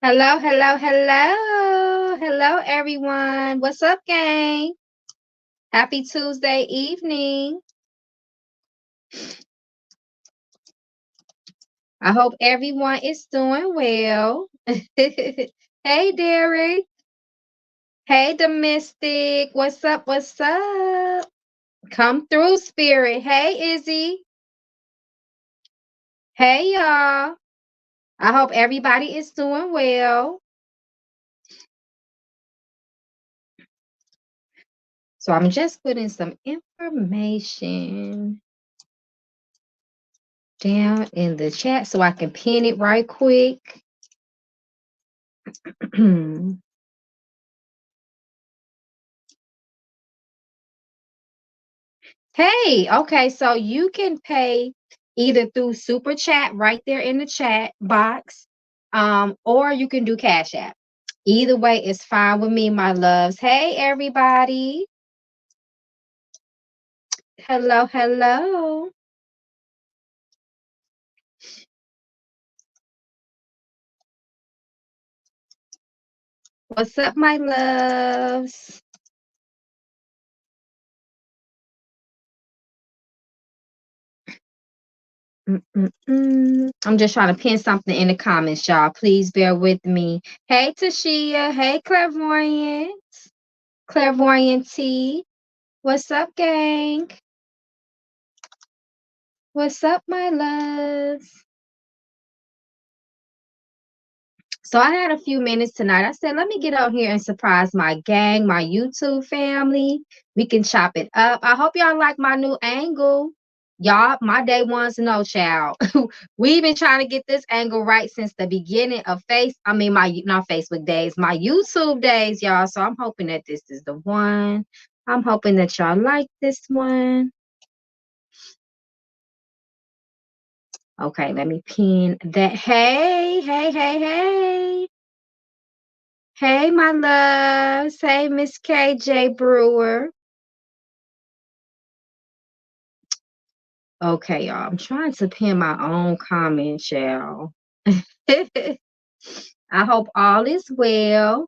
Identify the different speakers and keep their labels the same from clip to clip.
Speaker 1: Hello, hello, hello. Hello, everyone. What's up, gang? Happy Tuesday evening. I hope everyone is doing well. Hey, Derek. Hey, Domestic. What's up? What's up? Come through, Spirit. Hey, Izzy. Hey, y'all. I hope everybody is doing well. So I'm just putting some information down in the chat so I can pin it right quick. Hey, okay, so you can pay either through Super Chat right there in the chat box, or you can do Cash App. Either way is fine with me, my loves. Hey, everybody. Hello, hello. What's up, my loves? I'm just trying to pin something in the comments, y'all. Please bear with me. Hey, Tasha. Hey, Clairvoyant. Clairvoyant T. What's up, gang? What's up, my loves? So I had a few minutes tonight. I said, let me get out here and surprise my gang, my YouTube family. We can chop it up. I hope y'all like my new angle. Y'all, my day ones no child. We've been trying to get this angle right since the beginning of my not Facebook days, my YouTube days, y'all. So I'm hoping that this is the one. I'm hoping that y'all like this one. Okay, let me pin that. Hey, hey, hey, hey. Hey, my loves. Hey, Miss KJ Brewer. Okay, y'all. I'm trying to pin my own comment, y'all. I hope all is well.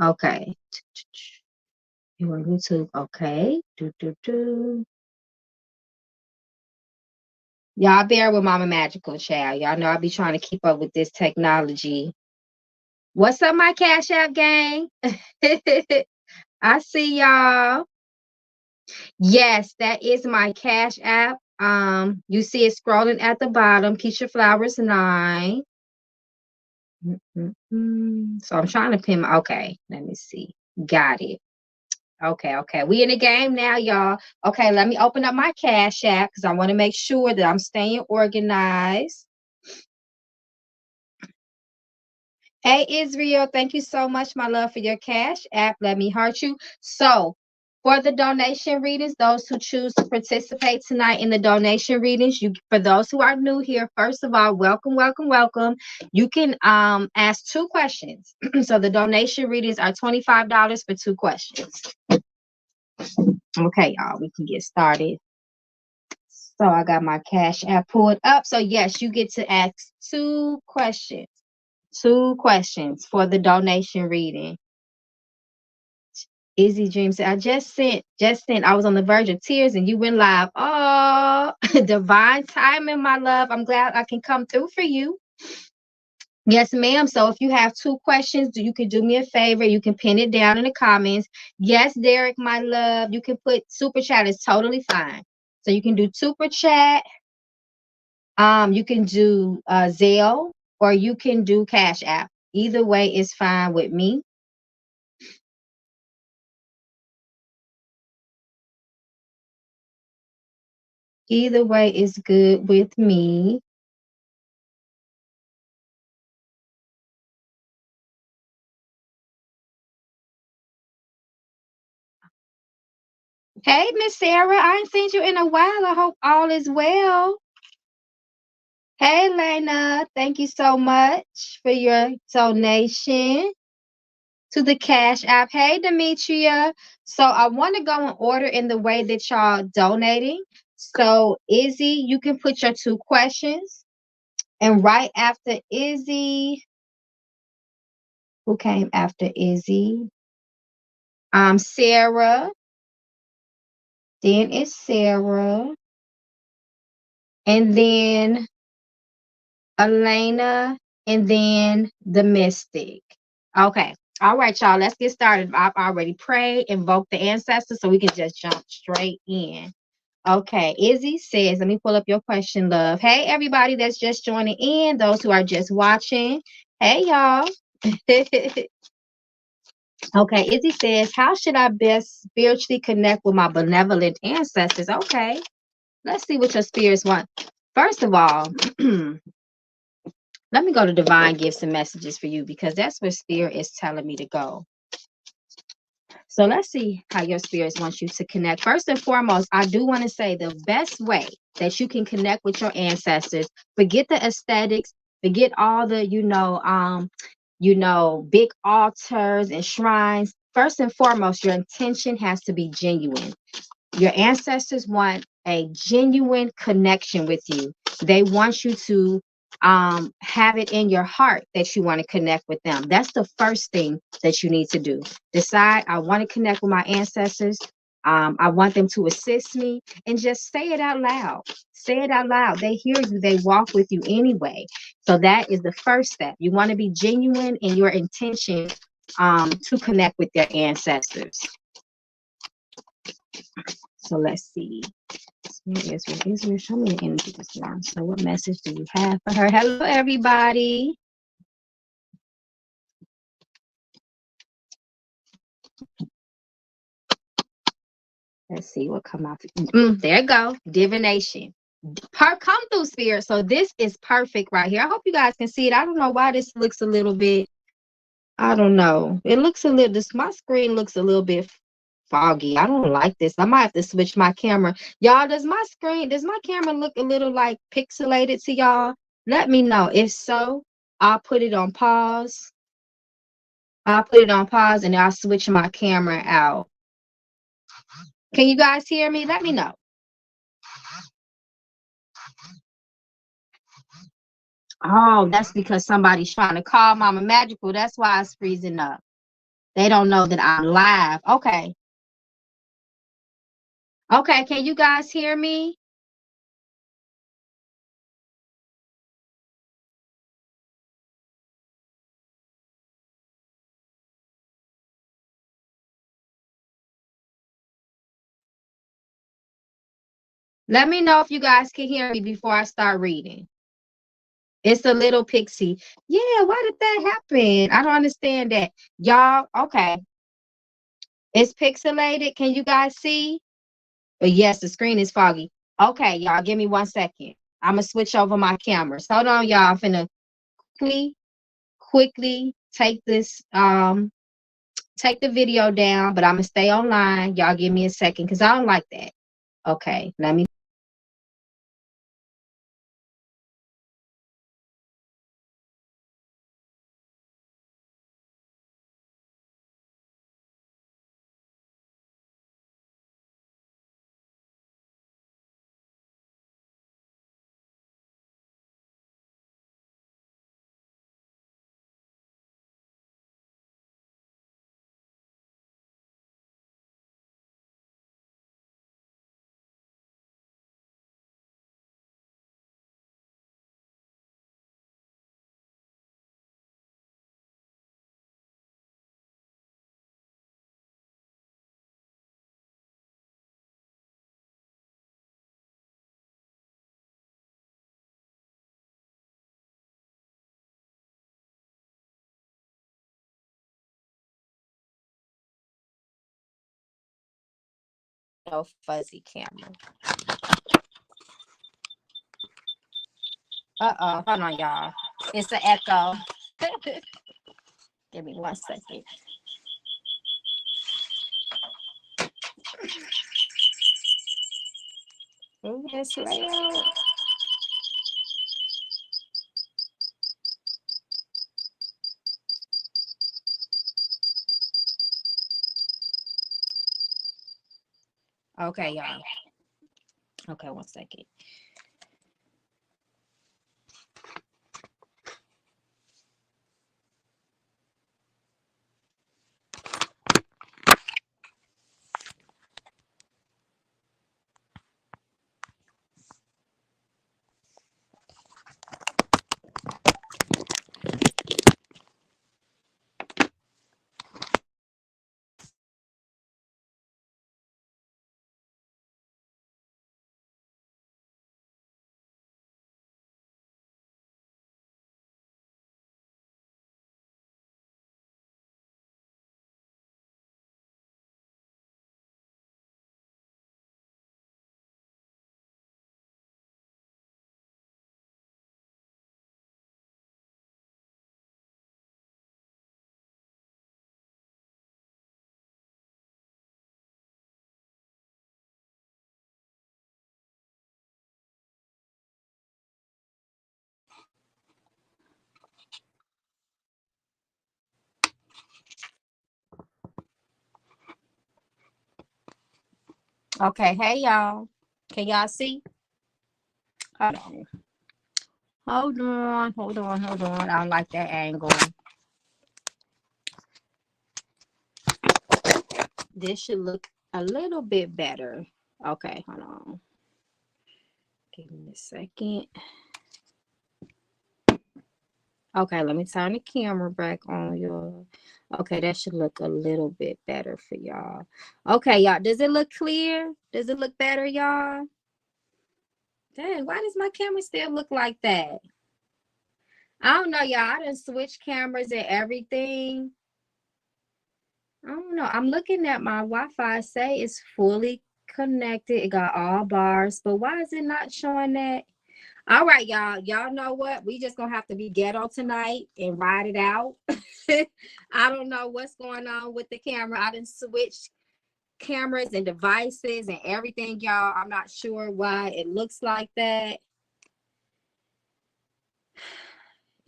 Speaker 1: Okay. You on YouTube. Okay. Y'all bear with Mama Magical, child. Y'all know I be trying to keep up with this technology. What's up, my Cash App gang? I see y'all. Yes, that is my Cash App. You see it scrolling at the bottom, Keisha Flowers 9. So I'm trying to pin okay, let me see. Got it. Okay. We in the game now, y'all. Okay, let me open up my Cash App because I want to make sure that I'm staying organized. Hey, Israel, thank you so much, my love, for your Cash App. Let me heart you. So, for the donation readings, those who choose to participate tonight in the donation readings, for those who are new here, first of all, welcome. You can ask 2 questions. So the donation readings are $25 for 2 questions. Okay, y'all, we can get started. So I got my Cash App pulled up. So yes, you get to ask 2 questions. 2 questions for the donation reading. Izzy Dream said, I just sent. I was on the verge of tears and you went live. Oh, divine timing, my love. I'm glad I can come through for you. Yes, ma'am. So if you have 2 questions, you can do me a favor. You can pin it down in the comments. Yes, Derek, my love. You can put super chat. It's totally fine. So you can do super chat. You can do Zelle, or you can do Cash App. Either way is fine with me. Either way is good with me. Hey, Miss Sarah, I ain't seen you in a while. I hope all is well. Hey, Elena, thank you so much for your donation to the Cash App. Hey, Demetria. So I want to go in order in the way that y'all donating. So, Izzy, you can put your 2 questions. And right after Izzy, who came after Izzy? Sarah. Then it's Sarah. And then Elena. And then the Mystic. Okay. All right, y'all. Let's get started. I've already prayed, invoked the ancestors, so we can just jump straight in. Okay, Izzy says, let me pull up your question, love. Hey, everybody that's just joining in, those who are just watching. Hey, y'all. Okay, Izzy says, how should I best spiritually connect with my benevolent ancestors? Okay, let's see what your spirits want. First of all, let me go to divine gifts and messages for you because that's where spirit is telling me to go. So let's see how your spirits want you to connect. First and foremost, I do want to say the best way that you can connect with your ancestors, forget the aesthetics, forget all the, big altars and shrines. First and foremost, your intention has to be genuine. Your ancestors want a genuine connection with you. They want you to have it in your heart that you want to connect with them. That's the first thing that you need to do. Decide, I want to connect with my ancestors. I want them to assist me, and just say it out loud. Say it out loud. They hear you. They walk with you anyway. So that is the first step. You want to be genuine in your intention to connect with your ancestors. So let's see. Israel, show me the energy this one. So what message do you have for her? Hello, everybody. Let's see what come out. There you go. Divination. Come through, spirit. So this is perfect right here. I hope you guys can see it. I don't know why this looks a little bit, I don't know. It looks a little, my screen looks a little bit foggy. I don't like this. I might have to switch my camera. Y'all, does my camera look a little like pixelated to y'all? Let me know. If so, I'll put it on pause. And I'll switch my camera out. Can you guys hear me? Let me know. Oh, that's because somebody's trying to call Mama Magical. That's why it's freezing up. They don't know that I'm live. Okay. Okay, can you guys hear me? Let me know if you guys can hear me before I start reading. It's a little pixie. Yeah, why did that happen? I don't understand that. Y'all, okay. It's pixelated. Can you guys see? But yes, the screen is foggy. Okay, y'all, give me 1 second. I'm going to switch over my cameras. Hold on, y'all. I'm finna quickly take this, take the video down, but I'm going to stay online. Y'all give me a second because I don't like that. Okay, let me. No fuzzy camera. Hold on, y'all. It's an echo. Give me 1 second. Yes, layout. Okay, y'all. Okay, 1 second. Okay, hey y'all. Can y'all see? Hold on. Hold on. I don't like that angle. This should look a little bit better. Okay, hold on. Give me a second. Okay, let me turn the camera back on, y'all. Okay, that should look a little bit better for y'all. Okay, y'all. Does it look clear? Does it look better, y'all? Dang, why does my camera still look like that? I don't know, y'all. I done switched cameras and everything. I don't know. I'm looking at my Wi-Fi. Say it's fully connected. It got all bars, but why is it not showing that? All right, y'all. Y'all know what? We just gonna have to be ghetto tonight and ride it out. I don't know what's going on with the camera. I done switched cameras and devices and everything, y'all. I'm not sure why it looks like that.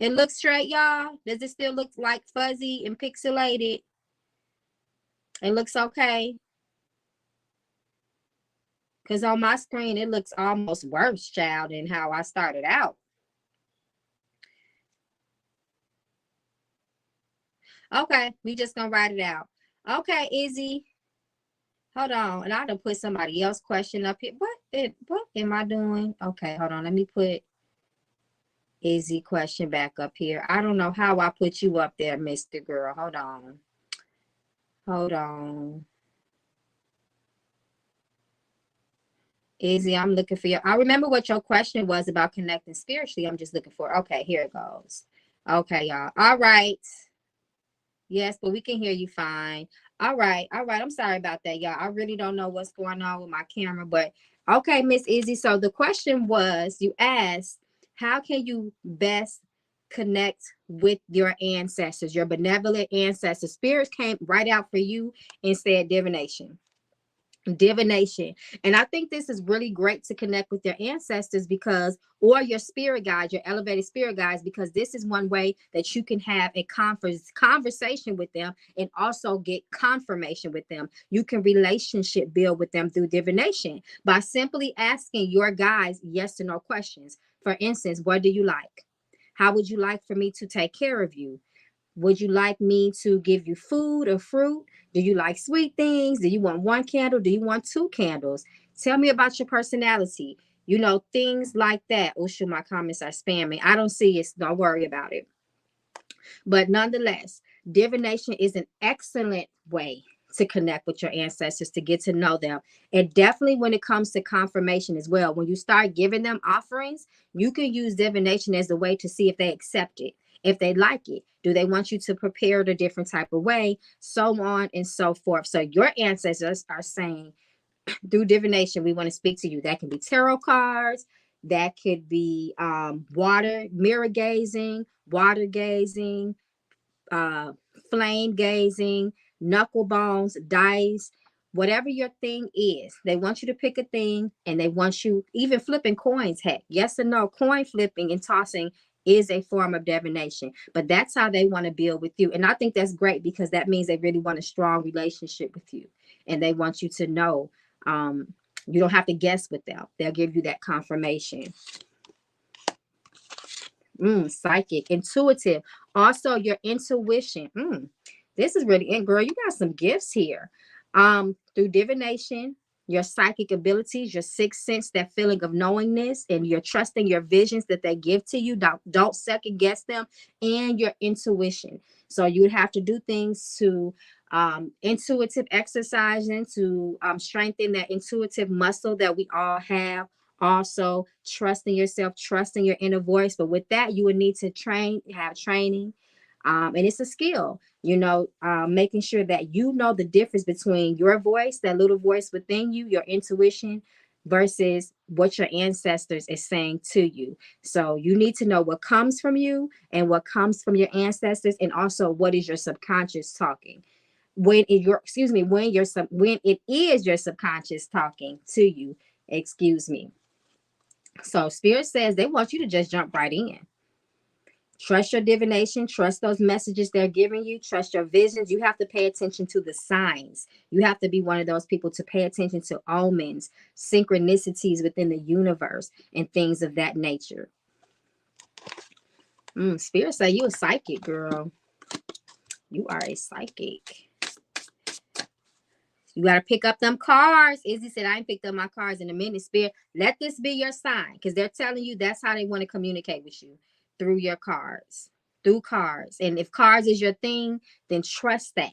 Speaker 1: It looks straight, y'all. Does it still look like fuzzy and pixelated? It looks okay. Because on my screen, it looks almost worse, child, than how I started out. Okay, we just gonna write it out. Okay, Izzy. Hold on. And I done put somebody else question up here. What am I doing? Okay, hold on. Let me put Izzy question back up here. I don't know how I put you up there, Mr. Girl. Hold on. Hold on. Izzy, I'm looking for you. I remember what your question was about connecting spiritually. I'm just looking for. Okay, here it goes. Okay, y'all. All right. Yes, but we can hear you fine. All right. All right. I'm sorry about that, y'all. I really don't know what's going on with my camera, but okay, Miss Izzy. So the question was, you asked, how can you best connect with your ancestors, your benevolent ancestors? Spirits came right out for you and said divination. And I think this is really great to connect with your ancestors, because or your spirit guides, your elevated spirit guides, because this is one way that you can have a conversation with them and also get confirmation with them. You can relationship build with them through divination by simply asking your guides yes or no questions. For instance, what do you like? How would you like for me to take care of you? Would you like me to give you food or fruit? Do you like sweet things? Do you want one candle? Do you want two candles? Tell me about your personality. You know, things like that. Oh, shoot, my comments are spamming. I don't see it. Don't worry about it. But nonetheless, divination is an excellent way to connect with your ancestors, to get to know them. And definitely when it comes to confirmation as well, when you start giving them offerings, you can use divination as a way to see if they accept it, if they like it. Do they want you to prepare it a different type of way? So on and so forth. So your ancestors are saying, through divination, we want to speak to you. That can be tarot cards. That could be water, mirror gazing, water gazing, uh, flame gazing, knuckle bones, dice, whatever your thing is. They want you to pick a thing, and they want you even flipping coins. Heck, yes or no, coin flipping and tossing is a form of divination, but that's how they want to build with you. And I think that's great, because that means they really want a strong relationship with you, and they want you to know You don't have to guess with them. They'll give you that confirmation. Psychic, intuitive. Also, your intuition. This is really, and girl, you got some gifts here. Through divination, your psychic abilities, your sixth sense, that feeling of knowingness, and you're trusting your visions that they give to you. Don't second guess them, and your intuition. So you would have to do things to intuitive exercising to strengthen that intuitive muscle that we all have. Also trusting yourself, trusting your inner voice. But with that, you would need to have training. And it's a skill, making sure that you know the difference between your voice, that little voice within you, your intuition, versus what your ancestors is saying to you. So you need to know what comes from you and what comes from your ancestors, and also what is your subconscious talking. When it is your subconscious talking to you, excuse me. So spirit says they want you to just jump right in. Trust your divination, trust those messages they're giving you, trust your visions. You have to pay attention to the signs. You have to be one of those people to pay attention to omens, synchronicities within the universe, and things of that nature. Spirit say you a psychic, girl. You are a psychic. You got to pick up them cards. Izzy said, I ain't picked up my cards in a minute. Spirit, let this be your sign, because they're telling you that's how they want to communicate with you, through your cards, through cards. And if cards is your thing, then trust that.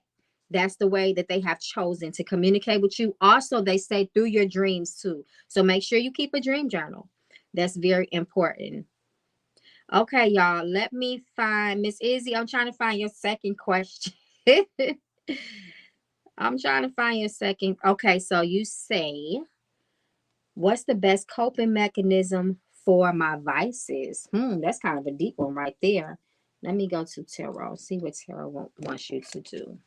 Speaker 1: That's the way that they have chosen to communicate with you. Also, they say through your dreams too. So make sure you keep a dream journal. That's very important. Okay, y'all, let me find Miss Izzy. I'm trying to find your second question. I'm trying to find your second. Okay, so you say, what's the best coping mechanism for my vices? That's kind of a deep one right there. Let me go to tarot, see what tarot wants you to do.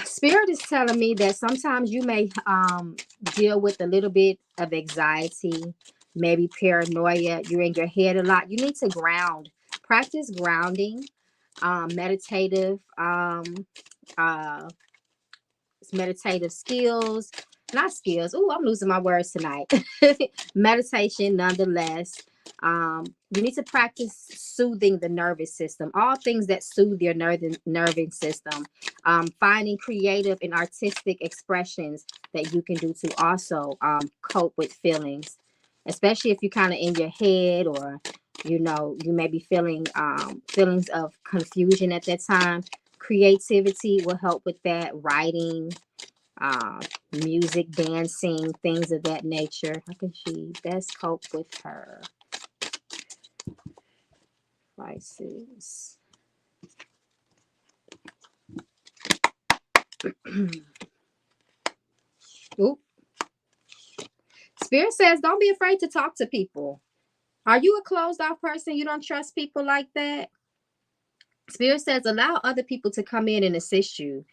Speaker 1: Spirit is telling me that sometimes you may deal with a little bit of anxiety, maybe paranoia. You're in your head a lot. You need to ground. Practice grounding, meditative uh meditative skills, not skills. Oh, I'm losing my words tonight. Meditation, nonetheless. You need to practice soothing the nervous system, all things that soothe your nervous system. Finding creative and artistic expressions that you can do to also cope with feelings, especially if you're kind of in your head, or you may be feeling feelings of confusion at that time. Creativity will help with that. Writing, uh, music, dancing, things of that nature. How can she best cope with her vices? Oop. Spirit says, don't be afraid to talk to people. Are you a closed off person? You don't trust people like that? Spirit says, allow other people to come in and assist you.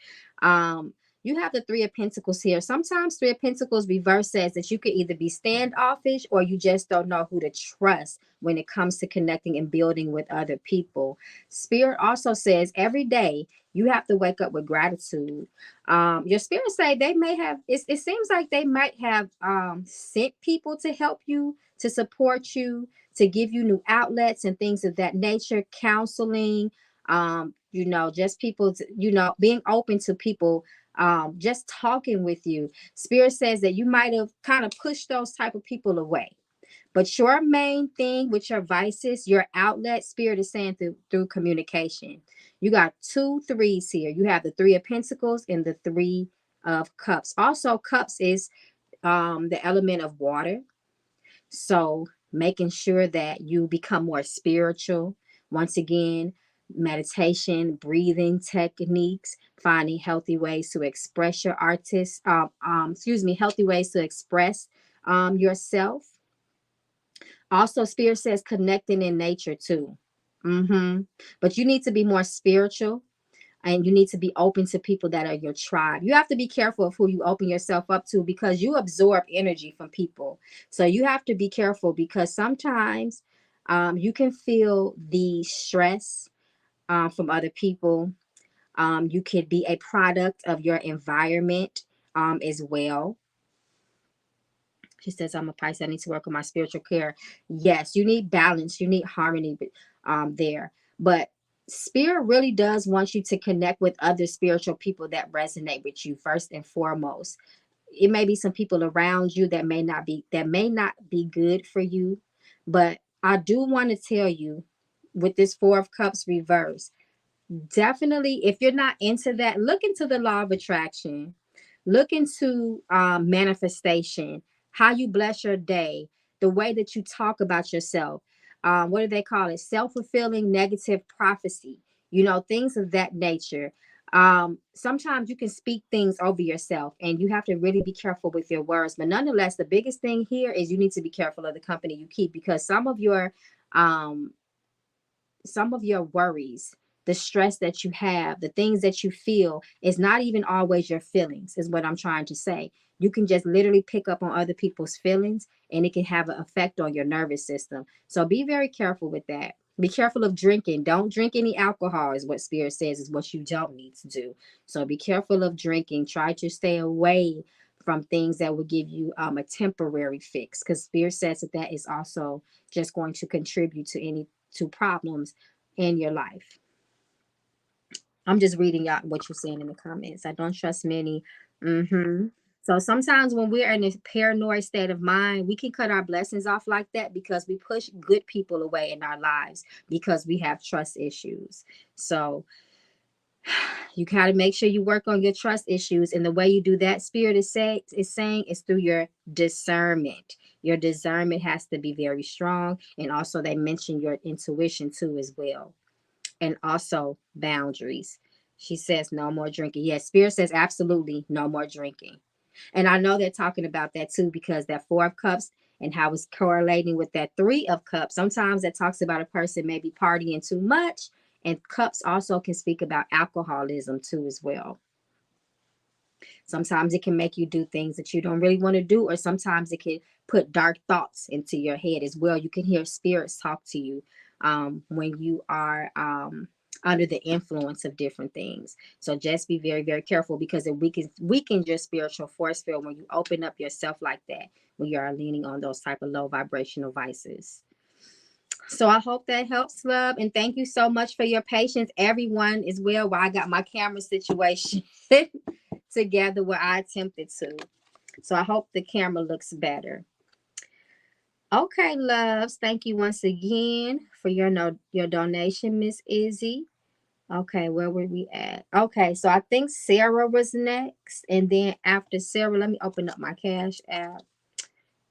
Speaker 1: You have the Three of Pentacles here. Sometimes Three of Pentacles reverse says that you could either be standoffish, or you just don't know who to trust when it comes to connecting and building with other people. Spirit also says every day you have to wake up with gratitude. Your spirit say they may have, it seems like they might have sent people to help you, to support you, to give you new outlets and things of that nature, counseling, just people, being open to people, just talking with you. Spirit says that you might have kind of pushed those type of people away, but your main thing with your vices, your outlet, Spirit is saying through communication. You got 2 3s here. You have the Three of Pentacles and the Three of Cups. Also, cups is the element of water. So making sure that you become more spiritual. Once again, meditation, breathing techniques, finding healthy ways to express your healthy ways to express yourself. Also, Spirit says connecting in nature too. But you need to be more spiritual, and you need to be open to people that are your tribe. You have to be careful of who you open yourself up to, because you absorb energy from people. So you have to be careful, because sometimes you can feel the stress from other people. You could be a product of your environment. as well. She says, I'm a Pisces. I need to work on my spiritual care. Yes, you need balance. You need harmony there. But spirit really does want you to connect with other spiritual people that resonate with you first and foremost. It may be some people around you that may not be good for you. But I do want to tell you, with this Four of Cups reverse, definitely, if you're not into that, look into the law of attraction. Look into manifestation, how you bless your day, the way that you talk about yourself. What do they call it? Self-fulfilling negative prophecy, things of that nature. Sometimes you can speak things over yourself, and you have to really be careful with your words. But nonetheless, the biggest thing here is you need to be careful of the company you keep, because um, some of your worries, the stress that you have, the things that you feel is not even always your feelings, is what I'm trying to say. You can just literally pick up on other people's feelings, and it can have an effect on your nervous system. So be very careful with that. Be careful of drinking. Don't drink any alcohol, is what Spirit says, is what you don't need to do. So be careful of drinking. Try to stay away from things that will give you a temporary fix, because Spirit says that is also just going to contribute to problems in your life. I'm just reading out what you're saying in the comments. I don't trust many. So sometimes when we're in a paranoid state of mind, we can cut our blessings off like that, because we push good people away in our lives because we have trust issues. So you gotta make sure you work on your trust issues, and the way you do that, Spirit is saying, is through your discernment. Your discernment has to be very strong, and also they mention your intuition too as well, and also boundaries. She says no more drinking. Yes, Spirit says absolutely no more drinking. And I know they're talking about that too, because that Four of Cups and how it's correlating with that Three of Cups. Sometimes that talks about a person maybe partying too much. And cups also can speak about alcoholism too as well. Sometimes it can make you do things that you don't really want to do, or sometimes it can put dark thoughts into your head as well. You can hear spirits talk to you when you are under the influence of different things. So just be very, very careful, because it weakens your spiritual force field when you open up yourself like that, when you are leaning on those type of low vibrational vices. So I hope that helps, love. And thank you so much for your patience, everyone, as well, while I got my camera situation together where I attempted to. So I hope the camera looks better. Okay, loves. Thank you once again for your donation, Miss Izzy. Okay, where were we at? Okay, so I think Sarah was next. And then after Sarah, let me open up my Cash app.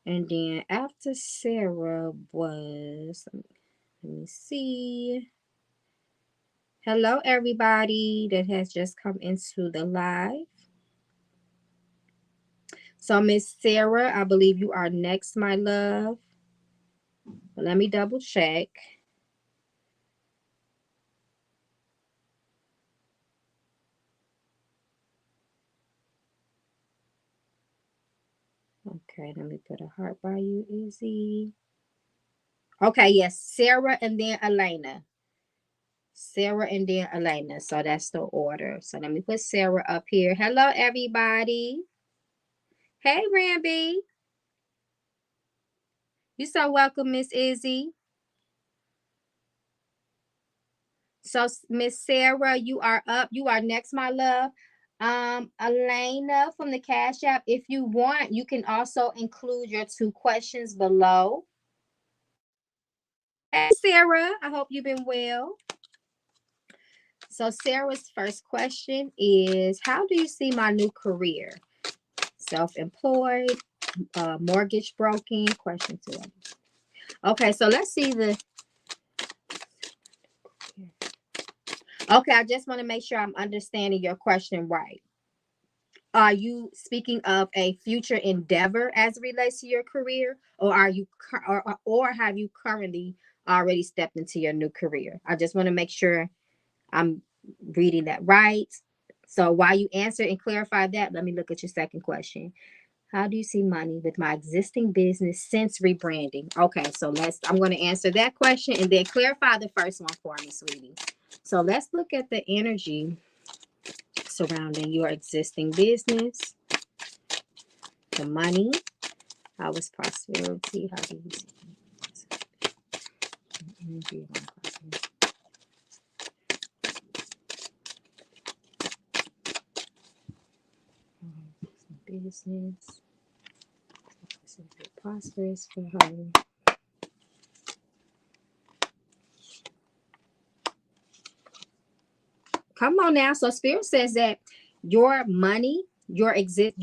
Speaker 1: And then after Sarah was, let me see. Hello, everybody that has just come into the live. So, Miss Sarah, I believe you are next, my love. But let me double check. Okay, let me put a heart by you, Izzy. Okay, yes, Sarah and then Elena. Sarah and then Elena. So that's the order. So let me put Sarah up here. Hello, everybody. Hey, Ramby. You so welcome, Miss Izzy. So, Miss Sarah, you are up. You are next, my love. Elena from the Cash App, if you want, you can also include your 2 questions below. Hey, Sarah, I hope you've been well. So, Sarah's first question is, how do you see my new career? Self-employed, mortgage broking, question 2. Okay, so let's see the. Okay, I just want to make sure I'm understanding your question right. Are you speaking of a future endeavor as it relates to your career, or are you or have you currently already stepped into your new career? I just want to make sure I'm reading that right. So while you answer and clarify that, let me look at your second question. How do you see money with my existing business since rebranding? Okay, so I'm going to answer that question and then clarify the first one for me, sweetie. So let's look at the energy surrounding your existing business. the money. How is prosperity? How do you see energy around prosperity? Business. Prosperous for her. Come on now. So Spirit says that your money, your existing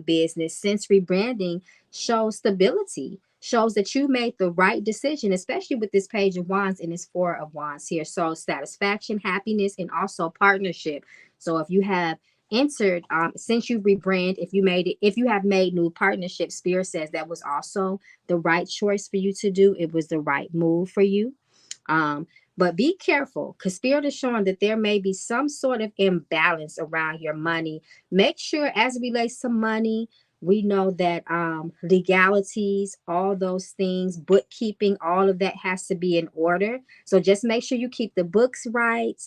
Speaker 1: business since rebranding shows stability, shows that you made the right decision, especially with this Page of Wands and this Four of Wands here. So satisfaction, happiness, and also partnership. So if you have entered since you rebrand, if you have made new partnerships, Spirit says that was also the right choice for you to do. It was the right move for you. um but be careful, because Spirit is showing that there may be some sort of imbalance around your money. Make sure, as it relates to money, we know that legalities, all those things, bookkeeping, all of that has to be in order. So just make sure you keep the books right.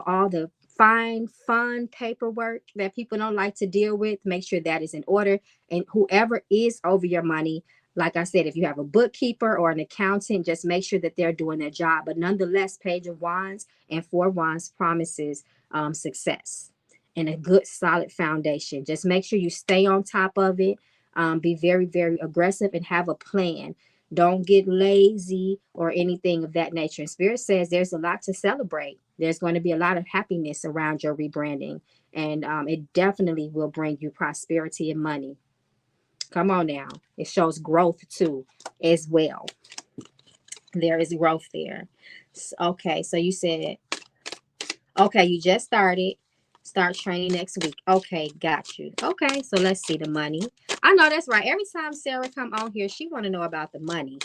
Speaker 1: All the fine, fun paperwork that people don't like to deal with, make sure that is in order. And whoever is over your money, like I said, if you have a bookkeeper or an accountant, just make sure that they're doing their job. But nonetheless, Page of Wands and Four of Wands promises success and a good, solid foundation. Just make sure you stay on top of it. Be very, very aggressive and have a plan. Don't get lazy or anything of that nature. And Spirit says there's a lot to celebrate. There's going to be a lot of happiness around your rebranding. And it definitely will bring you prosperity and money. Come on now. It shows growth too, as well. There is growth there. Okay, so you said, okay, you just started. Start training next week. Okay, got you. Okay, so let's see the money. I know that's right. Every time Sarah come on here, she want to know about the money.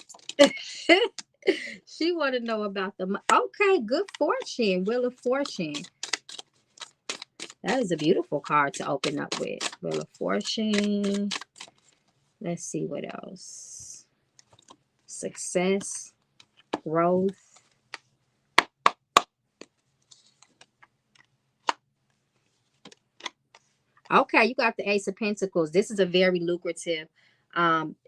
Speaker 1: She want to know about the money. Okay, good fortune. Wheel of Fortune. That is a beautiful card to open up with. Wheel of Fortune. Let's see what else. Success, growth. Okay, you got the Ace of Pentacles. This is a very lucrative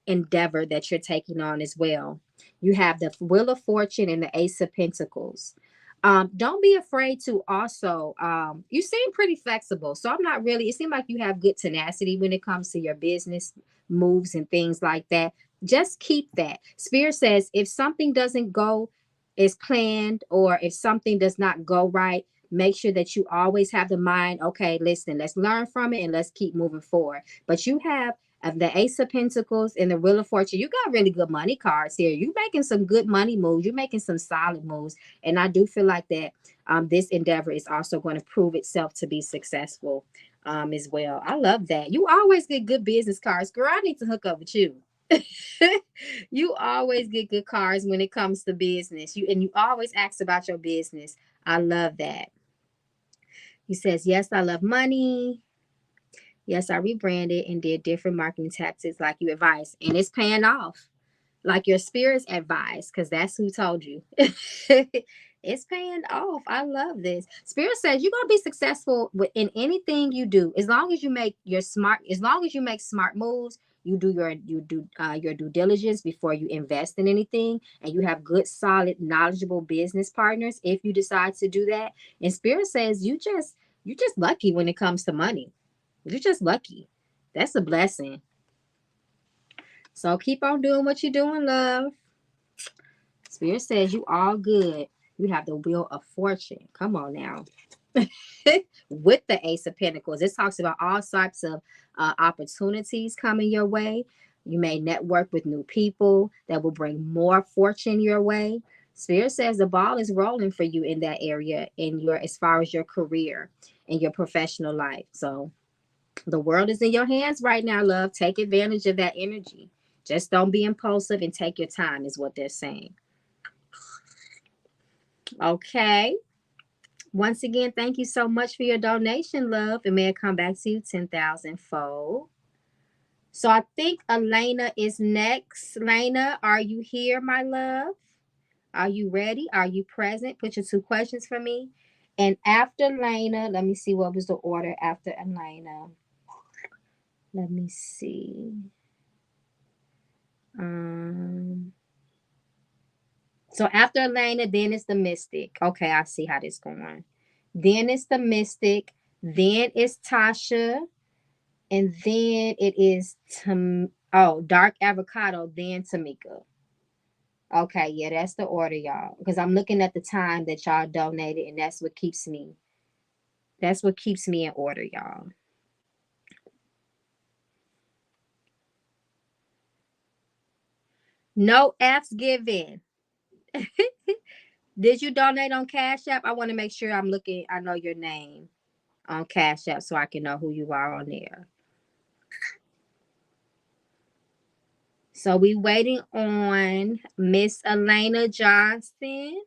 Speaker 1: endeavor that you're taking on as well. You have the Wheel of Fortune and the Ace of Pentacles. Don't be afraid to also, you seem pretty flexible. So I'm not really, it seems like you have good tenacity when it comes to your business moves and things like that. Just keep that. Spirit says if something doesn't go as planned, or if something does not go right, make sure that you always have the mind, okay, listen, let's learn from it and let's keep moving forward. But you have the Ace of Pentacles and the Wheel of Fortune. You got really good money cards here. You're making some good money moves. You're making some solid moves. And I do feel like that this endeavor is also going to prove itself to be successful as well. I love that. You always get good business cards. Girl, I need to hook up with you. You always get good cards when it comes to business. You always ask about your business. I love that. He says, yes, I love money. Yes, I rebranded and did different marketing tactics like you advised. And it's paying off. Like your spirits advised, because that's who told you. It's paying off. I love this. Spirit says you're gonna be successful in anything you do, as long as you make smart moves. You do your due diligence before you invest in anything, and you have good, solid, knowledgeable business partners if you decide to do that. And Spirit says you just lucky when it comes to money. You're just lucky. That's a blessing. So keep on doing what you're doing, love. Spirit says you all good. You have the Wheel of Fortune. Come on now. With the Ace of Pentacles, this talks about all sorts of opportunities coming your way. You may network with new people that will bring more fortune your way. Spirit says the ball is rolling for you in that area, in your as far as your career and your professional life. So the world is in your hands right now, love. Take advantage of that energy. Just don't be impulsive and take your time, is what they're saying. Okay. Once again, thank you so much for your donation, love. And may it come back to you 10,000 fold. So I think Elena is next. Elena, are you here, my love? Are you ready? Are you present? Put your two questions for me. And after Elena, let me see what was the order after Elena. Let me see. Um, so after Elena, then it's the Mystic. Okay, I see how this going. Then it's the Mystic. Then it's Tasha. And then it is Dark Avocado, then Tamika. Okay, yeah, that's the order, y'all. Because I'm looking at the time that y'all donated, and that's what keeps me in order, y'all. No F's given. Did you donate on Cash App? I want to make sure I'm looking, I know your name on Cash App so I can know who you are on there. So we waiting on Miss Elena Johnson.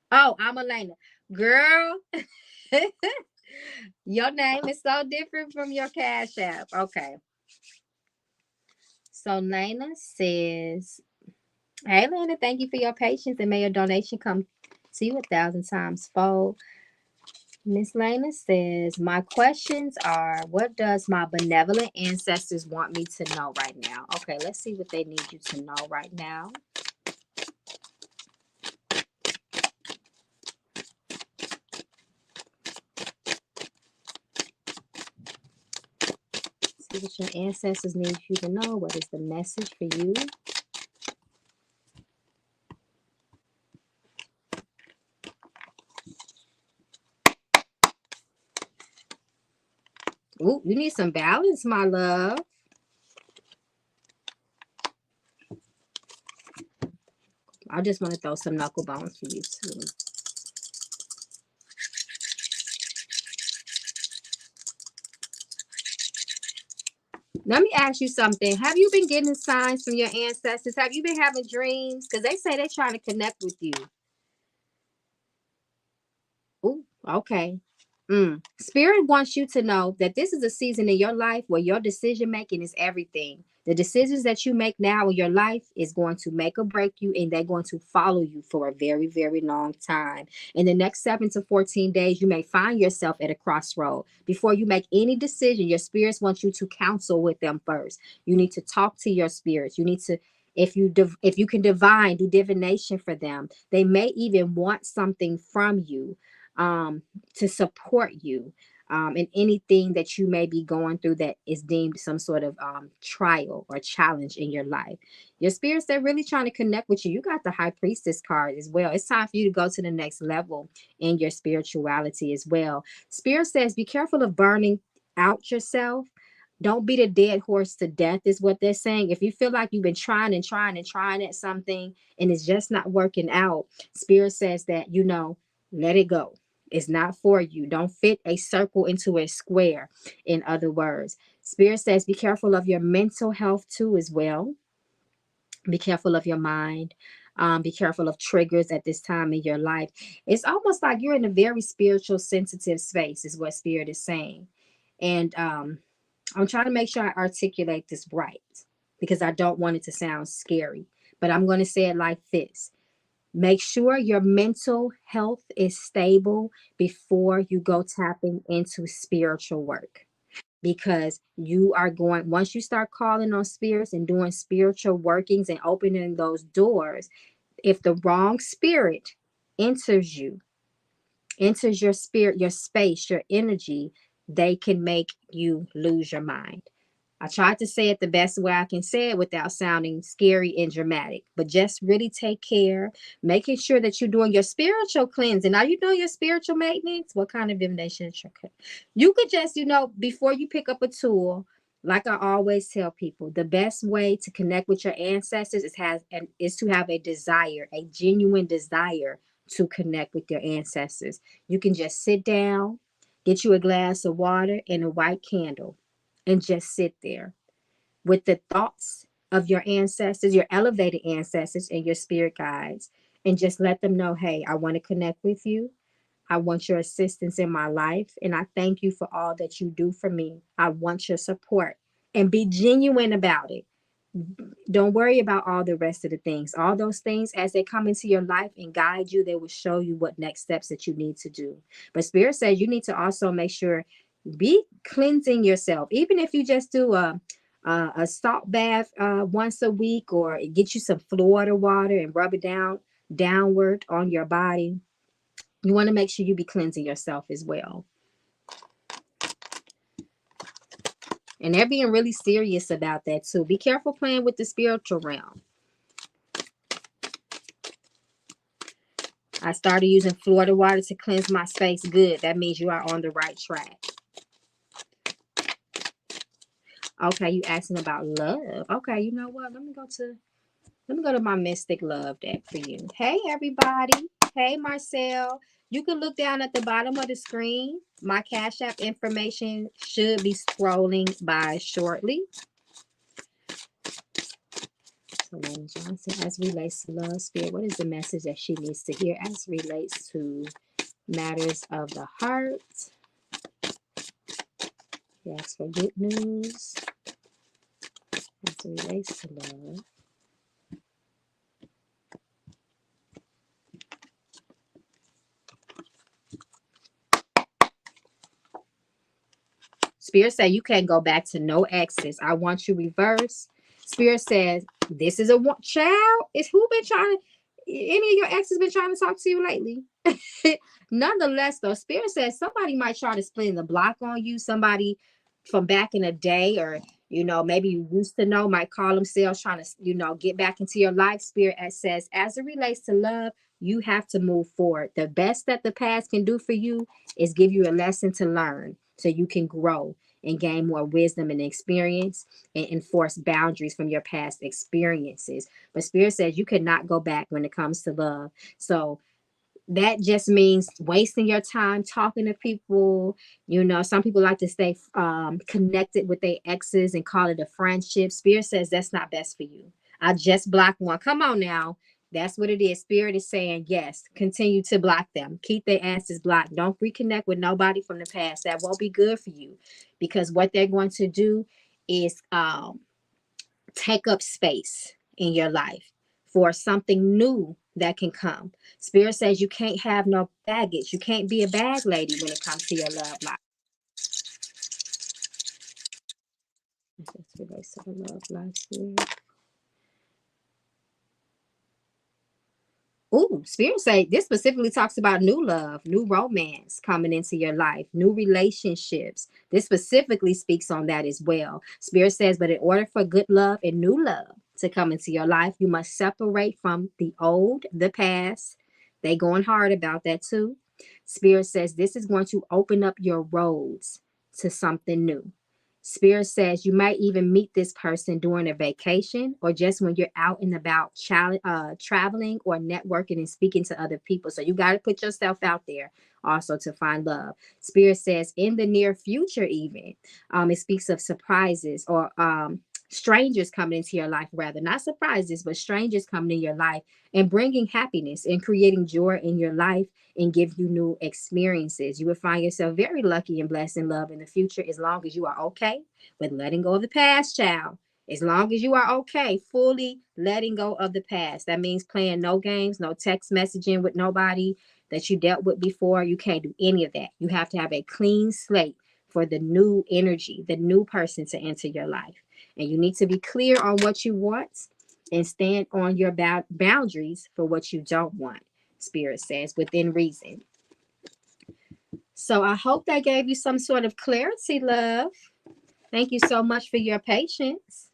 Speaker 1: Oh, I'm Elena. Girl, your name is so different from your Cash App. Okay. So Lena says, hey, Lena, thank you for your patience and may your donation come to you 1,000 times fold. Miss Lena says, my questions are, what does my benevolent ancestors want me to know right now? Okay, let's see what they need you to know right now. See what your ancestors need you to know. What is the message for you? Ooh, you need some balance, my love. I just want to throw some knuckle bones for you too. Let me ask you something. Have you been getting signs from your ancestors? Have you been having dreams? Because they say they're trying to connect with you. Ooh, okay. Spirit wants you to know that this is a season in your life where your decision making is everything. The decisions that you make now in your life is going to make or break you, and they're going to follow you for a very, very long time. In the next 7 to 14 days, you may find yourself at a crossroad. Before you make any decision, your spirits want you to counsel with them first. You need to talk to your spirits. You need to, if you can divine, do divination for them. They may even want something from you, to support you, in anything that you may be going through that is deemed some sort of trial or challenge in your life. Your spirits, they're really trying to connect with you. You got the High Priestess card as well. It's time for you to go to the next level in your spirituality as well. Spirit says, be careful of burning out yourself. Don't beat a dead horse to death, is what they're saying. If you feel like you've been trying and trying and trying at something and it's just not working out, Spirit says that, let it go. It's not for you. Don't fit a circle into a square, in other words. Spirit says, be careful of your mental health too, as well. Be careful of your mind. Be careful of triggers at this time in your life. It's almost like you're in a very spiritual, sensitive space, is what Spirit is saying. And I'm trying to make sure I articulate this right because I don't want it to sound scary. But I'm going to say it like this. Make sure your mental health is stable before you go tapping into spiritual work, because you are going, once you start calling on spirits and doing spiritual workings and opening those doors, if the wrong spirit enters you, enters your spirit, your space, your energy, they can make you lose your mind. I tried to say it the best way I can say it without sounding scary and dramatic, but just really take care, making sure that you're doing your spiritual cleansing. Now, you know your spiritual maintenance. What kind of divination is your You could just, before you pick up a tool, like I always tell people, the best way to connect with your ancestors is to have a desire, a genuine desire to connect with your ancestors. You can just sit down, get you a glass of water and a white candle, and just sit there with the thoughts of your ancestors, your elevated ancestors, and your spirit guides, and just let them know, hey, I want to connect with you. I want your assistance in my life, and I thank you for all that you do for me. I want your support, and be genuine about it. Don't worry about all the rest of the things. All those things, as they come into your life and guide you, they will show you what next steps that you need to do. But Spirit says you need to also make sure, be cleansing yourself. Even if you just do a salt bath once a week, or get you some Florida water and rub it downward on your body. You want to make sure you be cleansing yourself as well. And they're being really serious about that too. Be careful playing with the spiritual realm. I started using Florida water to cleanse my space. Good. That means you are on the right track. Okay, you asking about love. Okay, you know what? Let me go to my mystic love deck for you. Hey everybody. Hey Marcel. You can look down at the bottom of the screen. My Cash App information should be scrolling by shortly. So Lynn Johnson, as relates to love, spirit, what is the message that she needs to hear as relates to matters of the heart? Yes, for good news as it relates to love. Spirit said you can't go back to no exes. I want you reverse. Spirit says this is a child. Is who been trying to? Any of your exes been trying to talk to you lately? Nonetheless, though, Spirit says somebody might try to spin the block on you. Somebody from back in the day, or maybe you used to know, might call themselves trying to get back into your life. Spirit says as it relates to love, you have to move forward. The best that the past can do for you is give you a lesson to learn so you can grow and gain more wisdom and experience, and enforce boundaries from your past experiences. But Spirit says you cannot go back when it comes to love. So that just means wasting your time talking to people. Some people like to stay connected with their exes and call it a friendship. Spirit says that's not best for you. I just blocked one. Come on now. That's what it is. Spirit is saying, yes, continue to block them. Keep their answers blocked. Don't reconnect with nobody from the past. That won't be good for you, because what they're going to do is take up space in your life for something new that can come. Spirit says you can't have no baggage. You can't be a bag lady when it comes to your love life. That's relates to the love life, Spirit. Ooh, Spirit say this specifically talks about new love, new romance coming into your life, new relationships. This specifically speaks on that as well. Spirit says, but in order for good love and new love to come into your life, you must separate from the old, the past. They going hard about that too. Spirit says this is going to open up your roads to something new. Spirit says you might even meet this person during a vacation, or just when you're out and about traveling or networking and speaking to other people. So you got to put yourself out there also to find love. Spirit says in the near future, even it speaks of surprises, or strangers coming into your life, rather not surprises, but strangers coming in your life and bringing happiness and creating joy in your life and give you new experiences. You will find yourself very lucky and blessed in love in the future, as long as you are okay with letting go of the past, child. As long as you are okay, fully letting go of the past. That means playing no games, no text messaging with nobody that you dealt with before. You can't do any of that. You have to have a clean slate for the new energy, the new person to enter your life. And you need to be clear on what you want and stand on your boundaries for what you don't want. Spirit says within reason. So I hope that gave you some sort of clarity, love. Thank you so much for your patience.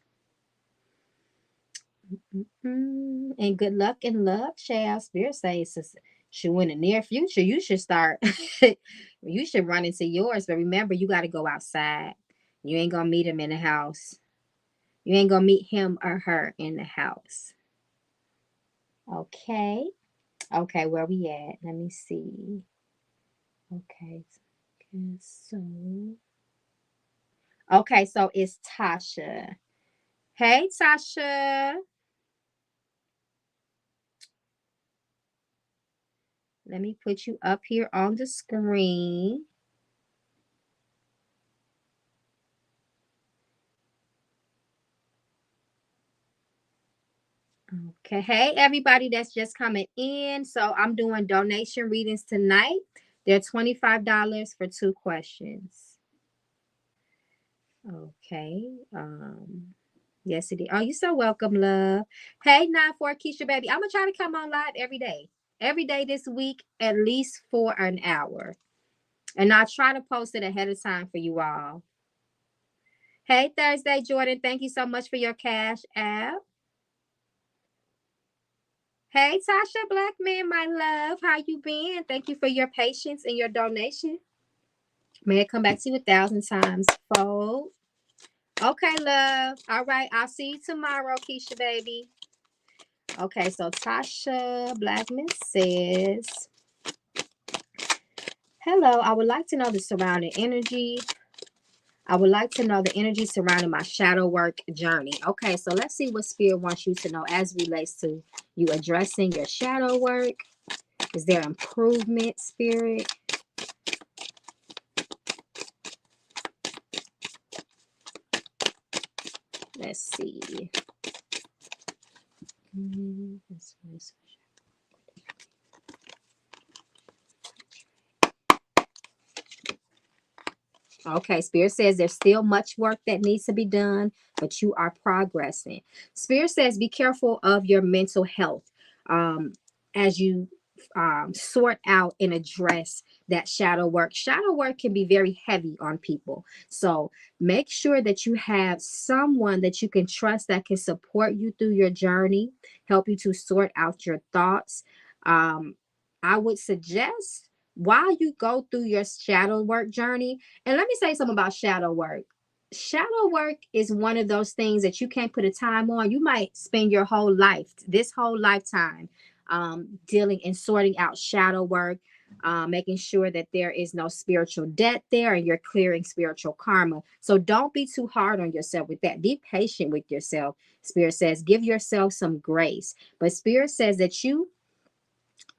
Speaker 1: And good luck in love, child. Spirit says, should in the near future, you should start. You should run into yours. But remember, you got to go outside. You ain't going to meet him in the house. You ain't going to meet him or her in the house. Okay. Okay, where we at? Let me see. Okay. So it's Tasha. Hey, Tasha. Let me put you up here on the screen. Okay. Hey, everybody that's just coming in. So I'm doing donation readings tonight. They're $25 for 2 questions. Okay. Yes, it is. Oh, you're so welcome, love. Hey, 9-4 Keisha, baby. I'm gonna try to come on live every day. Every day this week, at least for an hour. And I'll try to post it ahead of time for you all. Hey, Thursday, Jordan. Thank you so much for your cash app. Hey, Tasha Blackman, my love. How you been? Thank you for your patience and your donation. May it come back to you 1,000 times fold. Okay, love. All right. I'll see you tomorrow, Keisha, baby. Okay, so Tasha Blackman says, hello, I would like to know the surrounding energy. I would like to know the energy surrounding my shadow work journey. Okay, so let's see what Spirit wants you to know as relates to you addressing your shadow work. Is there improvement, Spirit? Let's see. Okay, Spirit says there's still much work that needs to be done, but you are progressing. Spirit says be careful of your mental health as you sort out and address that shadow work. Shadow work can be very heavy on people. So make sure that you have someone that you can trust that can support you through your journey, help you to sort out your thoughts. I would suggest while you go through your shadow work journey, and let me say something about shadow work. Shadow work is one of those things that you can't put a time on. You might spend your whole life, this whole lifetime, dealing and sorting out shadow work, making sure that there is no spiritual debt there and you're clearing spiritual karma. So don't be too hard on yourself with that. Be patient with yourself. Spirit says, give yourself some grace. But Spirit says that you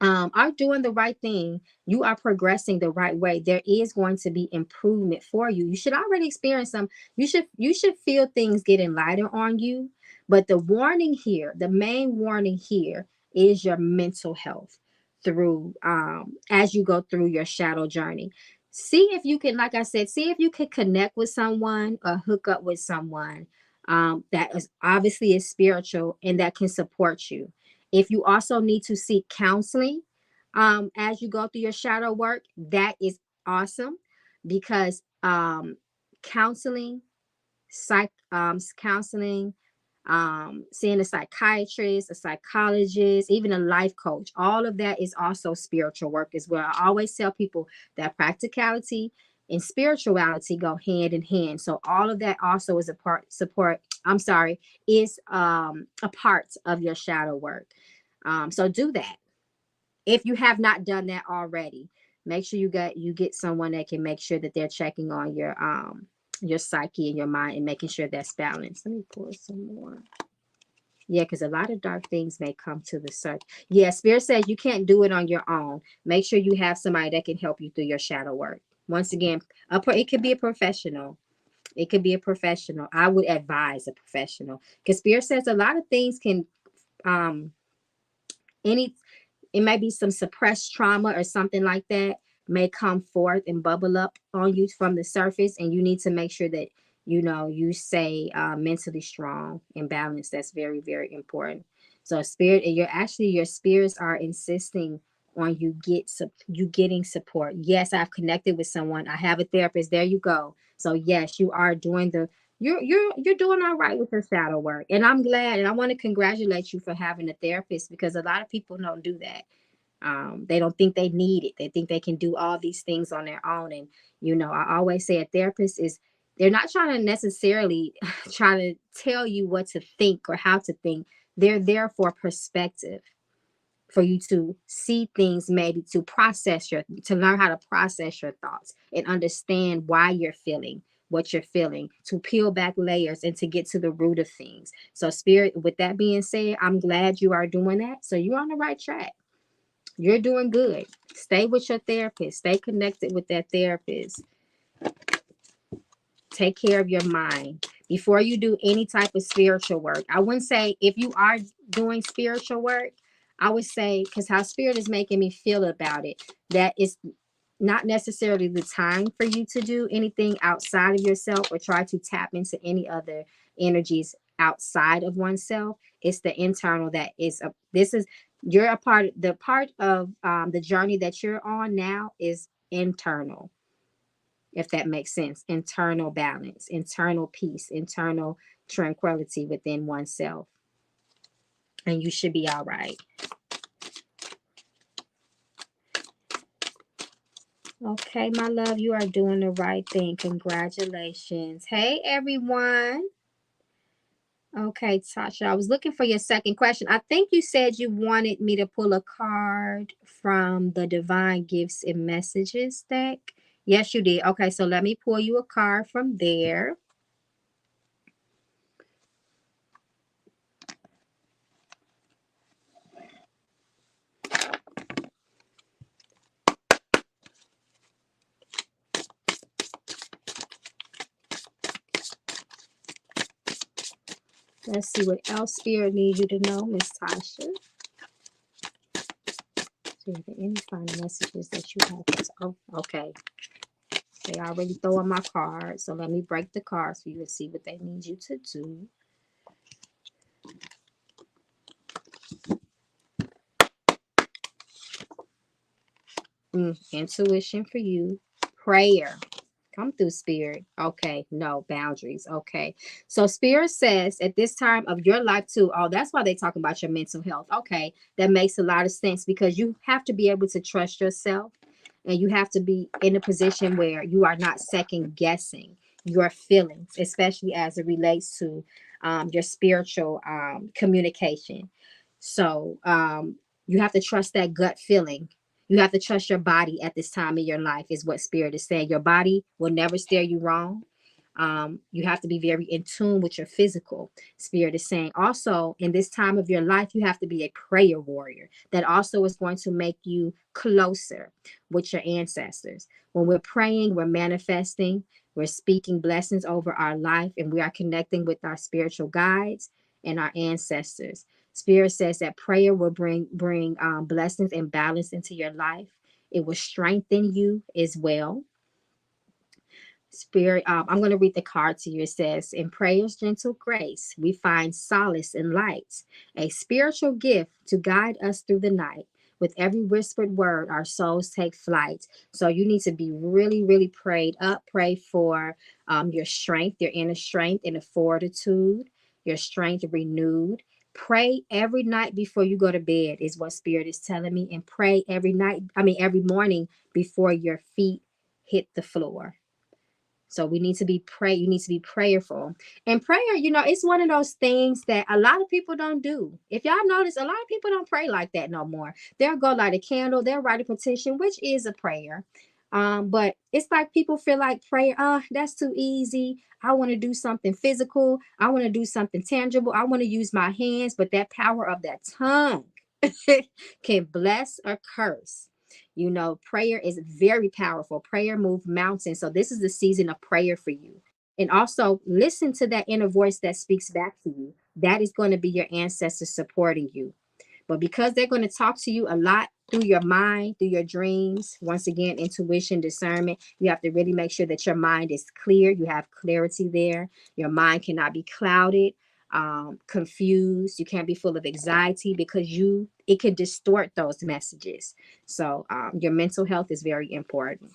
Speaker 1: are doing the right thing. You are progressing the right way. There is going to be improvement for you. You should already experience some. You should feel things getting lighter on you. But the warning here, the main warning here, is your mental health through as you go through your shadow journey. See if you can, like I said, see if you can connect with someone or hook up with someone that is obviously is spiritual and that can support you. If you also need to seek counseling as you go through your shadow work, that is awesome because counseling, counseling, seeing a psychiatrist, a psychologist, even a life coach, all of that is also spiritual work as well. I always tell people that practicality and spirituality go hand in hand. So all of that also is a part support. I'm sorry, is a part of your shadow work. So do that if you have not done that already. Make sure you get someone that can make sure that they're checking on your psyche and your mind and making sure that's balanced. Let me pour some more. Yeah, because a lot of dark things may come to the surface. Yeah, Spirit says you can't do it on your own. Make sure you have somebody that can help you through your shadow work. Once again, it could be a professional. It could be a professional. I would advise a professional because Spirit says a lot of things can um any it may be some suppressed trauma or something like that may come forth and bubble up on you from the surface, and you need to make sure that you stay mentally strong and balanced. That's very, very important. So spirit, and your spirits are insisting on you getting support. Yes, I've connected with someone. I have a therapist. There you go. So yes, you are doing the you're doing all right with your shadow work, and I'm glad, and I want to congratulate you for having a therapist because a lot of people don't do that. They don't think they need it. They think they can do all these things on their own. And I always say a therapist is they're not trying to necessarily try to tell you what to think or how to think. They're there for perspective, for you to see things, maybe to learn how to process your thoughts and understand why you're feeling what you're feeling, to peel back layers and to get to the root of things. So spirit, with that being said, I'm glad you are doing that. So you're on the right track. You're doing good. Stay with your therapist. Stay connected with that therapist. Take care of your mind before you do any type of spiritual work. I wouldn't say if you are doing spiritual work, I would say, because how spirit is making me feel about it, that it's not necessarily the time for you to do anything outside of yourself or try to tap into any other energies outside of oneself. It's the internal that is a, this is you're a part, the part of the journey that you're on now is internal, if that makes sense. Internal balance, internal peace, internal tranquility within oneself, and you should be all right. Okay, my love, you are doing the right thing. Congratulations. Hey, everyone. Okay, Tasha, I was looking for your second question. I think you said you wanted me to pull a card from the Divine Gifts and Messages deck. Yes, you did. Okay, so let me pull you a card from there. Let's see what else Spirit needs you to know, Miss Tasha. So, are there any final messages that you have? Oh, okay. They already throwing my cards, so let me break the cards for you and see what they need you to do. Intuition for you. Prayer. Come through, Spirit. Okay, no boundaries. Okay, so Spirit says at this time of your life too. Oh, that's why they talk about your mental health. Okay, that makes a lot of sense because you have to be able to trust yourself, and you have to be in a position where you are not second guessing your feelings, especially as it relates to your spiritual communication. So you have to trust that gut feeling. You have to trust your body at this time in your life, is what Spirit is saying. Your body will never steer you wrong. You have to be very in tune with your physical. Spirit is saying also in this time of your life, you have to be a prayer warrior. That also is going to make you closer with your ancestors. When we're praying, we're manifesting, we're speaking blessings over our life, and we are connecting with our spiritual guides and our ancestors. Spirit says that prayer will bring blessings and balance into your life. It will strengthen you as well. Spirit, I'm going to read the card to you. It says, in prayer's gentle grace, we find solace and light, a spiritual gift to guide us through the night. With every whispered word, our souls take flight. So you need to be really, really prayed up. Pray for your strength, your inner strength, and a fortitude, your strength renewed. Pray every night before you go to bed, is what Spirit is telling me. And pray every night, every morning before your feet hit the floor. So we need to be you need to be prayerful. And prayer, it's one of those things that a lot of people don't do. If y'all notice, a lot of people don't pray like that no more. They'll go light a candle, they'll write a petition, which is a prayer. But it's like people feel like prayer, that's too easy. I want to do something physical. I want to do something tangible. I want to use my hands, but that power of that tongue can bless or curse. Prayer is very powerful. Prayer moves mountains. So this is the season of prayer for you. And also listen to that inner voice that speaks back to you. That is going to be your ancestors supporting you. But because they're going to talk to you a lot through your mind, through your dreams, once again, intuition, discernment, you have to really make sure that your mind is clear. You have clarity there. Your mind cannot be clouded, confused. You can't be full of anxiety because it could distort those messages. So your mental health is very important.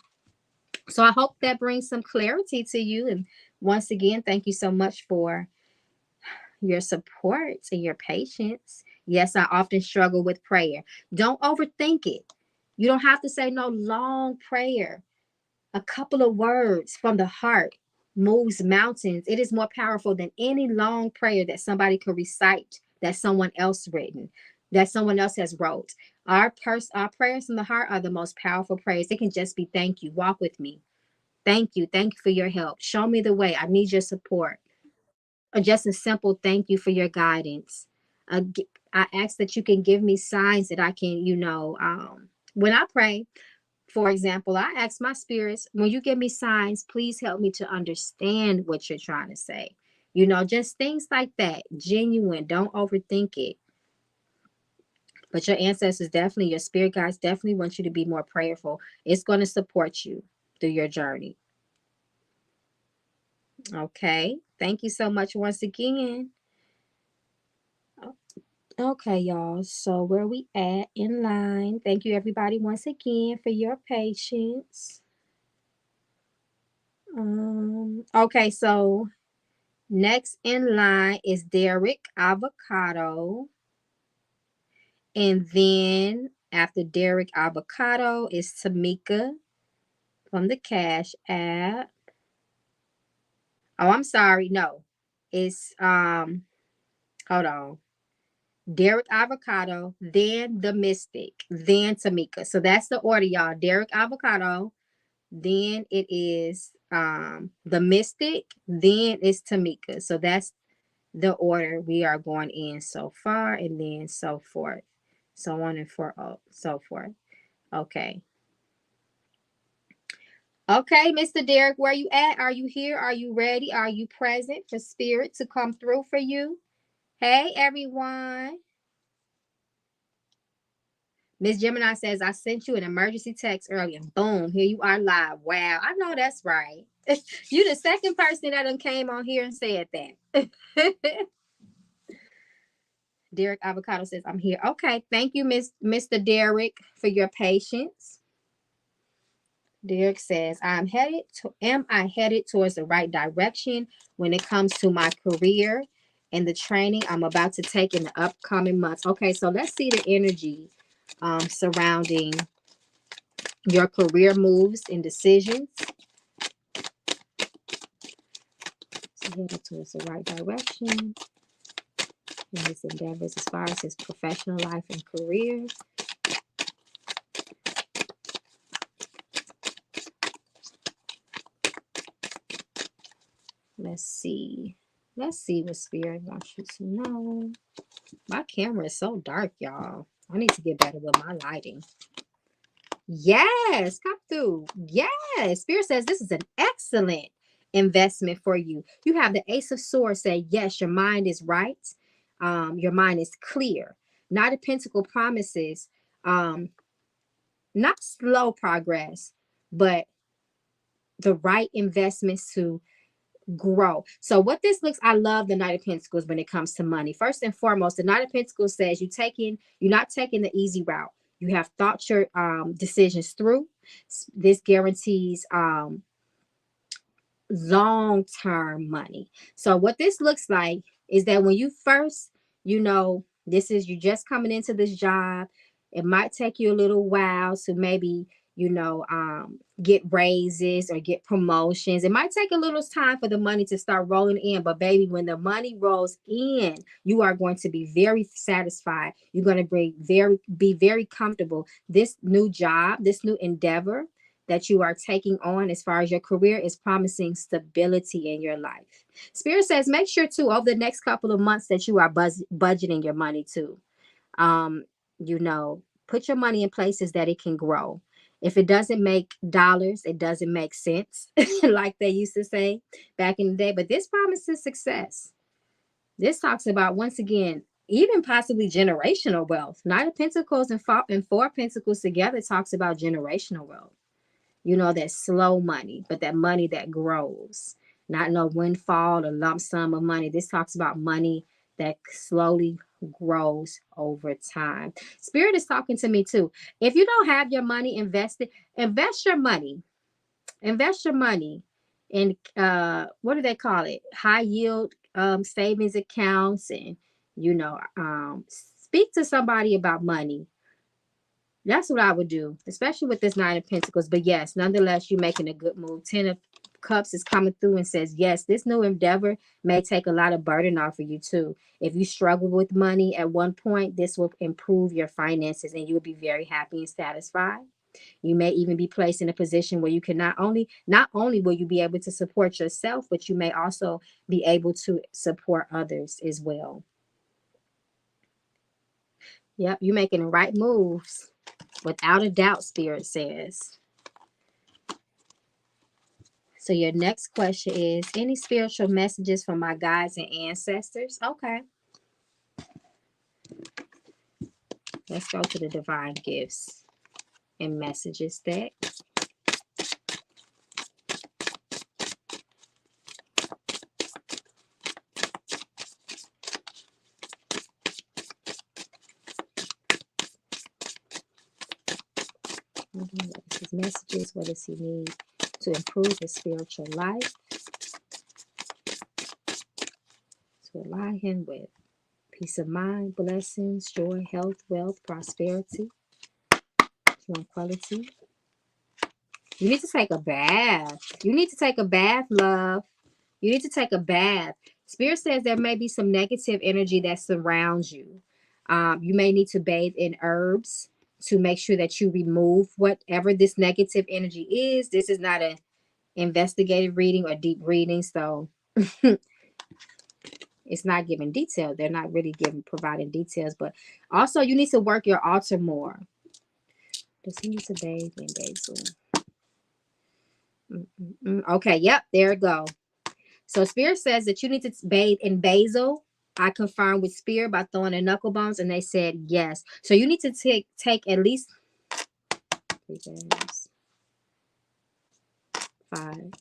Speaker 1: So I hope that brings some clarity to you. And once again, thank you so much for your support and your patience. Yes, I often struggle with prayer. Don't overthink it. You don't have to say no long prayer. A couple of words from the heart moves mountains. It is more powerful than any long prayer that somebody could recite, that someone else written, that someone else has wrote. Our prayers from the heart are the most powerful prayers. It can just be thank you. Walk with me. Thank you. Thank you for your help. Show me the way. I need your support. Or just a simple thank you for your guidance. I ask that you can give me signs that I can, when I pray, For example, I ask my spirits, when you give me signs, please help me to understand what you're trying to say. You know, just things like that. Genuine. Don't overthink it. But your ancestors definitely, your spirit guides definitely want you to be more prayerful. It's going to support you through your journey. Okay. Thank you so much once again. Okay, y'all. So where we at in line? Thank you everybody once again for your patience. Okay, so next in line is Derek Avocado. And then after Derek Avocado is Tamika from the Cash App. Oh, I'm sorry. No. It's hold on. Derek Avocado, then the Mystic, then Tamika. So that's the order, y'all. Derek Avocado, then it is the Mystic, then it's Tamika. So that's the order we are going in so far, and then so forth. So on and so forth. Okay. Okay, Mr. Derek, where you at? Are you here? Are you ready? Are you present for spirit to come through for you? Hey, everyone. Miss Gemini says, I sent you an emergency text earlier. Boom, here you are live. Wow, I know that's right. You the second person that done came on here and said that. Derek Avocado says, I'm here. Okay, thank you, Mr. Derek, for your patience. Derek says, am I headed towards the right direction when it comes to my career and the training I'm about to take in the upcoming months? Okay, so let's see the energy surrounding your career moves and decisions. So headed towards the right direction in his endeavors as far as his professional life and career. Let's see. Let's see what Spirit wants you to know. My camera is so dark, y'all. I need to get better with my lighting. Yes, come through. Yes. Spirit says this is an excellent investment for you. You have the Ace of Swords say, yes, your mind is right. Your mind is clear. Knight of Pentacle promises not slow progress, but the right investments to grow. So what this looks, I love the Knight of Pentacles when it comes to money. First and foremost, the Knight of Pentacles says you're not taking the easy route. You have thought your decisions through. This guarantees long-term money. So what this looks like is that when you first, you're just coming into this job, it might take you a little while to maybe, get raises or get promotions. It might take a little time for the money to start rolling in, but baby, when the money rolls in, you are going to be very satisfied. You're going to be very comfortable. This new job, this new endeavor that you are taking on as far as your career is promising stability in your life. Spirit says make sure too over the next couple of months that you are budgeting your money too. Put your money in places that it can grow. If it doesn't make dollars, it doesn't make sense, like they used to say back in the day. But this promises success. This talks about, once again, even possibly generational wealth. Knight of Pentacles and Four Pentacles together talks about generational wealth. That slow money, but that money that grows, not no windfall or lump sum of money. This talks about money that slowly grows over time. Spirit is talking to me too. If you don't have your money invested, invest your money. Invest your money in what do they call it? High yield savings accounts, and speak to somebody about money. That's what I would do, especially with this Nine of Pentacles. But yes, nonetheless, you're making a good move. Ten of Cups is coming through and says, yes, this new endeavor may take a lot of burden off of you too. If you struggle with money at one point, this will improve your finances and you will be very happy and satisfied. You may even be placed in a position where you can not only will you be able to support yourself, but you may also be able to support others as well. Yep, you're making the right moves. Without a doubt, Spirit says. So your next question is, any spiritual messages from my guides and ancestors? Okay. Let's go to the divine gifts and messages deck. What is his messages? What does he need to improve his spiritual life? To align him with peace of mind, blessings, joy, health, wealth, prosperity, tranquility. You need to take a bath. You need to take a bath, love. You need to take a bath. Spirit says there may be some negative energy that surrounds you. You may need to bathe in herbs to make sure that you remove whatever this negative energy is. This is not an investigative reading or deep reading, so it's not giving detail. They're not really providing details, but also you need to work your altar more. Does he need to bathe in basil? Okay, yep, there it go. So Spirit says that you need to bathe in basil. I confirmed with Spirit by throwing the knuckle bones, and they said yes. So you need to take at least 3 days. 5.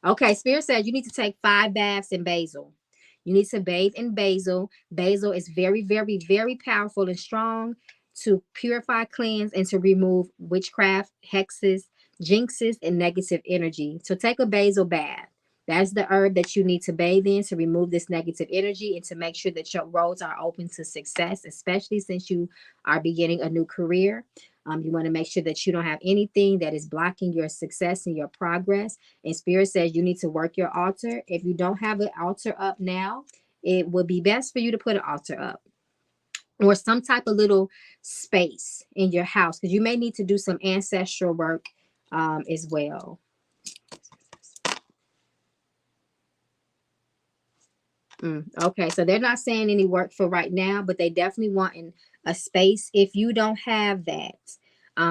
Speaker 1: Okay, Spirit says you need to take 5 baths in basil. You need to bathe in basil. Basil is very, very, very powerful and strong to purify, cleanse, and to remove witchcraft, hexes, jinxes, and negative energy. So take a basil bath. That's the herb that you need to bathe in to remove this negative energy and to make sure that your roads are open to success, especially since you are beginning a new career. You want to make sure that you don't have anything that is blocking your success and your progress. And Spirit says you need to work your altar. If you don't have an altar up now, it would be best for you to put an altar up or some type of little space in your house, because you may need to do some ancestral work as well. Okay, so they're not saying any work for right now, but they definitely want a space. If you don't have that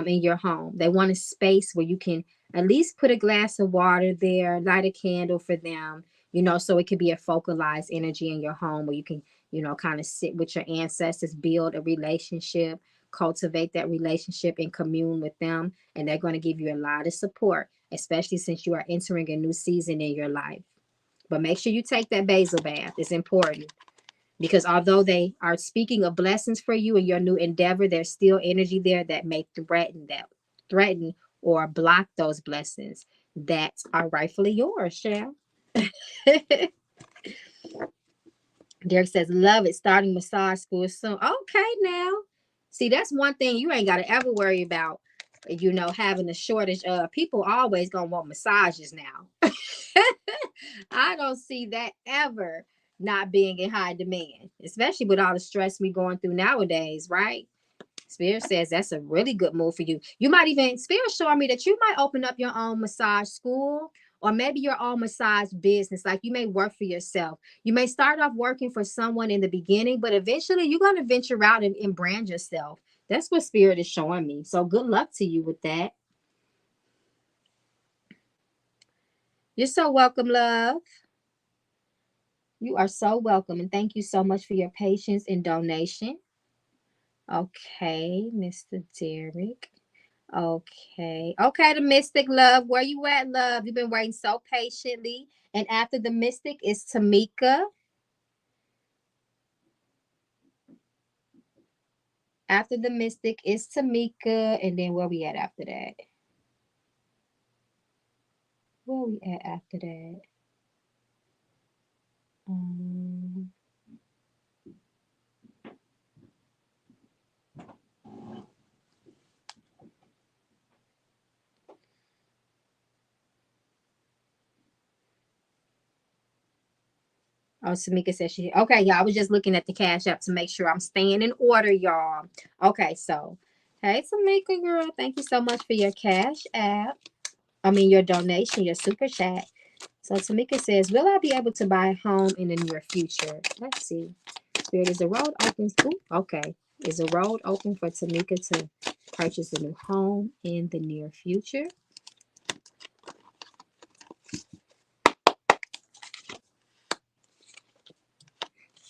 Speaker 1: in your home, they want a space where you can at least put a glass of water there, light a candle for them, so it could be a focalized energy in your home where you can, kind of sit with your ancestors, build a relationship, cultivate that relationship and commune with them. And they're going to give you a lot of support, especially since you are entering a new season in your life. But make sure you take that basil bath. It's important because although they are speaking of blessings for you and your new endeavor, there's still energy there that may threaten or block those blessings that are rightfully yours, Shell. Derek says, love it. Starting massage school soon. Okay, now. See, that's one thing you ain't got to ever worry about, having a shortage of people always going to want massages now. I don't see that ever not being in high demand, especially with all the stress we going through nowadays, right? Spirit says that's a really good move for you. You might even, Spirit showing me that you might open up your own massage school or maybe your own massage business. Like you may work for yourself. You may start off working for someone in the beginning, but eventually you're going to venture out and brand yourself. That's what Spirit is showing me. So good luck to you with that. You're so welcome, love. You are so welcome. And thank you so much for your patience and donation. Okay, Mr. Derek. Okay. Okay, the Mystic, love. Where you at, love? You've been waiting so patiently. And after the Mystic is Tamika. After the Mystic is Tamika. And then where we at after that? Where we at after that? Oh, Tamika says she, okay, y'all. I was just looking at the Cash App to make sure I'm staying in order, y'all. Okay, so, hey, Tamika, girl, thank you so much for your Cash App. Your donation, your super chat. So Tamika says, will I be able to buy a home in the near future? Let's see. Spirit is the road opens. Ooh, okay. Is the road open for Tamika to purchase a new home in the near future?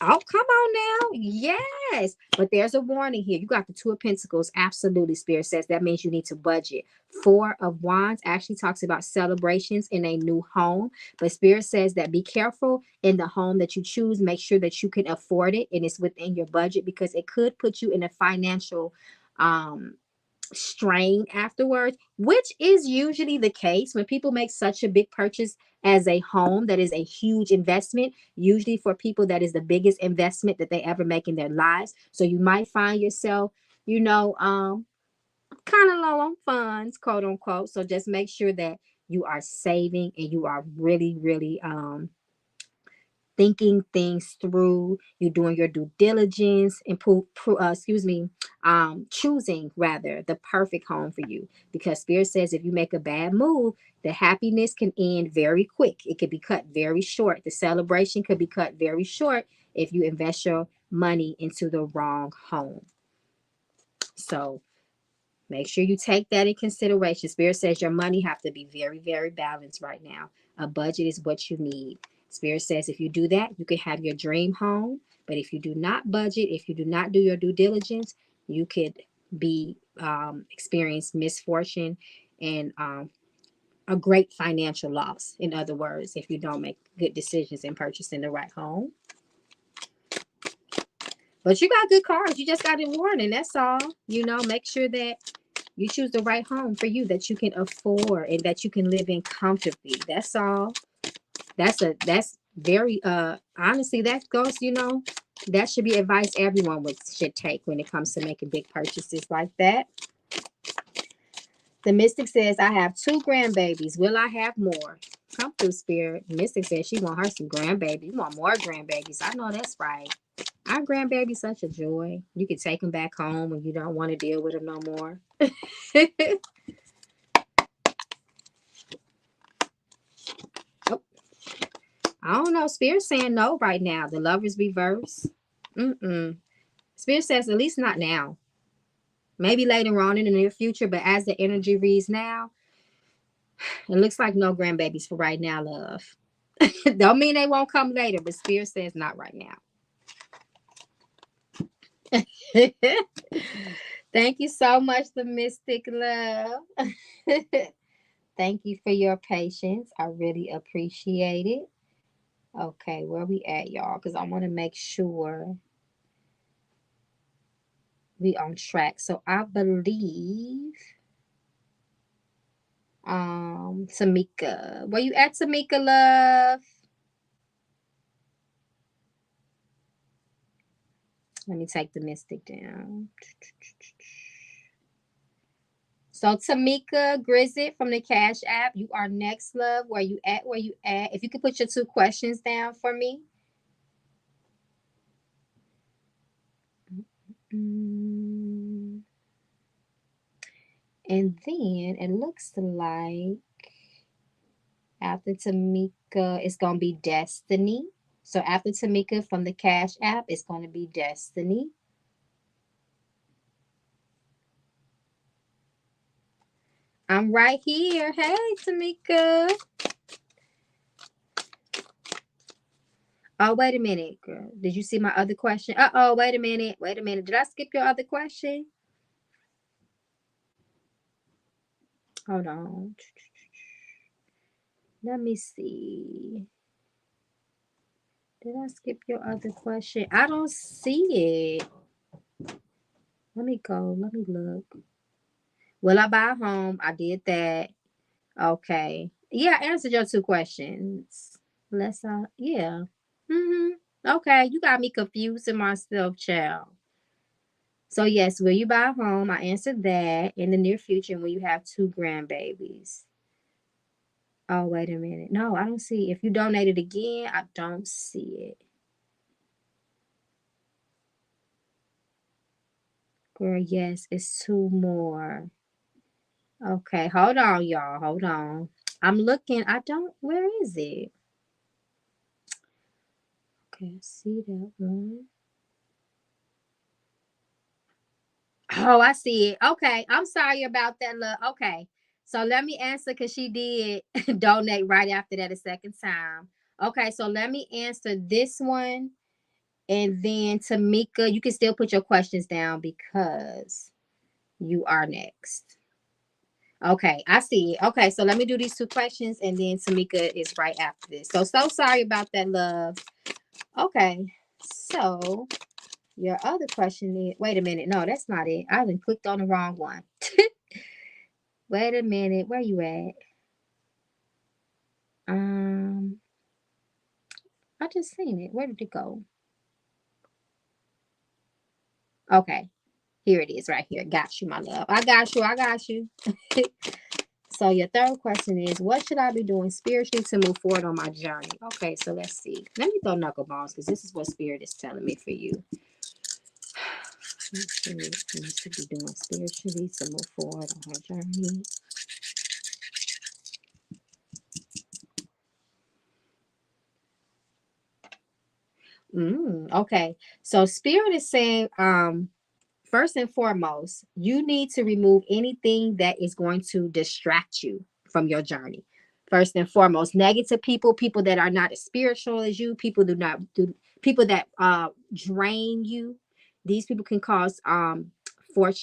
Speaker 1: Oh, come on now. Yes. But there's a warning here. You got the Two of Pentacles. Absolutely, Spirit says that means you need to budget. Four of Wands actually talks about celebrations in a new home. But Spirit says that be careful in the home that you choose. Make sure that you can afford it and it's within your budget, because it could put you in a financial strain afterwards, which is usually the case when people make such a big purchase as a home. That is a huge investment. Usually for people, that is the biggest investment that they ever make in their lives. So you might find yourself, kind of low on funds, quote unquote. So just make sure that you are saving and you are really, really thinking things through. You're doing your due diligence and choosing rather the perfect home for you. Because Spirit says if you make a bad move, the happiness can end very quick. It could be cut very short. The celebration could be cut very short if you invest your money into the wrong home. So make sure you take that in consideration. Spirit says your money have to be very, very balanced right now. A budget is what you need. Spirit says if you do that, you can have your dream home. But if you do not budget, if you do not do your due diligence, you could be experience misfortune and a great financial loss. In other words, if you don't make good decisions in purchasing the right home. But you got good cards. You just got a warning. That's all. Make sure that you choose the right home for you that you can afford and that you can live in comfortably. That's all. That's very honestly, that goes, that should be advice everyone should take when it comes to making big purchases like that. The Mystic says, I have 2 grandbabies. Will I have more? Come through, Spirit. Mystic says she want her some grandbabies. You want more grandbabies. I know that's right. Our grandbaby's such a joy. You can take them back home when you don't want to deal with them no more. Oh, I don't know. Spirit's saying no right now. The Lover's reverse. Spirit says at least not now. Maybe later on in the near future, but as the energy reads now, it looks like no grandbabies for right now, love. Don't mean they won't come later, but Spirit says not right now. Thank you so much, the Mystic Love. Thank you for your patience. I really appreciate it. Okay, where we at, y'all? Because I want to make sure we on track. So I believe Tamika. Where you at, Tamika, love? Let me take the Mystic down. So Tamika Grizzit from the Cash App, you are next, love. Where you at? Where you at? If you could put your 2 questions down for me. And then it looks like after Tamika, it's going to be Destiny. So after Tamika from the Cash App, it's going to be Destiny. I'm right here. Hey, Tamika. Oh, wait a minute, girl. Did you see my other question? Uh-oh, wait a minute. Wait a minute. Did I skip your other question? Hold on. Let me see. Did I skip your other question? I don't see it. Let me go. Let me look. Will I buy a home? I did that. Okay. Yeah, I answered your 2 questions. Yeah. Okay, you got me confusing myself, child. So yes, will you buy a home? I answered that. In the near future, will you have 2 grandbabies? Oh, wait a minute. No, I don't see. If you donated again, I don't see it. Girl, yes, it's 2 more. Okay, hold on, y'all. Hold on. I'm looking. Where is it? Okay, I see that one. Oh, I see it. Okay. I'm sorry about that. Look. Okay. So let me answer because she did donate right after that a second time. Okay. So let me answer this one. And then Tamika, you can still put your questions down because you are next. Okay, I see it. Okay, so let me do these two questions and then Tamika is right after this. So sorry about that, love. Okay, so your other question is wait a minute. No, that's not it. I done clicked on the wrong one. Wait a minute. Where you at? Um, I just seen it. Where did it go? Okay, here it is right here. Got you, my love. I got you. I got you. So your third question is, what should I be doing spiritually to move forward on my journey? Okay, so let's see. Let me throw knuckle bones because this is what spirit is telling me for you. What should we be doing spiritually to move forward on our journey? Okay. So spirit is saying, first and foremost, you need to remove anything that is going to distract you from your journey. First and foremost, negative people, people that are not as spiritual as you, people do not do people that drain you. These people can cause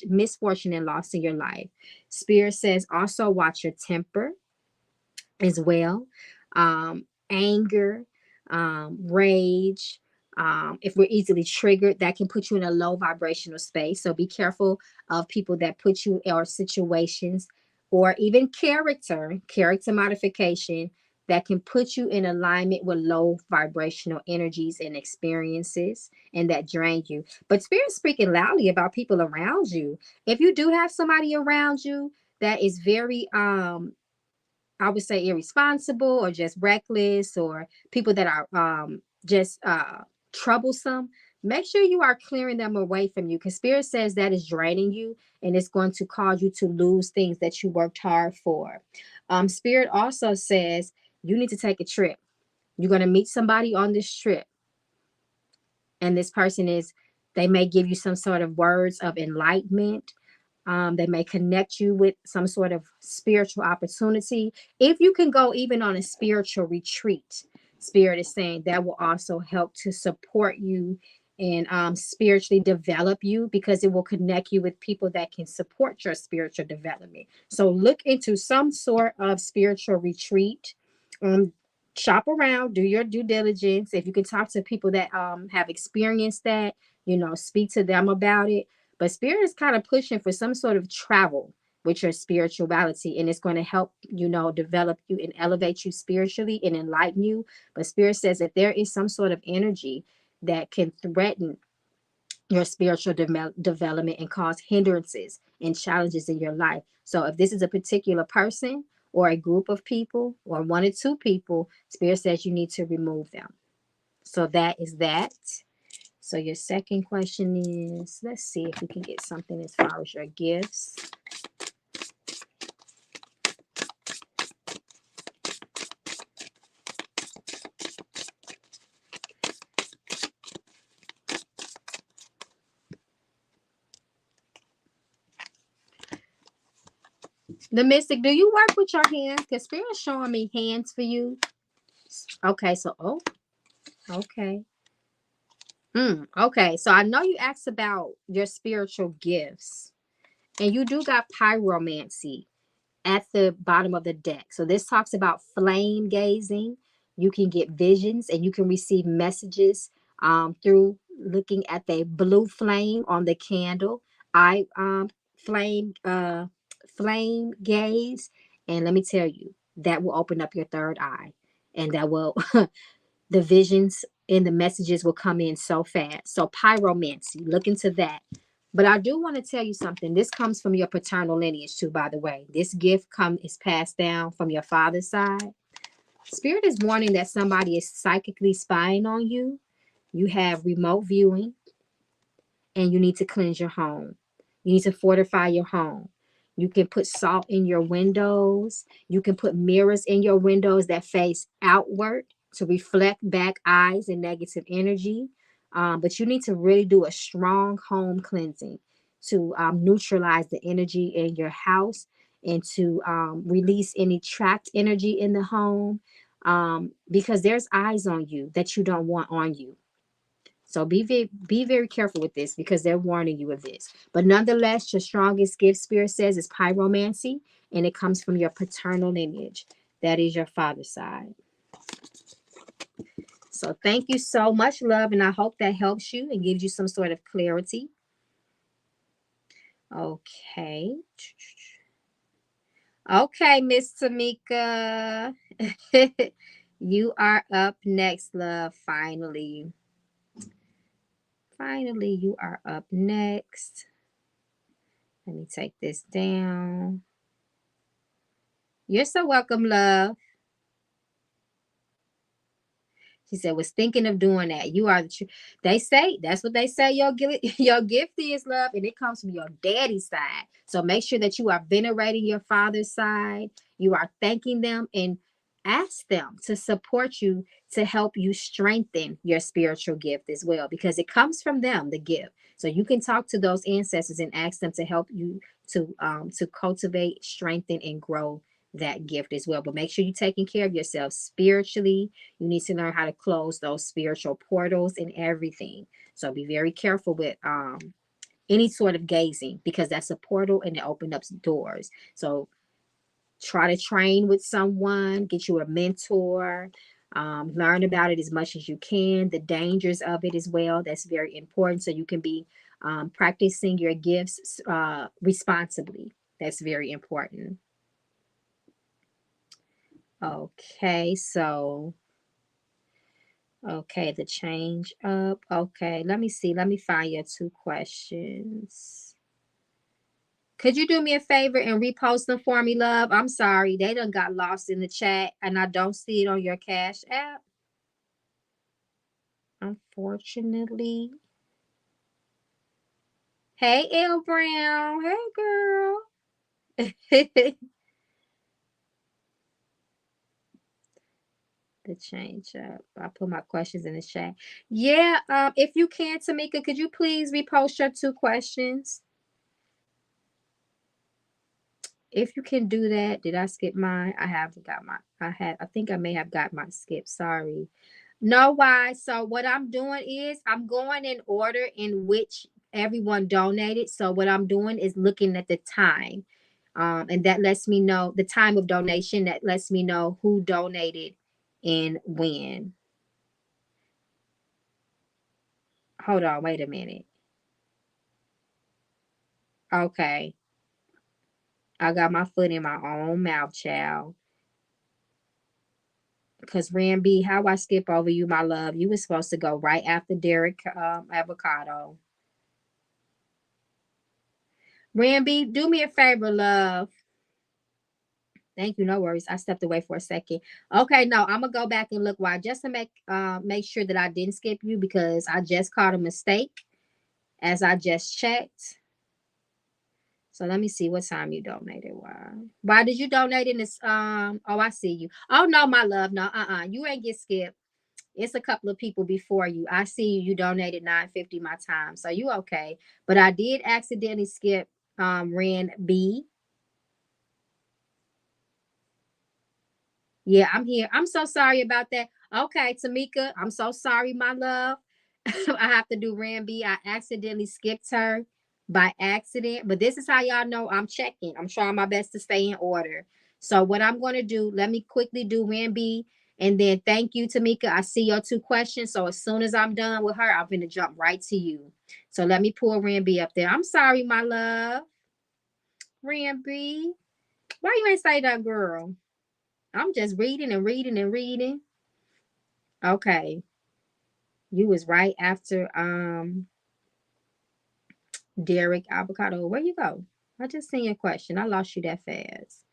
Speaker 1: misfortune and loss in your life. Spirit says also watch your temper as well. Anger, rage. If we're easily triggered, that can put you in a low vibrational space. So be careful of people that put you or situations or even character modification that can put you in alignment with low vibrational energies and experiences and that drain you. But spirit's speaking loudly about people around you. If you do have somebody around you that is very I would say irresponsible or just reckless or people that are just troublesome, make sure you are clearing them away from you because spirit says that is draining you and it's going to cause you to lose things that you worked hard for. Spirit also says you need to take a trip. You're going to meet somebody on this trip and this person is they may give you some sort of words of enlightenment. They may connect you with some sort of spiritual opportunity. If you can go even on a spiritual retreat, spirit is saying that will also help to support you and spiritually develop you because it will connect you with people that can support your spiritual development. So look into some sort of spiritual retreat. Um, Shop around, do your due diligence. If you can talk to people that have experienced that, speak to them about it. But spirit is kind of pushing for some sort of travel with your spirituality, and it's going to help, develop you and elevate you spiritually and enlighten you. But spirit says that there is some sort of energy that can threaten your spiritual development and cause hindrances and challenges in your life. So if this is a particular person or a group of people or one or two people, spirit says you need to remove them. So that is that. So your second question is, let's see if we can get something as far as your gifts. The mystic, do you work with your hands? Because spirit's showing me hands for you. Okay, so okay. Okay, so I know you asked about your spiritual gifts, and you do got pyromancy at the bottom of the deck. So this talks about flame gazing. You can get visions and you can receive messages through looking at the blue flame on the candle. I flame flame gaze, and let me tell you that will open up your third eye, and that will the visions and the messages will come in so fast. So pyromancy, look into that. But I do want to tell you something. This comes from your paternal lineage too, by the way. This gift is passed down from your father's side. Spirit is warning that somebody is psychically spying on you. You have remote viewing and you need to cleanse your home. You need to fortify your home. You can put salt in your windows. You can put mirrors in your windows that face outward to reflect back eyes and negative energy. But you need to really do a strong home cleansing. to neutralize the energy in your house and to release any trapped energy in the home, because there's eyes on you that you don't want on you. So be very careful with this because they're warning you of this. But nonetheless, your strongest gift, Spirit says, is pyromancy, and it comes from your paternal lineage. That is your father's side. So thank you so much, love, and I hope that helps you and gives you some sort of clarity. Okay. Okay, Miss Tamika. You are up next, love. Finally. Finally, you are up next. Let me take this down. You're so welcome, love. She said, was thinking of doing that. You are the truth. They say, that's what they say your gift is, love, and it comes from your daddy's side. So make sure that you are venerating your father's side. You are thanking them and ask them to support you to help you strengthen your spiritual gift as well, because it comes from them, the gift. So you can talk to those ancestors and ask them to help you to cultivate, strengthen, and grow that gift as well. But make sure you're taking care of yourself spiritually. You need to learn how to close those spiritual portals and everything. So be very careful with any sort of gazing, because that's a portal and it opens up doors. So try to train with someone, get you a mentor, learn about it as much as you can, the dangers of it as well. That's very important. So you can be practicing your gifts responsibly. That's very important. Okay, so okay, the change up. Okay, let me see. Let me find your two questions. Could you do me a favor and repost them for me, love? I'm sorry. They done got lost in the chat and I don't see it on your Cash app. Unfortunately. Hey, L Brown. Hey, girl. The change up. I put my questions in the chat. Yeah, if you can, Tamika, could you please repost your two questions? If you can do that, did I skip mine? I haven't got my, I think I may have got my skip. Sorry. No, why? So what I'm doing is I'm going in order in which everyone donated. So what I'm doing is looking at the time. And that lets me know the time of donation. That lets me know who donated and when. Hold on, wait a minute. Okay. I got my foot in my own mouth, child. Because Ramby, how I skip over you, my love. You were supposed to go right after Derek Avocado. Ramby, do me a favor, love. Thank you. No worries. I stepped away for a second. Okay, no, I'm gonna go back and look why just to make sure that I didn't skip you, because I just caught a mistake as I just checked. So let me see what time you donated. Why did you donate in this? Oh, I see you. Oh no, my love. No, you ain't get skipped. It's a couple of people before you. I see you. You donated 9.50 my time. So you okay. But I did accidentally skip Ran B. Yeah, I'm here. I'm so sorry about that. Okay, Tamika, I'm so sorry, my love. I have to do Ran B. I accidentally skipped her by accident. But this is how y'all know I'm checking. I'm trying my best to stay in order. So what I'm going to do, let me quickly do Ran B. And then thank you, Tamika. I see your two questions. So as soon as I'm done with her, I'm going to jump right to you. So let me pull Ran B up there. I'm sorry, my love. Ran B. Why you ain't say that, girl? I'm just reading and reading and reading. Okay. You was right after Derek Avocado. Where you go? I just seen your question. I lost you that fast.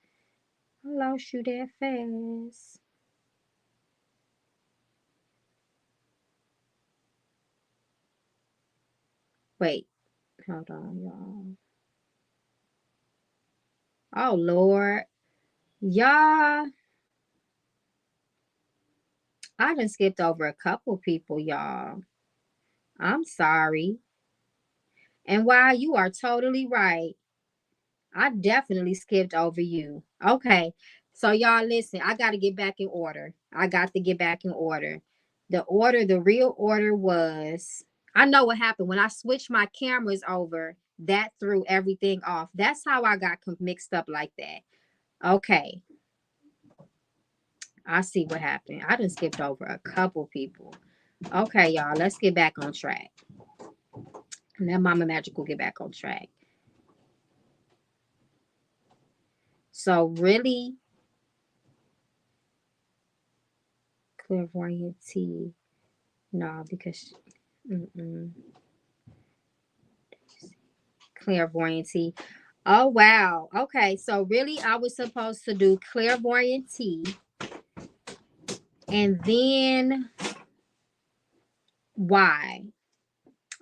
Speaker 1: I lost you that fast. Wait. Hold on, y'all. Oh Lord. Y'all. I done skipped over a couple people, y'all. I'm sorry. And why, you are totally right. I definitely skipped over you. Okay. So y'all listen, I got to get back in order. I got to get back in order. The real order was, I know what happened when I switched my cameras over, that threw everything off. That's how I got mixed up like that. Okay. I see what happened. I done skipped over a couple people. Okay, y'all, let's get back on track. And that Mama Magic will get back on track. So really, Clairvoyant T. No, because Clairvoyant T. Oh wow. Okay, so really, I was supposed to do Clairvoyant T, and then why?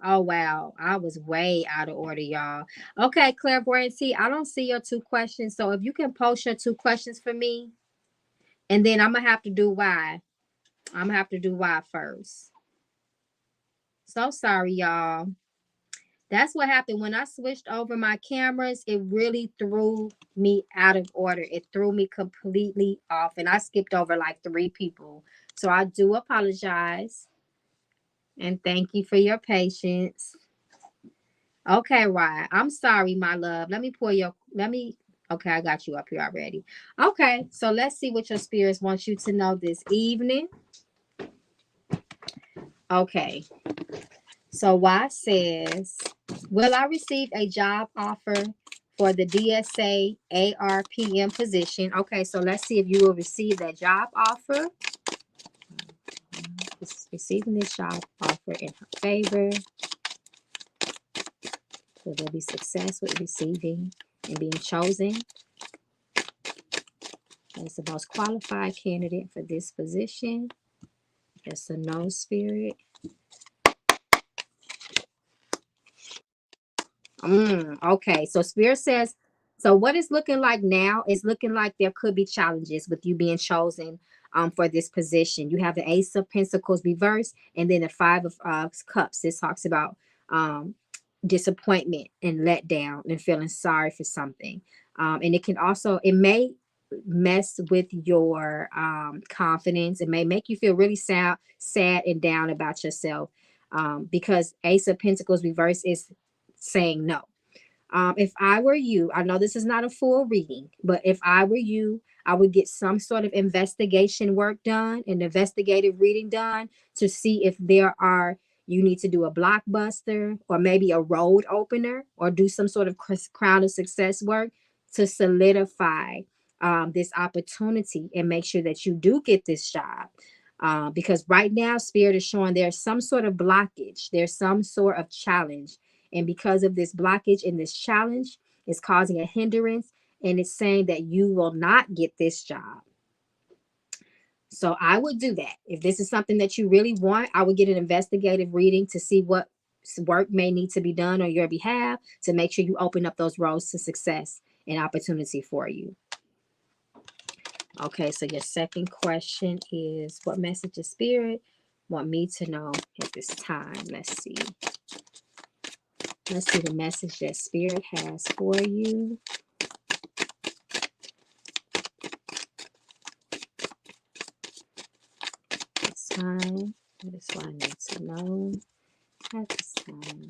Speaker 1: Oh wow, I was way out of order, y'all. Okay, Clairvoyant T, I don't see your two questions. So if you can post your two questions for me, and then I'm gonna have to do why. I'm gonna have to do why first. So sorry, y'all. That's what happened when I switched over my cameras. It really threw me out of order. It threw me completely off, and I skipped over like 3 people. So I do apologize, and thank you for your patience. Okay, Ryan. I'm sorry, my love. Let me pull your. Let me. Okay, I got you up here already. Okay, so let's see what your spirits want you to know this evening. Okay, so Y says, will I receive a job offer for the DSA ARPM position? Okay, so let's see if you will receive that job offer. Receiving this job offer in her favor. Will there be success with receiving and being chosen as the most qualified candidate for this position? Yes or no, spirit? Okay, so spirit says, so what it's looking like now is looking like there could be challenges with you being chosen for this position. You have the Ace of Pentacles reversed, and then the Five of Cups. This talks about disappointment and letdown and feeling sorry for something. And it can also, it may mess with your confidence. It may make you feel really sad and down about yourself, because Ace of Pentacles reverse is saying no. If I were you, I know this is not a full reading, but if I were you, I would get some sort of investigation work done, an investigative reading done, to see if you need to do a blockbuster or maybe a road opener, or do some sort of crown of success work to solidify this opportunity and make sure that you do get this job. Because right now, Spirit is showing there's some sort of blockage, there's some sort of challenge. And because of this blockage and this challenge, it's causing a hindrance, and it's saying that you will not get this job. So I would do that. If this is something that you really want, I would get an investigative reading to see what work may need to be done on your behalf to make sure you open up those roads to success and opportunity for you. Okay, so your second question is, what message does Spirit want me to know at this time? Let's see. Let's see the message that Spirit has for you. This time. What is what I need to know at this time?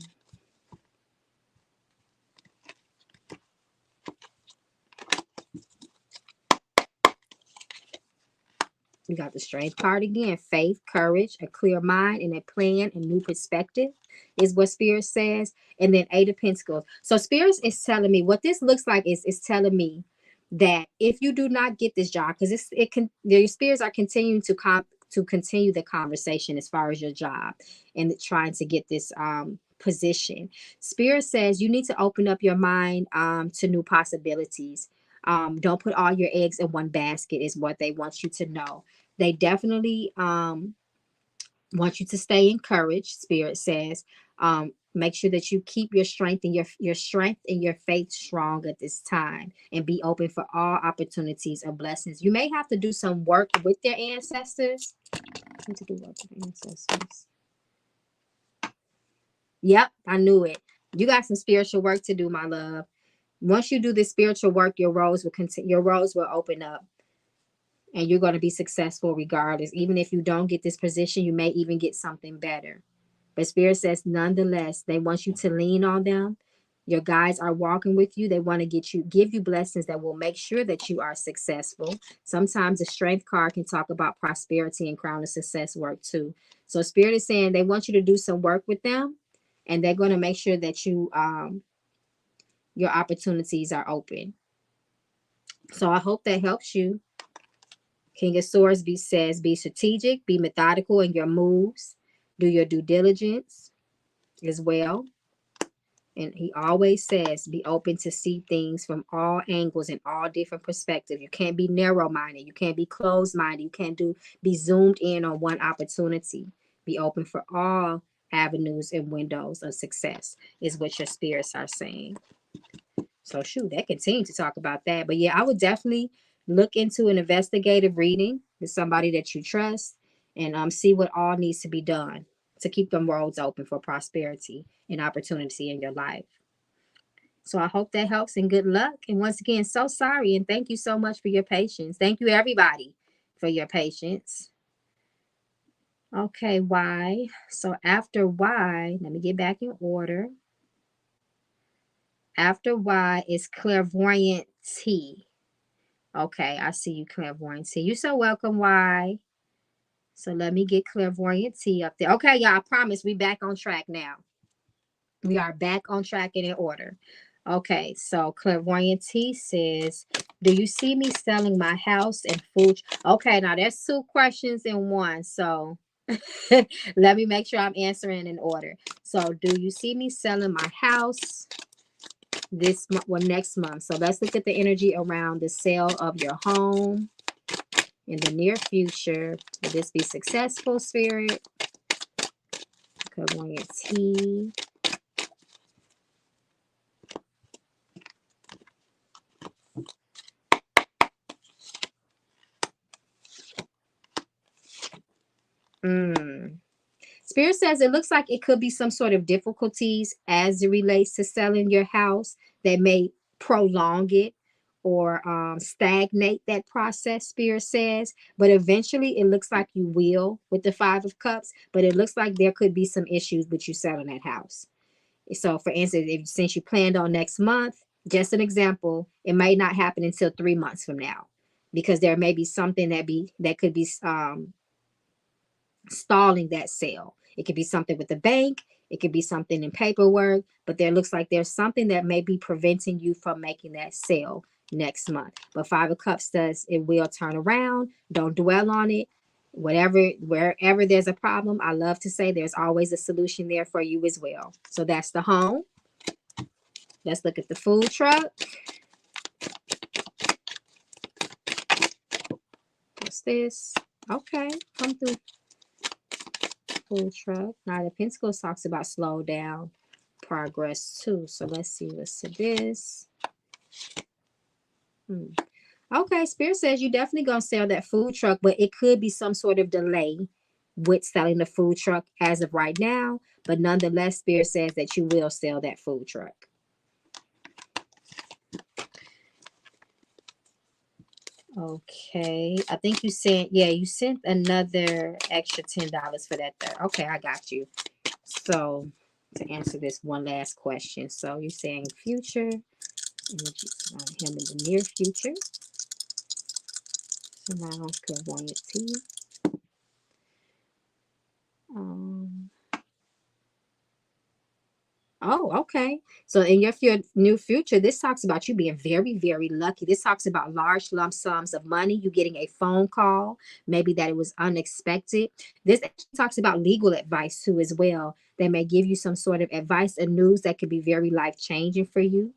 Speaker 1: You got the Strength card again. Faith, courage, a clear mind, and a plan, and new perspective is what Spirit says. And then 8 of Pentacles. So Spirit is telling me what this looks like is telling me that if you do not get this job, because your spirits are continuing to continue the conversation as far as your job and trying to get this position. Spirit says you need to open up your mind to new possibilities. Don't put all your eggs in one basket is what they want you to know. They definitely want you to stay encouraged. Spirit says, make sure that you keep your strength and your strength and your faith strong at this time, and be open for all opportunities and blessings. You may have to do some work with their ancestors. Need to do work with ancestors. Yep, I knew it. You got some spiritual work to do, my love. Once you do this spiritual work, your roads will continue. Your roads will open up, and you're going to be successful regardless. Even if you don't get this position, you may even get something better. But Spirit says, nonetheless, they want you to lean on them. Your guides are walking with you. They want to give you blessings that will make sure that you are successful. Sometimes the strength card can talk about prosperity and crown of success work too. So Spirit is saying they want you to do some work with them, and they're going to make sure that your opportunities are open. So I hope that helps you. King of Swords says, be strategic, be methodical in your moves, do your due diligence as well. And he always says, be open to see things from all angles and all different perspectives. You can't be narrow-minded. You can't be closed-minded. You can't be zoomed in on one opportunity. Be open for all avenues and windows of success is what your spirits are saying. So shoot, they continue to talk about that. But yeah, I would definitely look into an investigative reading with somebody that you trust and see what all needs to be done to keep them roads open for prosperity and opportunity in your life. So I hope that helps and good luck. And once again, so sorry and thank you so much for your patience. Thank you everybody for your patience. Okay, Y. So after Y, let me get back in order. After Y is Clairvoyant T. Okay, I see you, Clairvoyant T. You're so welcome, Y. So let me get Clairvoyant T up there. Okay, y'all, I promise we back on track now. We are back on track and in order. Okay, so Clairvoyant T says, do you see me selling my house and food? Okay, now there's 2 questions in one. So let me make sure I'm answering in order. So do you see me selling my house this month? Well, next month. So let's look at the energy around the sale of your home in the near future. Will this be successful, Spirit? Clairvoyant T. Spirit says it looks like it could be some sort of difficulties as it relates to selling your house that may prolong it or stagnate that process, Spirit says. But eventually it looks like you will with the 5 of Cups, but it looks like there could be some issues with you selling that house. So for instance, since you planned on next month, just an example, it may not happen until 3 months from now because there may be something that could be stalling that sale. It could be something with the bank. It could be something in paperwork, but there looks like there's something that may be preventing you from making that sale next month. But 5 of Cups says it will turn around. Don't dwell on it. Wherever there's a problem, I love to say there's always a solution there for you as well. So that's the home. Let's look at the food truck. What's this? Okay, come through. Food truck. Now the Pentacles talks about slow down progress too. So let's see what's to this. Okay, Spirit says you're definitely gonna sell that food truck, but it could be some sort of delay with selling the food truck as of right now. But nonetheless, Spirit says that you will sell that food truck. Okay, I think you sent another extra $10 for that there. Okay, I got you. So to answer this one last question, so you're saying future energy around him in the near future. So now Clairvoyant T. Oh, okay. So in your new future, this talks about you being very, very lucky. This talks about large lump sums of money. You getting a phone call, maybe that it was unexpected. This actually talks about legal advice too, as well. They may give you some sort of advice and news that could be very life changing for you.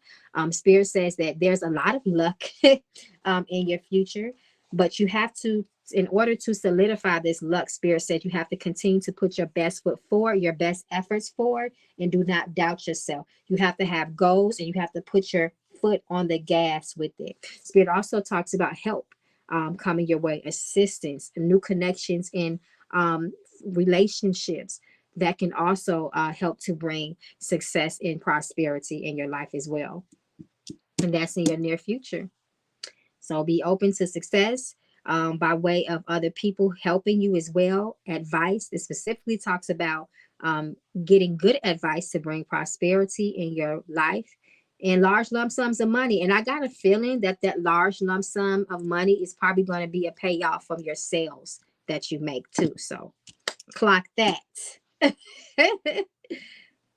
Speaker 1: Spirit says that there's a lot of luck in your future, but you have to, in order to solidify this luck, Spirit said you have to continue to put your best foot forward, your best efforts forward, and do not doubt yourself. You have to have goals and you have to put your foot on the gas with it. Spirit also talks about help coming your way, assistance, new connections in relationships. that can also help to bring success and prosperity in your life as well. And that's in your near future. So be open to success by way of other people helping you as well. Advice, it specifically talks about getting good advice to bring prosperity in your life and large lump sums of money. And I got a feeling that that large lump sum of money is probably going to be a payoff from your sales that you make too. So clock that.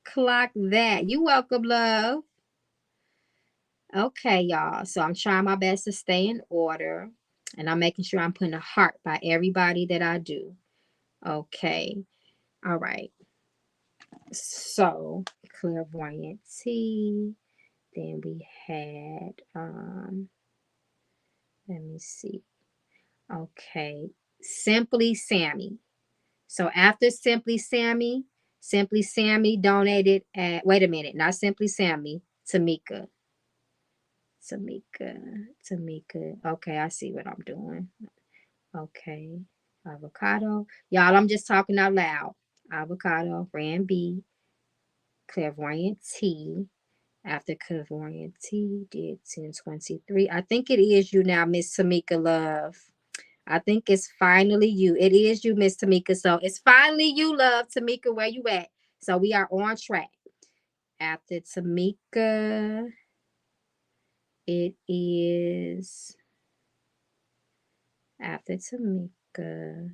Speaker 1: Clock that. You welcome, love. Okay, y'all. So I'm trying my best to stay in order. And I'm making sure I'm putting a heart by everybody that I do. Okay. All right. So Clairvoyant T. Then we had let me see. Okay. Simply Sammy. So after Simply Sammy donated at, wait a minute, not Simply Sammy, Tamika. Tamika. Okay, I see what I'm doing. Okay. Avocado. Y'all, I'm just talking out loud. Avocado, Ran B, Clairvoyant T. After Clairvoyant T did 1023. I think it is you now, Miss Tamika Love. I think it's finally you. It is you, Miss Tamika. So it's finally you, love. Tamika, where you at? So we are on track. After Tamika, it is after Tamika.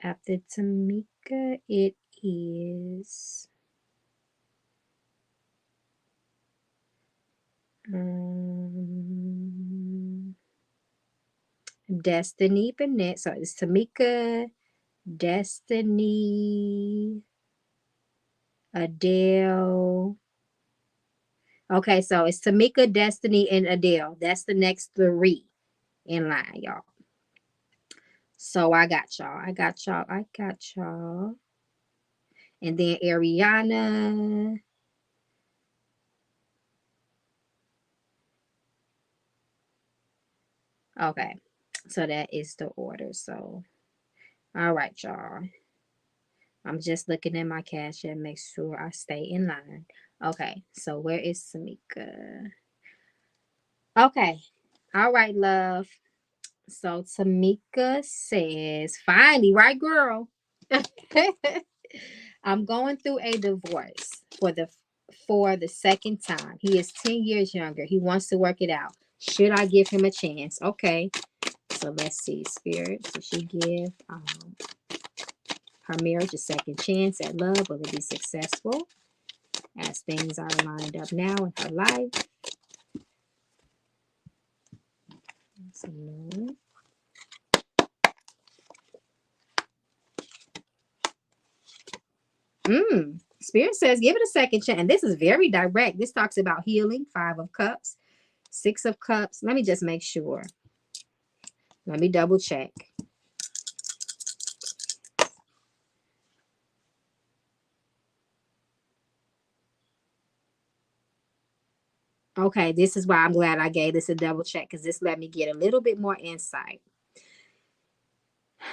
Speaker 1: After Tamika, it is Destiny Bennett. So it's Tamika, Destiny, Adele. Okay, so it's Tamika, Destiny, and Adele. That's the next three in line, y'all. So I got y'all. I got y'all. I got y'all. And then Ariana. Okay. So that is the order. So, all right, y'all. I'm just looking at my cash and make sure I stay in line. Okay. So where is Tamika? Okay. All right, love. So Tamika says, finally, right, girl? I'm going through a divorce for the second time. He is 10 years younger. He wants to work it out. Should I give him a chance? Okay. So let's see. Spirit. Should she give her marriage a second chance at love? Will it be successful? As things are lined up now in her life. So no. Spirit says, give it a second chance. And this is very direct. This talks about healing. 5 of Cups, 6 of Cups. Let me just make sure. Let me double check. Okay, this is why I'm glad I gave this a double check, because this let me get a little bit more insight.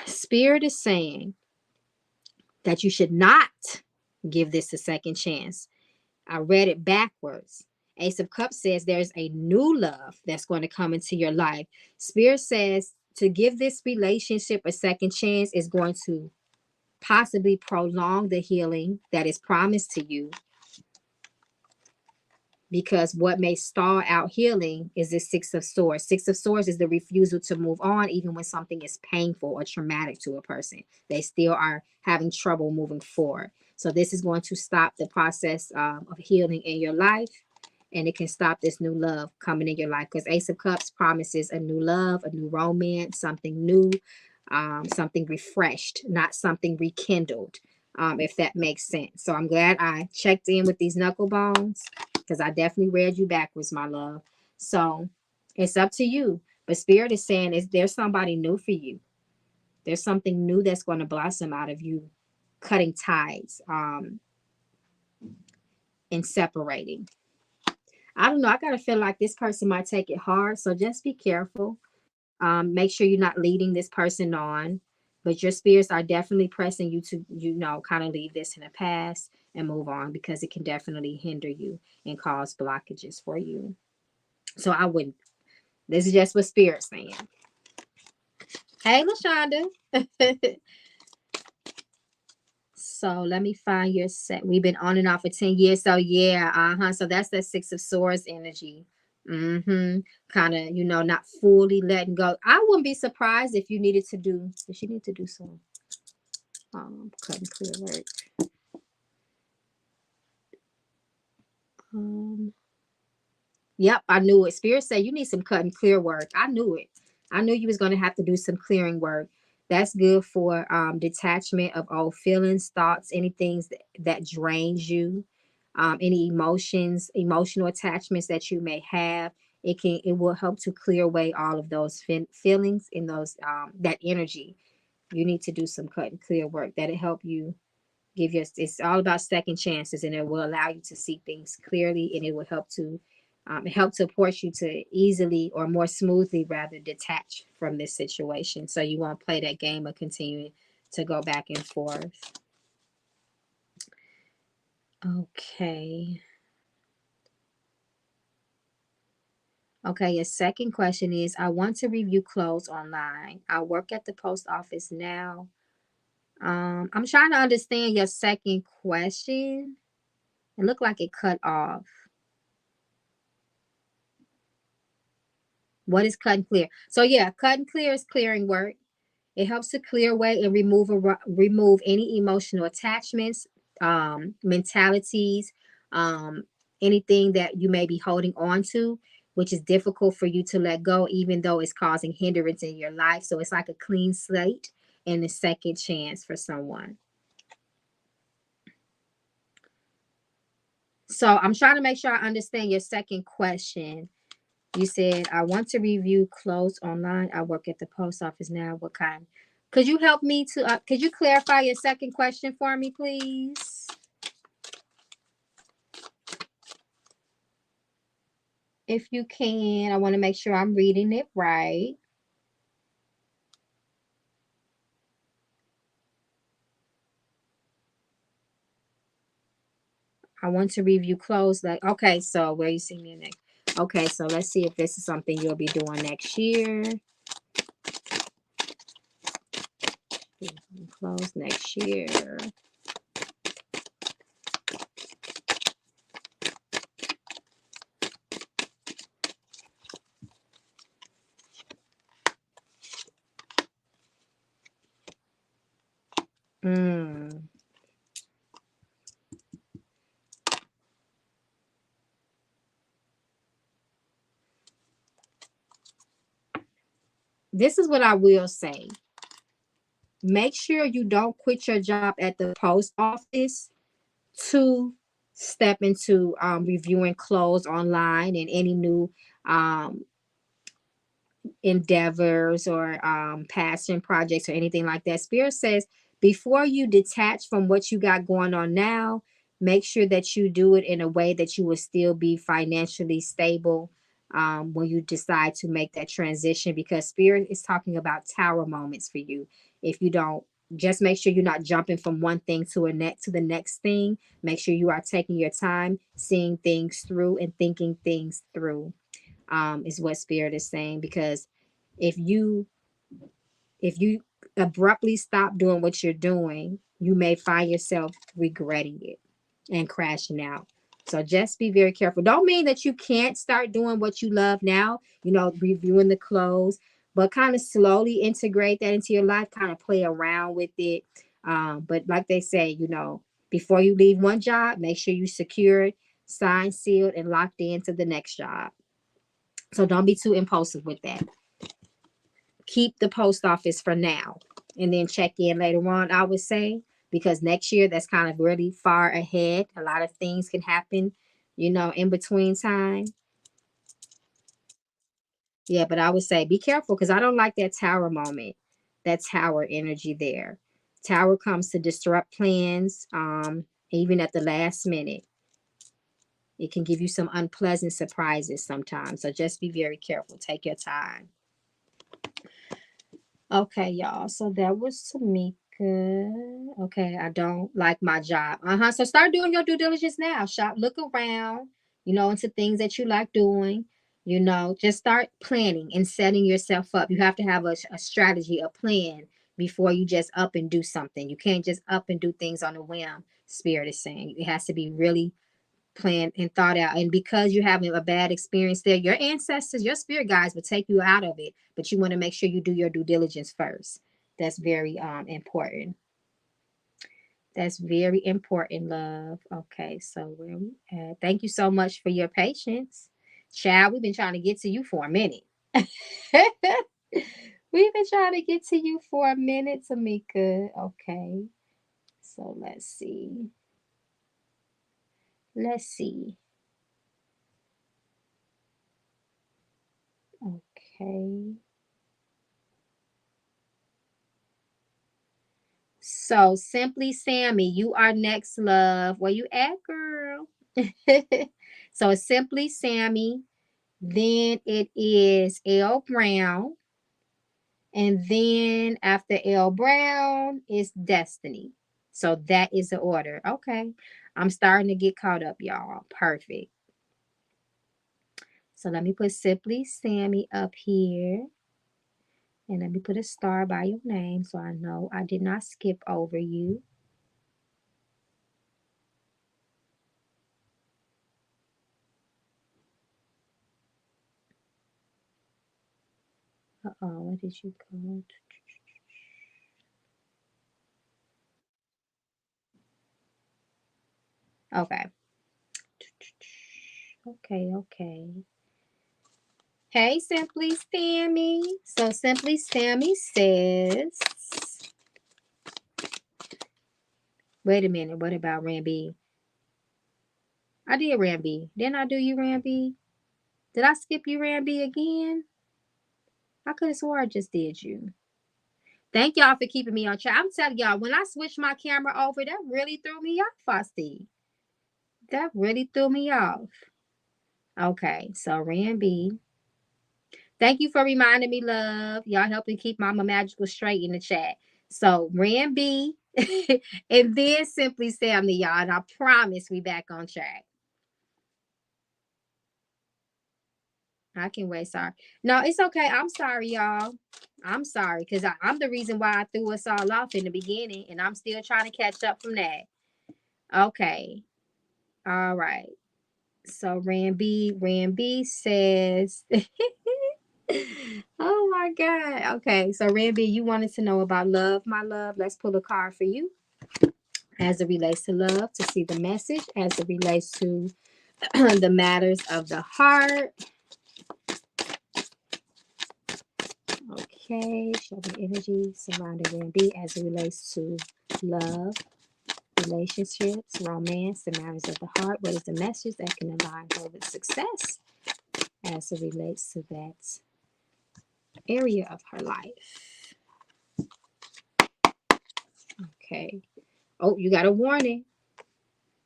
Speaker 1: Spirit is saying that you should not give this a second chance. I read it backwards. Ace of Cups says there's a new love that's going to come into your life. Spirit says to give this relationship a second chance is going to possibly prolong the healing that is promised to you, because what may stall out healing is the 6 of Swords. 6 of Swords is the refusal to move on, even when something is painful or traumatic to a person. They still are having trouble moving forward. So this is going to stop the process of healing in your life, and it can stop this new love coming in your life, because Ace of Cups promises a new love, a new romance, something new, something refreshed, not something rekindled, if that makes sense. So I'm glad I checked in with these knuckle bones, because I definitely read you backwards, my love. So it's up to you. But Spirit is saying there's somebody new for you. There's something new that's going to blossom out of you cutting ties and separating. I don't know. I gotta feel like this person might take it hard. So just be careful. Make sure you're not leading this person on. But your spirits are definitely pressing you to, kind of leave this in the past and move on, because it can definitely hinder you and cause blockages for you. So I wouldn't. This is just what spirit's saying. Hey, LaShonda. So let me find your set. We've been on and off for 10 years. So yeah, So that's that Six of Swords energy. Kind of, not fully letting go. I wouldn't be surprised if you needed to do, if you need to do some cut and clear work. Yep, I knew it. Spirit said you need some cut and clear work. I knew it. I knew you was going to have to do some clearing work. That's good for detachment of old feelings, thoughts, anything that drains you, any emotions, emotional attachments that you may have. It will help to clear away all of those feelings and those that energy. You need to do some cut and clear work. That'll help you it's all about second chances, and it will allow you to see things clearly, and it will help to force you to easily, or more smoothly rather, detach from this situation, so you won't play that game of continuing to go back and forth. Okay, your second question is, I want to review clothes online. I work at the post office now. I'm trying to understand your second question. It looked like it cut off. What is cut and clear? So yeah, cut and clear is clearing work. It helps to clear away and remove any emotional attachments, mentalities, um, anything that you may be holding on to, which is difficult for you to let go, even though it's causing hindrance in your life. So it's like a clean slate and a second chance for someone. So I'm trying to make sure I understand your second question. You said, I want to review clothes online. I work at the post office now. What kind? Could you help me to, could you clarify your second question for me, please? If you can, I want to make sure I'm reading it right. I want to review clothes. Like, okay, so where you see me next? Okay, so let's see if this is something you'll be doing next year. Clothes next year. This is what I will say. Make sure you don't quit your job at the post office to step into reviewing clothes online and any new um, endeavors or passion projects or anything like that. Spirit says, before you detach from what you got going on now, make sure that you do it in a way that you will still be financially stable when you decide to make that transition, because Spirit is talking about tower moments for you. If you don't, just make sure you're not jumping from one thing to the next thing. Make sure you are taking your time, seeing things through and thinking things through, is what Spirit is saying. Because if you abruptly stop doing what you're doing, you may find yourself regretting it and crashing out. So just be very careful. Don't mean that you can't start doing what you love now, reviewing the clothes, but kind of slowly integrate that into your life, kind of play around with it. But like they say, before you leave one job, make sure you secured, signed, sealed, and locked into the next job. So don't be too impulsive with that. Keep the post office for now and then check in later on, I would say, because next year that's kind of really far ahead. A lot of things can happen, in between time. Yeah, but I would say be careful, because I don't like that tower moment, that tower energy there. Tower comes to disrupt plans, even at the last minute. It can give you some unpleasant surprises sometimes. So just be very careful. Take your time. Okay, y'all. So that was Tamika. Okay, I don't like my job. So start doing your due diligence now. Shop, look around, into things that you like doing. Just start planning and setting yourself up. You have to have a strategy, a plan before you just up and do something. You can't just up and do things on a whim, Spirit is saying. It has to be really planned and thought out. And because you're having a bad experience there, your ancestors, your spirit guides will take you out of it. But you want to make sure you do your due diligence first. That's very important. That's very important, love. Okay, so where we at? Thank you so much for your patience. Child, we've been trying to get to you for a minute. We've been trying to get to you for a minute, Tamika. Okay. So let's see. Let's see. Okay. So simply Sammy, you are next, love. Where you at, girl? So it's simply Sammy. Then it is L Brown. And then after L Brown is Destiny. So that is the order. Okay. I'm starting to get caught up, y'all. Perfect. So let me put Simply Sammy up here. And let me put a star by your name so I know I did not skip over you. Uh-oh, what did you call? Okay. Okay, okay. Hey, Simply Sammy. So Simply Sammy says, wait a minute, what about Ramby? I did Ramby. Didn't I do you, Ramby? Did I skip you, Ramby, again? I could have swore I just did you. Thank y'all for keeping me on track. I'm telling y'all, when I switched my camera over, that really threw me off, Frosty. That really threw me off. Okay, so Ramby. Thank you for reminding me, love. Y'all helping keep Mama Magical straight in the chat. So Ran B and then Simply Sammy, y'all. And I promise we back on track. I can wait. Sorry. No, it's okay. I'm sorry, y'all. I'm sorry because I'm the reason why I threw us all off in the beginning, and I'm still trying to catch up from that. Okay. All right. So Ran B says oh my God. Okay. So Ranby, you wanted to know about love, my love. Let's pull a card for you as it relates to love to see the message as it relates to the matters of the heart. Okay. Show the energy surrounding Ranby as it relates to love, relationships, romance, the matters of the heart. What is the message that can align her with success as it relates to that area of her life? Okay. Oh, you got a warning.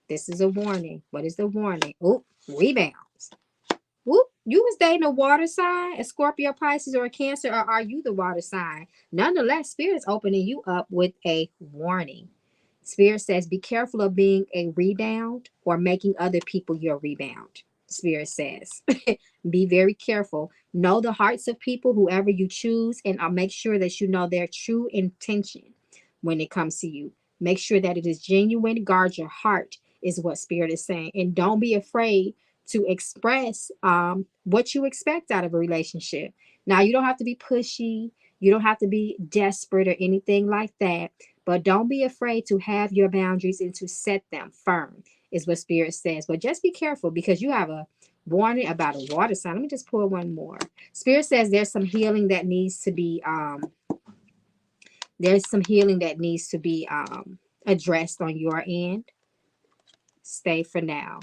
Speaker 1: This is a warning. What is the warning? Oh, rebounds. Whoop. You was dating a water sign, a Scorpio, Pisces, or a Cancer, or are you the water sign? Nonetheless, Spirit is opening you up with a warning. Spirit says, be careful of being a rebound or making other people your rebound. Spirit says, be very careful. Know the hearts of people, whoever you choose, and I'll make sure that you know their true intention when it comes to you. Make sure that it is genuine. Guard your heart, is what Spirit is saying. And don't be afraid to express what you expect out of a relationship. Now, you don't have to be pushy. You don't have to be desperate or anything like that. But don't be afraid to have your boundaries and to set them firm, is what Spirit says. But just be careful because you have a warning about a water sign. Let me just pull one more. Spirit says there's some healing that needs to be addressed on your end. Stay for now.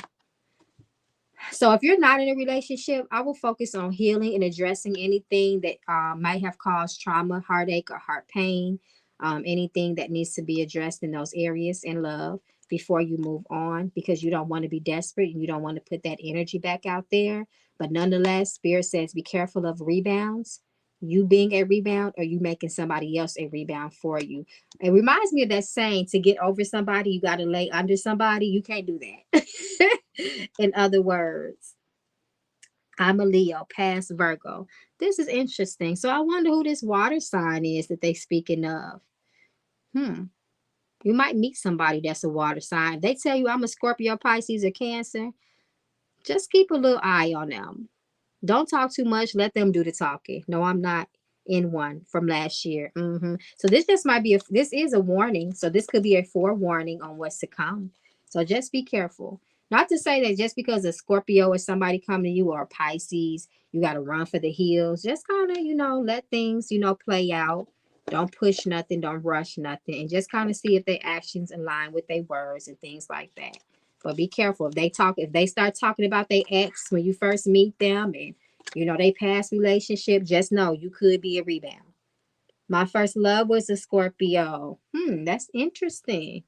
Speaker 1: So if you're not in a relationship, I will focus on healing and addressing anything that might have caused trauma, heartache, or heart pain. Anything that needs to be addressed in those areas in love. before you move on, because you don't want to be desperate and you don't want to put that energy back out there. But nonetheless, Spirit says be careful of rebounds. You being a rebound, or you making somebody else a rebound for you. It reminds me of that saying, to get over somebody, you got to lay under somebody. You can't do that. In other words, I'm a Leo, past Virgo. This is interesting. So I wonder who this water sign is that they speaking of. Hmm. You might meet somebody that's a water sign. If they tell you I'm a Scorpio, Pisces, or Cancer, just keep a little eye on them. Don't talk too much. Let them do the talking. No, I'm not in one from last year. So this just might be this is a warning. So this could be a forewarning on what's to come. So just be careful. Not to say that just because a Scorpio or somebody come to you, or a Pisces, you got to run for the hills. Just kind of, let things, play out. Don't push nothing. Don't rush nothing. And just kind of see if their actions align with their words and things like that. But be careful if they start talking about their ex when you first meet them, and they past relationship, just know you could be a rebound. My first love was a Scorpio. That's interesting.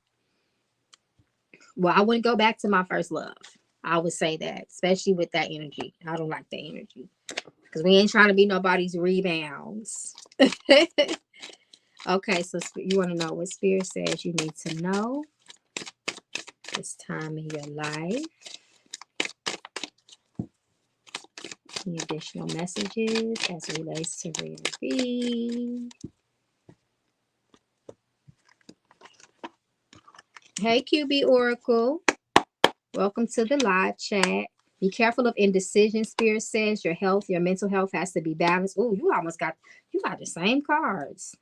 Speaker 1: Well, I wouldn't go back to my first love. I would say that, especially with that energy. I don't like that energy, because we ain't trying to be nobody's rebounds. Okay, so you want to know what Spirit says you need to know this time in your life. Any additional messages as it relates to Reesi? Hey, QB Oracle. Welcome to the live chat. Be careful of indecision, Spirit says. Your health, your mental health has to be balanced. Oh, you got the same cards.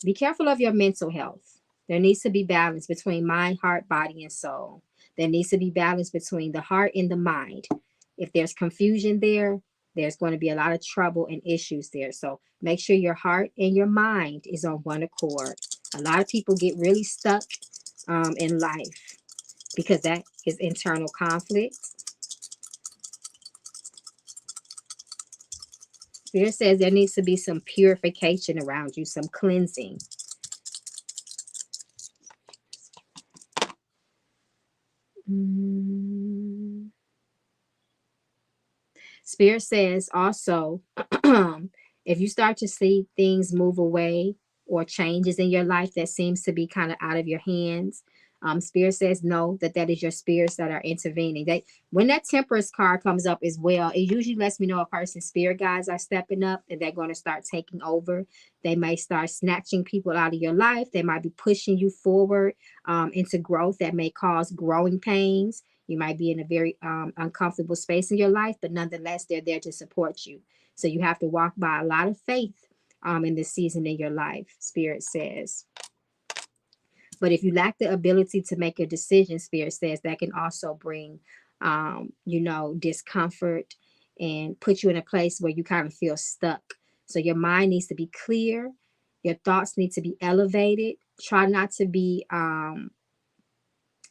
Speaker 1: Be careful of your mental health. There needs to be balance between mind, heart, body, and soul. There needs to be balance between the heart and the mind. If there's confusion there, there's going to be a lot of trouble and issues there. So make sure your heart and your mind is on one accord. A lot of people get really stuck in life because that is internal conflict. Spirit says there needs to be some purification around you, some cleansing. Spirit says also, if you start to see things move away or changes in your life that seems to be kind of out of your hands, Spirit says no, that is your spirits that are intervening. When that Temperance card comes up as well, it usually lets me know a person's spirit guides are stepping up and they're going to start taking over. They may start snatching people out of your life. They might be pushing you forward into growth that may cause growing pains. You might be in a very uncomfortable space in your life, but nonetheless, they're there to support you. So you have to walk by a lot of faith in this season in your life, Spirit says. But if you lack the ability to make a decision, Spirit says, that can also bring, discomfort and put you in a place where you kind of feel stuck. So your mind needs to be clear. Your thoughts need to be elevated. Try not to be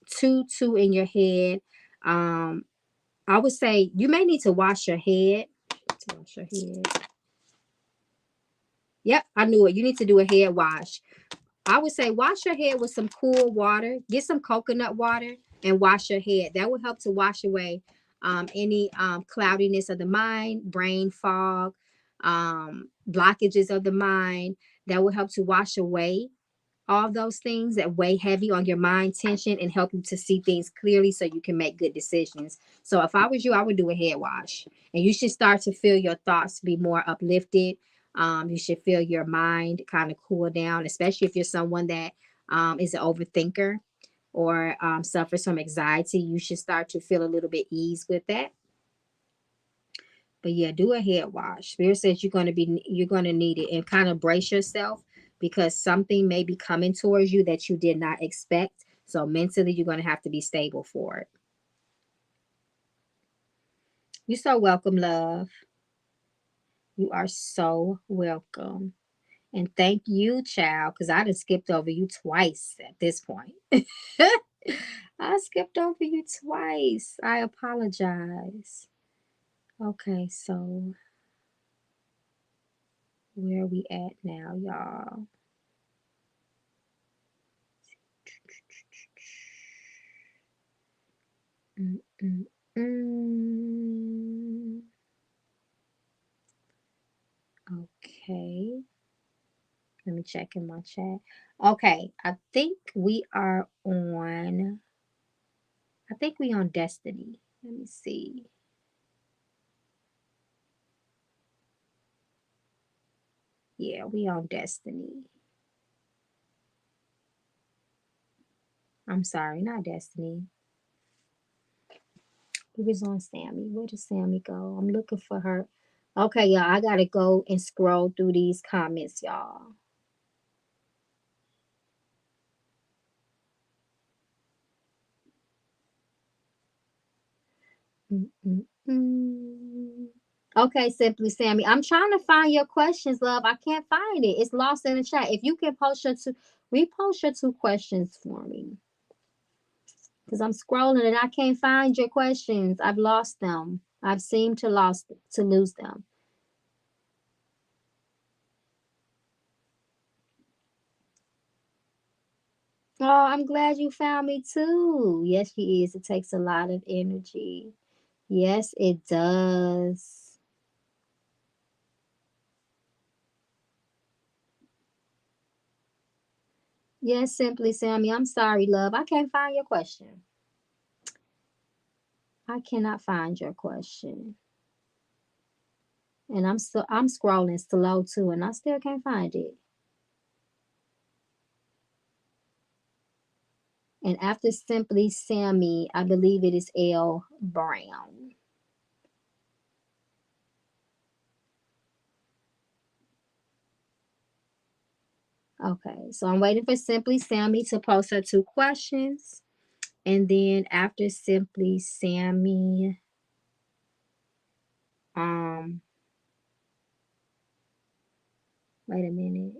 Speaker 1: too in your head. I would say you may need to wash your head. Yep, I knew it. You need to do a head wash. I would say wash your head with some cool water. Get some coconut water and wash your head. That will help to wash away any cloudiness of the mind, brain fog, blockages of the mind. That will help to wash away all those things that weigh heavy on your mind, tension, and help you to see things clearly so you can make good decisions. So if I was you, I would do a head wash. And you should start to feel your thoughts be more uplifted. You should feel your mind kind of cool down, especially if you're someone that is an overthinker or suffers from anxiety. You should start to feel a little bit ease with that. But yeah, do a head wash. Spirit says you're going to need it, and kind of brace yourself because something may be coming towards you that you did not expect. So mentally, you're going to have to be stable for it. You're so welcome, love. You are so welcome. And thank you, child, because I just skipped over you twice at this point. I skipped over you twice. I apologize. Okay, so where are we at now, y'all? Mm, mm, mm. Okay. Let me check in my chat. Okay, I think we on Destiny. Let me see. Yeah, we on Destiny. I'm sorry, not Destiny. It was on Sammy. Where did Sammy go? I'm looking for her. Okay, y'all, I gotta go and scroll through these comments, y'all. Mm, mm, mm. Okay, Simply Sammy. I'm trying to find your questions, love. I can't find it. It's lost in the chat. If you can repost your two questions for me. Because I'm scrolling and I can't find your questions. I've lost them. I've seemed to lose them. Oh, I'm glad you found me too. Yes, she is. It takes a lot of energy. Yes, it does. Yes, Simply Sammy. I'm sorry, love. I can't find your question. I cannot find your question. And I'm scrolling slow too, and I still can't find it. And after Simply Sammy, I believe it is L Brown. Okay, so I'm waiting for Simply Sammy to post her two questions. And then after Simply Sammy, um, wait a minute.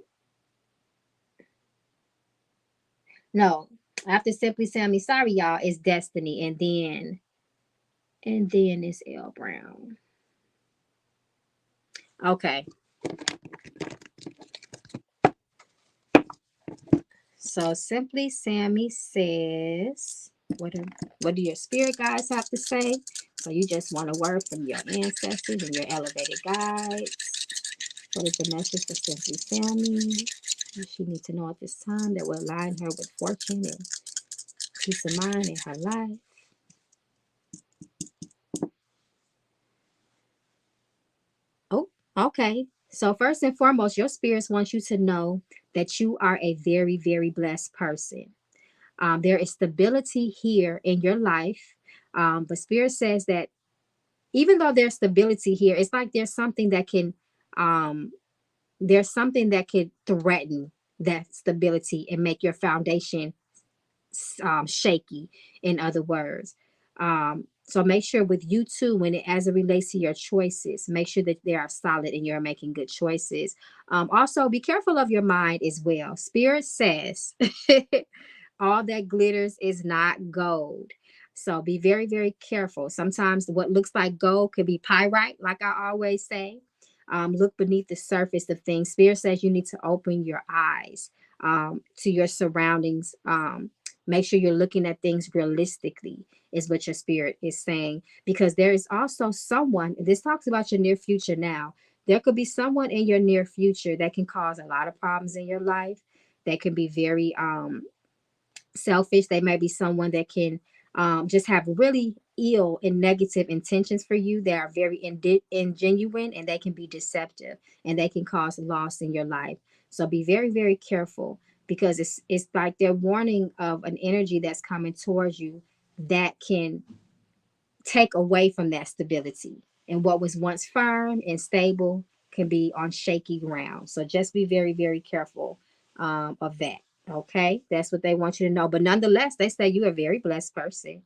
Speaker 1: No, after Simply Sammy, sorry y'all, it's Destiny, and then it's L Brown. Okay, so Simply Sammy says, what do your spirit guides have to say? So you just want a word from your ancestors and your elevated guides. What is the message for Simply Sammy? What she needs to know at this time that will align her with fortune and peace of mind in her life. Oh, okay. So first and foremost, your spirits want you to know that you are a very, very blessed person. There is stability here in your life. But spirit says that even though there's stability here, it's like um, there's something that could threaten that stability and make your foundation shaky, in other words. So make sure with you too, when it as it relates to your choices, make sure that they are solid and you're making good choices. Also, be careful of your mind as well. Spirit says all that glitters is not gold. So be very, very careful. Sometimes what looks like gold could be pyrite, like I always say. Look beneath the surface of things. Spirit says you need to open your eyes to your surroundings. Make sure you're looking at things realistically, is what your spirit is saying. Because there is also someone, this talks about your near future now. There could be someone in your near future that can cause a lot of problems in your life, that can be very selfish. They may be someone that can just have really ill and negative intentions for you. They are very ingenuine and they can be deceptive and they can cause loss in your life. So be very, very careful because it's like they're warning of an energy that's coming towards you that can take away from that stability. And what was once firm and stable can be on shaky ground. So just be very, very careful of that. Okay, that's what they want you to know. But nonetheless, they say you're a very blessed person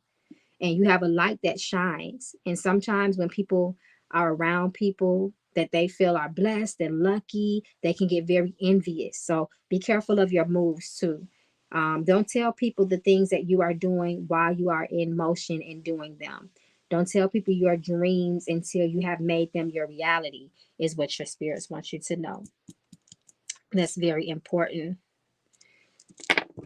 Speaker 1: and you have a light that shines. And sometimes when people are around people that they feel are blessed and lucky, they can get very envious. So be careful of your moves too. Don't tell people the things that you are doing while you are in motion and doing them. Don't tell people your dreams until you have made them your reality, is what your spirits want you to know. That's very important.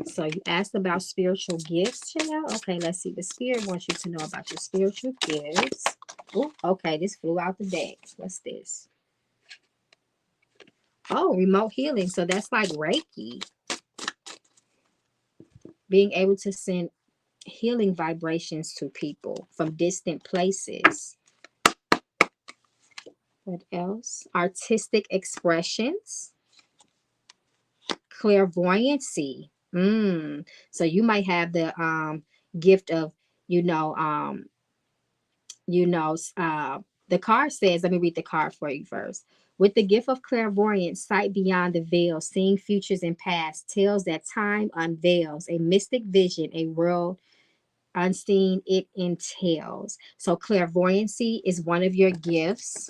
Speaker 1: So you asked about spiritual gifts, child. Okay, let's see. The spirit wants you to know about your spiritual gifts. Oh, okay, this flew out the deck. What's this? Oh, remote healing. So that's like Reiki. Being able to send healing vibrations to people from distant places. What else? Artistic expressions. Clairvoyancy. So you might have the gift of, you know, you know, the card says, let me read the card for you first. With the gift of clairvoyance, sight beyond the veil, seeing futures and past, tells that time unveils a mystic vision, a world unseen it entails. So clairvoyancy is one of your gifts.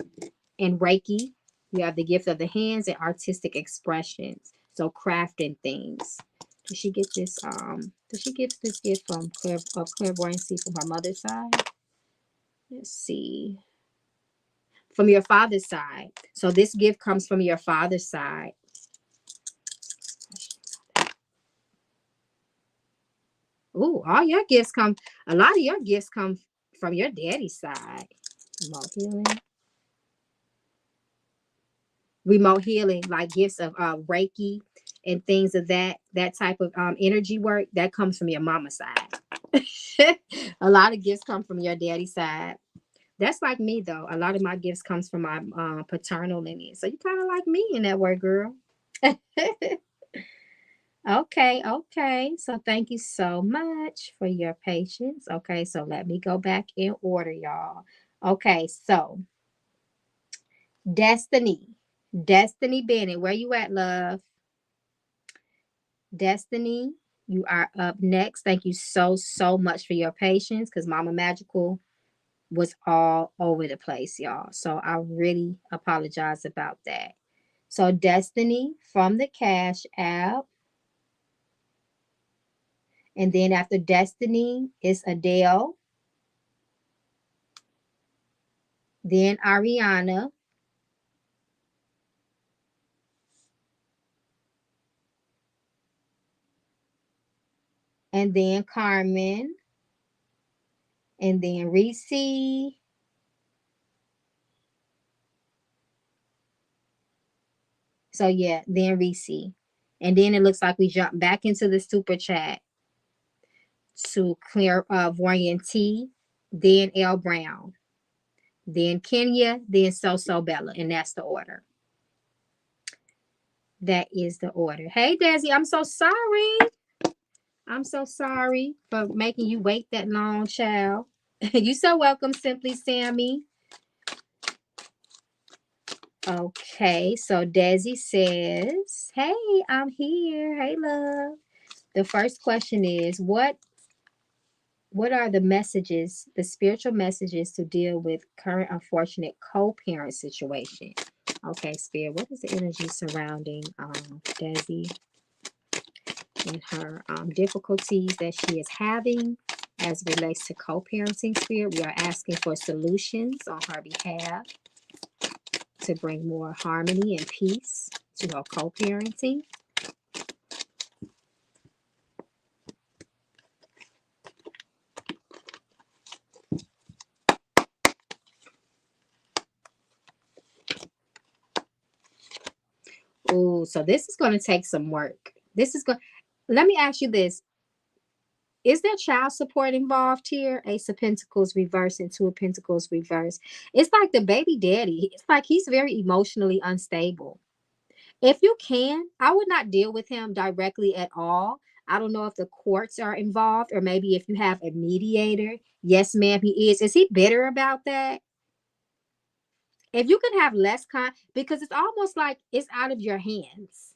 Speaker 1: In Reiki, you have the gift of the hands and artistic expressions. So crafting things. Did she get this? Did she get this gift from clairvoyancy from her mother's side? Let's see. From your father's side. So this gift comes from your father's side. Ooh, all your gifts come. A lot of your gifts come from your daddy's side. Remote healing. Remote healing, like gifts of Reiki and things of that type of energy work, that comes from your mama's side. A lot of gifts come from your daddy's side. That's like me though. A lot of my gifts comes from my paternal lineage. So you kind of like me in that way, girl. Okay, okay. So thank you so much for your patience. Okay, so let me go back in order, y'all. Okay, so Destiny. Destiny Bennett, where you at, love? Destiny, you are up next. Thank you so much for your patience because Mama Magical was all over the place, y'all. So I really apologize about that. So Destiny from the Cash App. And then after Destiny is Adele, then Ariana, and then Carmen, and then Reesi. So yeah, then Reesi. And then it looks like we jump back into the super chat to Clairvoyant T, then L Brown, then Kenya, then So Bella. And that's the order. That is the order. Hey, Desi, I'm so sorry. I'm so sorry for making you wait that long, child. You so welcome, Simply Sammy. Okay, so Desi says, hey, I'm here. Hey, love. The first question is, what are the messages, the spiritual messages to deal with current unfortunate co-parent situation? Okay, Spirit, what is the energy surrounding Desi and her difficulties that she is having as it relates to co-parenting, Spirit? We are asking for solutions on her behalf to bring more harmony and peace to her co-parenting. Oh, so this is going to take some work. This is going. Let me ask you this: is there child support involved here? Ace of Pentacles reverse and Two of Pentacles reverse. It's like the baby daddy. It's like he's very emotionally unstable. If you can, I would not deal with him directly at all. I don't know if the courts are involved or maybe if you have a mediator. Yes, ma'am, he is. Is he bitter about that? If you can have less because it's almost like it's out of your hands.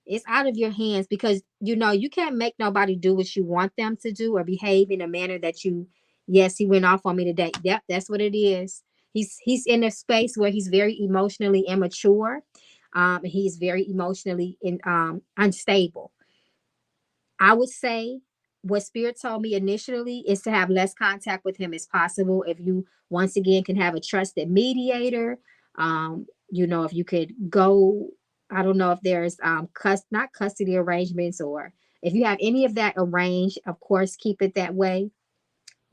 Speaker 1: It's out of your hands because you can't make nobody do what you want them to do or behave in a manner that you. Yes, he went off on me today. Yep, that's what it is. He's in a space where he's very emotionally immature. He's very emotionally unstable. I would say what Spirit told me initially is to have less contact with him as possible. If you once again can have a trusted mediator, if you could go, I don't know if there's not custody arrangements or If you have any of that arranged, of course, keep it that way.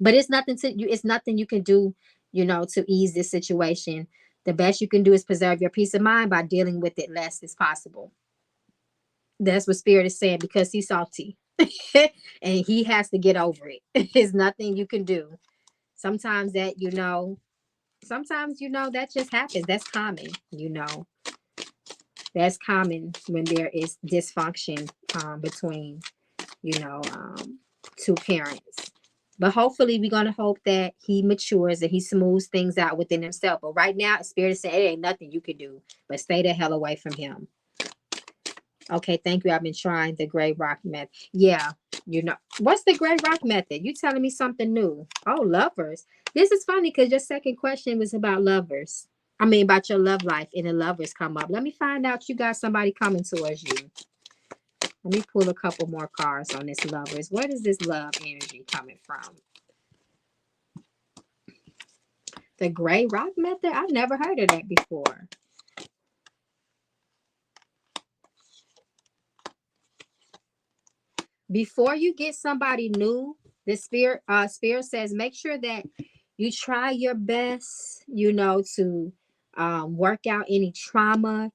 Speaker 1: But it's nothing to you. It's nothing you can do, to ease this situation. The best you can do is preserve your peace of mind by dealing with it less as possible. That's what Spirit is saying because he's salty. And he has to get over it. There's nothing you can do. Sometimes sometimes that just happens. That's common. That's common when there is dysfunction between you know two parents. But hopefully we're gonna hope that he matures and he smooths things out within himself. But right now, Spirit is saying it ain't nothing you can do but stay the hell away from him. Okay, thank you. I've been trying the gray rock method. Yeah, what's the gray rock method? You telling me something new? Oh, lovers. This is funny because your second question was about lovers. I mean, about your love life, and the lovers come up. Let me find out you got somebody coming towards you. Let me pull a couple more cards on this lovers. What is this love energy coming from? The gray rock method? I've never heard of that before. Before you get somebody new, the spirit says make sure that you try your best, to work out any trauma,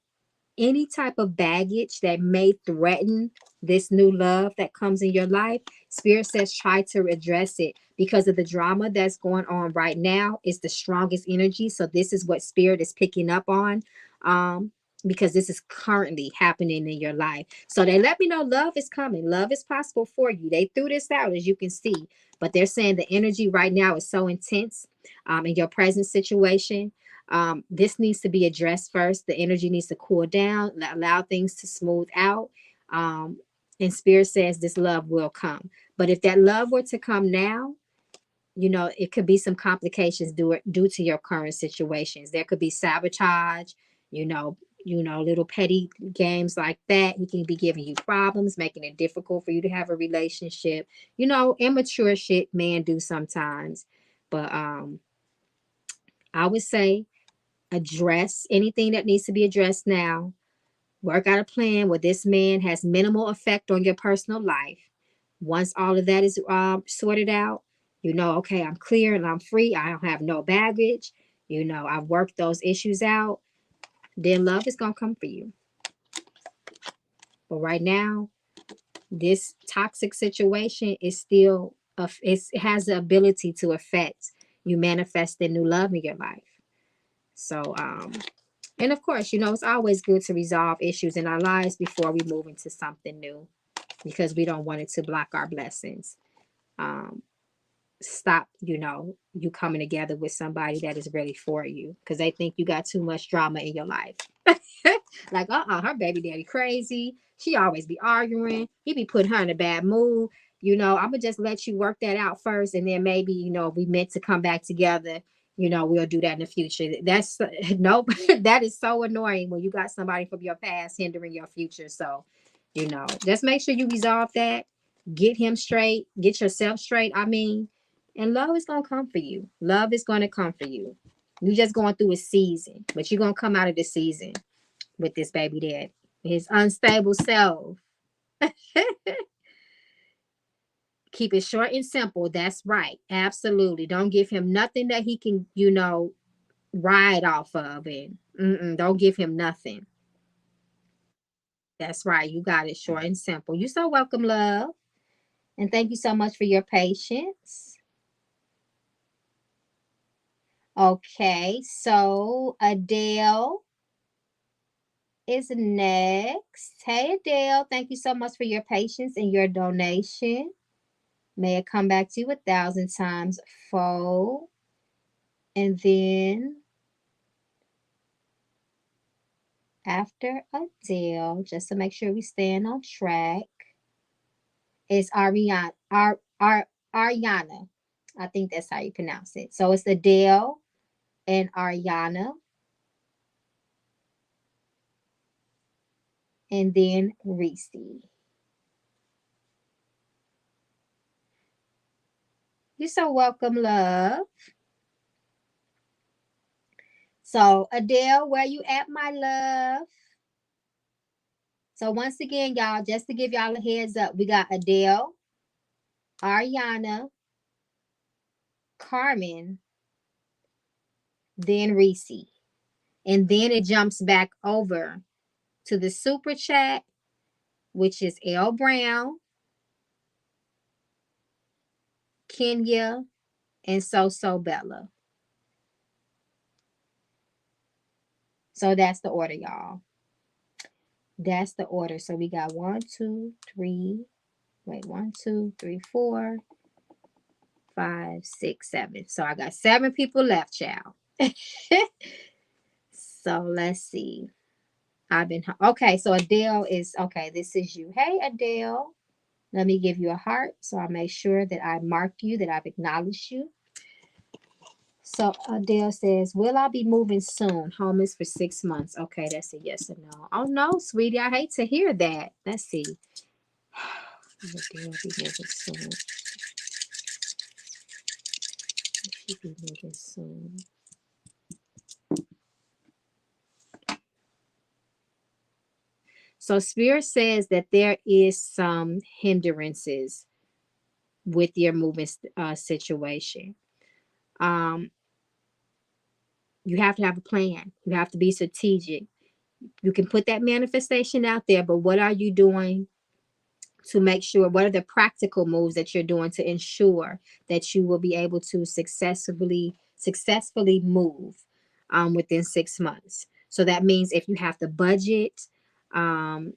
Speaker 1: any type of baggage that may threaten this new love that comes in your life. Spirit says try to address it because of the drama that's going on right now. It's the strongest energy. So this is what Spirit is picking up on. Because this is currently happening in your life. So they let me know love is coming. Love is possible for you. They threw this out, as you can see, but they're saying the energy right now is so intense in your present situation. This needs to be addressed first. The energy needs to cool down, allow things to smooth out. And Spirit says this love will come. But if that love were to come now, it could be some complications due to your current situations. There could be sabotage, you know, little petty games like that. He can be giving you problems, making it difficult for you to have a relationship. Immature shit men do sometimes. But I would say address anything that needs to be addressed now. Work out a plan where this man has minimal effect on your personal life. Once all of that is sorted out, okay, I'm clear and I'm free. I don't have no baggage. I've worked those issues out. Then love is going to come for you. But right now, this toxic situation is still, it has the ability to affect you manifesting new love in your life. So, and of course, it's always good to resolve issues in our lives before we move into something new because we don't want it to block our blessings. Stop, you coming together with somebody that is really for you because they think you got too much drama in your life. Like, her baby daddy crazy. She always be arguing. He be putting her in a bad mood. I'm gonna just let you work that out first, and then maybe, if we meant to come back together, we'll do that in the future. That's nope. That is so annoying when you got somebody from your past hindering your future. So, just make sure you resolve that. Get him straight. Get yourself straight. I mean, and love is gonna come for you. Love is gonna come for you. You're just going through a season, but you're gonna come out of the season with this baby dad, his unstable self. Keep it short and simple. That's right. Absolutely. Don't give him nothing that he can, ride off of, and don't give him nothing. That's right. You got it short and simple. You're so welcome, love. And thank you so much for your patience. Okay, so Adele is next. Hey, Adele, thank you so much for your patience and your donation. May it come back to you 1,000 times fold. And then after Adele, just to make sure we stand on track, is Ariana. I think that's how you pronounce it. So it's Adele and Ariana. And then Reesi. You're so welcome, love. So Adele, where you at, my love? So once again, y'all, just to give y'all a heads up, we got Adele, Ariana, Carmen, then Reesi. And then it jumps back over to the super chat, which is L Brown, Kenya, and So Bella. So that's the order, y'all. That's the order. So we got 1, 2, 3. Wait, 1, 2, 3, 4, 5, 6, 7. So I got 7 people left, child. So let's see. Okay. So Adele is okay. This is you. Hey, Adele. Let me give you a heart. So I make sure that I mark you, that I've acknowledged you. So Adele says, will I be moving soon? Home is for 6 months. Okay, that's a yes or no. Oh no, sweetie. I hate to hear that. Let's see. Adele be moving soon. She be moving soon. So Spirit says that there is some hindrances with your moving situation. Um, you have to have a plan. You have to be strategic. You can put that manifestation out there, but what are you doing to make sure? What are the practical moves that you're doing to ensure that you will be able to successfully move within 6 months? So that means if you have to budget, um,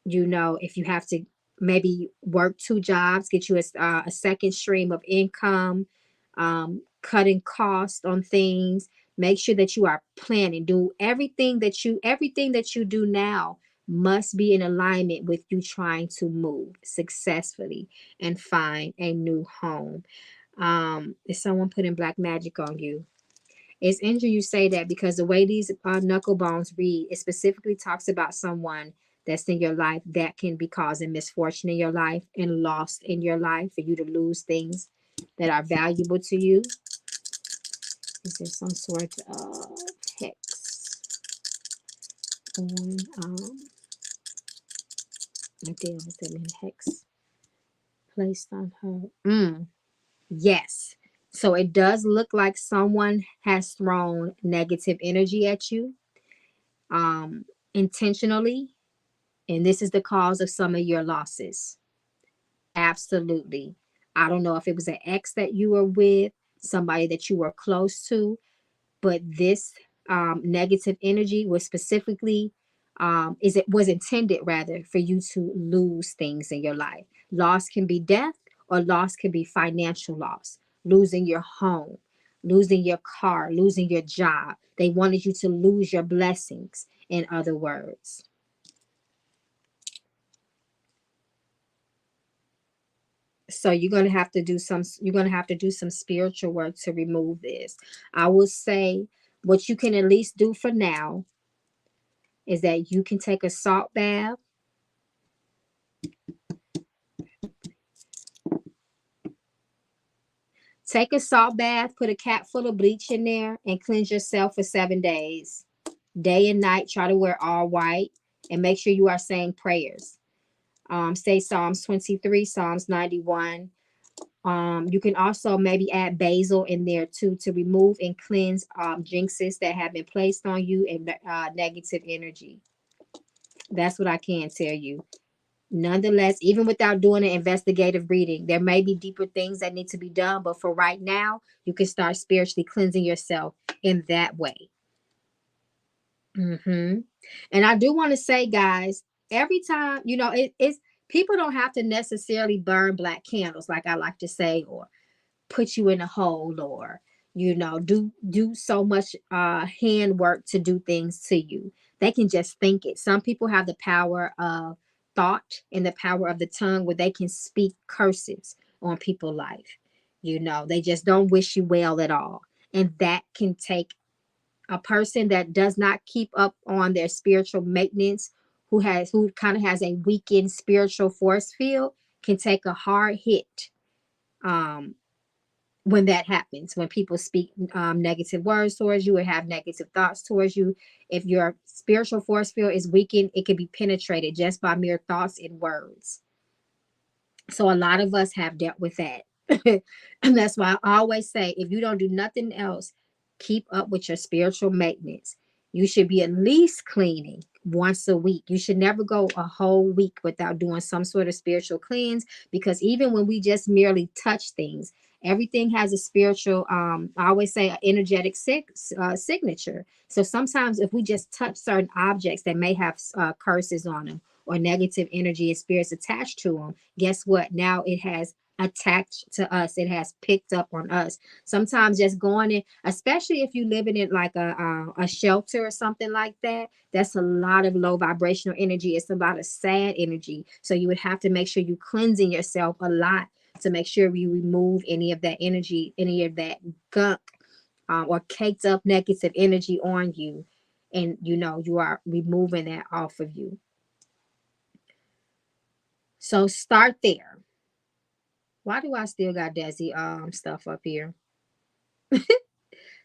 Speaker 1: if you have to maybe work 2 jobs, get you a second stream of income, cutting costs on things, make sure that you are planning. Do everything that you do now must be in alignment with you trying to move successfully and find a new home. Is someone putting black magic on you? It's interesting you say that, because the way these knuckle bones read, it specifically talks about someone that's in your life that can be causing misfortune in your life and loss in your life, for you to lose things that are valuable to you. Is there some sort of hex on Adele? Is there any hex placed on her? Yes. So it does look like someone has thrown negative energy at you intentionally, and this is the cause of some of your losses. Absolutely. I don't know if it was an ex that you were with, somebody that you were close to, but this negative energy was specifically was intended rather for you to lose things in your life. Loss can be death, or loss can be financial loss, losing your home, losing your car, losing your job. They wanted you to lose your blessings, in other words. So you're going to have to do some spiritual work to remove this. I will say, what you can at least do for now is that you can take a salt bath. Take a salt bath, put a cap full of bleach in there, and cleanse yourself for 7 days. Day and night, try to wear all white, and make sure you are saying prayers. Say Psalms 23, Psalms 91. You can also maybe add basil in there too, to remove and cleanse jinxes that have been placed on you, and negative energy. That's what I can tell you. Nonetheless, even without doing an investigative reading, there may be deeper things that need to be done. But for right now, you can start spiritually cleansing yourself in that way. And I do want to say, guys, every time, it's people don't have to necessarily burn black candles, like I like to say, or put you in a hole, or do so much handwork to do things to you. They can just think it. Some people have the power of thought and the power of the tongue, where they can speak curses on people's life. They just don't wish you well at all, and that can take a person that does not keep up on their spiritual maintenance, who kind of has a weakened spiritual force field, can take a hard hit. when that happens, when people speak negative words towards you or have negative thoughts towards you. If your spiritual force field is weakened, it can be penetrated just by mere thoughts and words. So a lot of us have dealt with that. And that's why I always say, if you don't do nothing else, keep up with your spiritual maintenance. You should be at least cleaning once a week. You should never go a whole week without doing some sort of spiritual cleanse, because even when we just merely touch things, everything has a spiritual, I always say, an energetic signature. So sometimes if we just touch certain objects that may have curses on them or negative energy and spirits attached to them, guess what? Now it has attached to us. It has picked up on us. Sometimes just going in, especially if you living in like a shelter or something like that, that's a lot of low vibrational energy. It's a lot of sad energy. So you would have to make sure you cleansing yourself a lot to make sure you remove any of that energy, any of that gunk, or caked up negative energy on you. And you are removing that off of you. So start there. Why do I still got Desi stuff up here?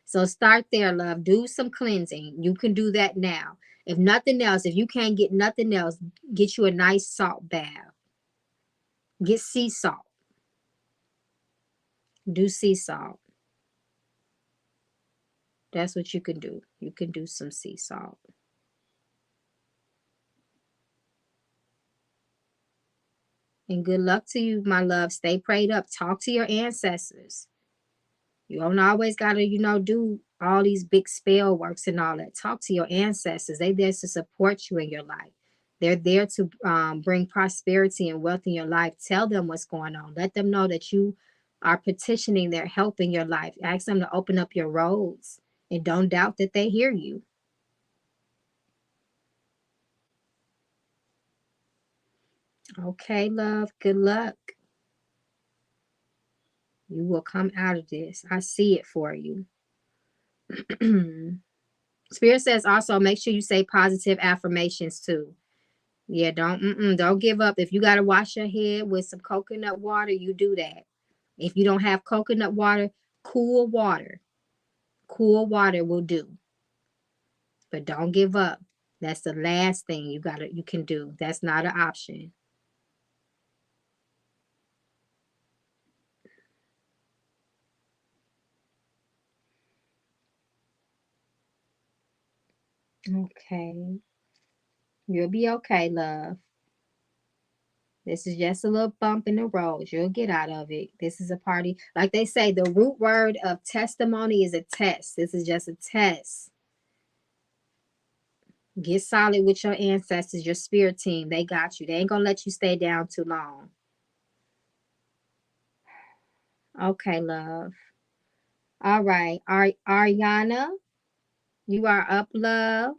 Speaker 1: So start there, love. Do some cleansing. You can do that now. If nothing else, if you can't get nothing else, get you a nice salt bath. Get sea salt. Do sea salt. That's what you can do. You can do some sea salt. And good luck to you, my love. Stay prayed up. Talk to your ancestors. You don't always gotta, do all these big spell works and all that. Talk to your ancestors. They there to support you in your life. They're there to bring prosperity and wealth in your life. Tell them what's going on. Let them know that you are petitioning their help in your life. Ask them to open up your roads, and don't doubt that they hear you. Okay, love. Good luck. You will come out of this. I see it for you. Spirit says also make sure you say positive affirmations too. Yeah, don't give up. If you got to wash your head with some coconut water, you do that. If you don't have coconut water, cool water. Cool water will do. But don't give up. That's the last thing you can do. That's not an option. Okay. You'll be okay, love. This is just a little bump in the road. You'll get out of it. This is a party. Like they say, the root word of testimony is a test. This is just a test. Get solid with your ancestors, your spirit team. They got you. They ain't going to let you stay down too long. Okay, love. All right. Ariana, you are up, love.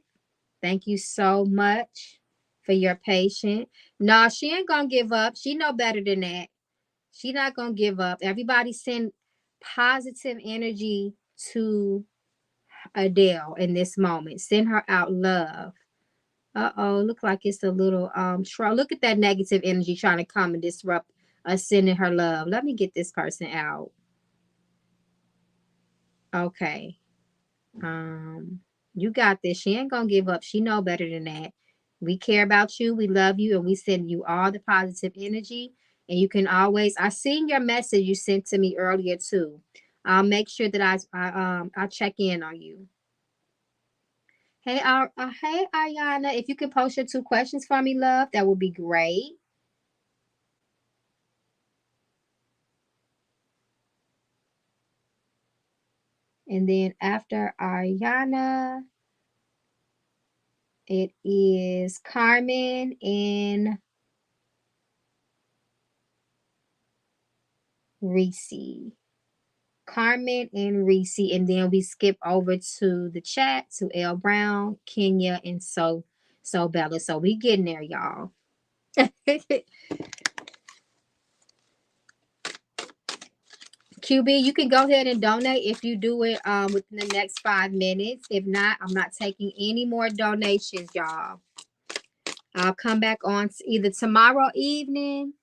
Speaker 1: Thank you so much for your patience. No, she ain't going to give up. She know better than that. She not going to give up. Everybody send positive energy to Adele in this moment. Send her out love. Uh-oh, look like it's a little look at that negative energy trying to come and disrupt us sending her love. Let me get this person out. Okay. You got this. She ain't gonna give up. She know better than that. We care about you, we love you, and we send you all the positive energy. And you can always, I seen your message you sent to me earlier too. I'll make sure that I check in on you. Hey, Ariana, if you could post your 2 questions for me, love, that would be great. And then after Ariana, it is Carmen and Reesi. Carmen and Reesi. And then we skip over to the chat to L Brown, Kenya, and so Bella. So we getting there, y'all. QB, you can go ahead and donate if you do it within the next 5 minutes. If not, I'm not taking any more donations, y'all. I'll come back on either tomorrow evening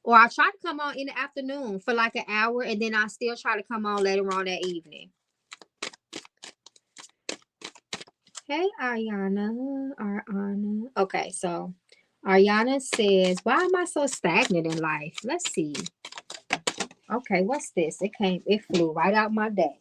Speaker 1: Or I try to come on in the afternoon for like an hour, and then I still try to come on later on that evening. Hey, Ariana. Okay, so Ariana says, why am I so stagnant in life? Let's see. Okay, what's this? It flew right out my desk.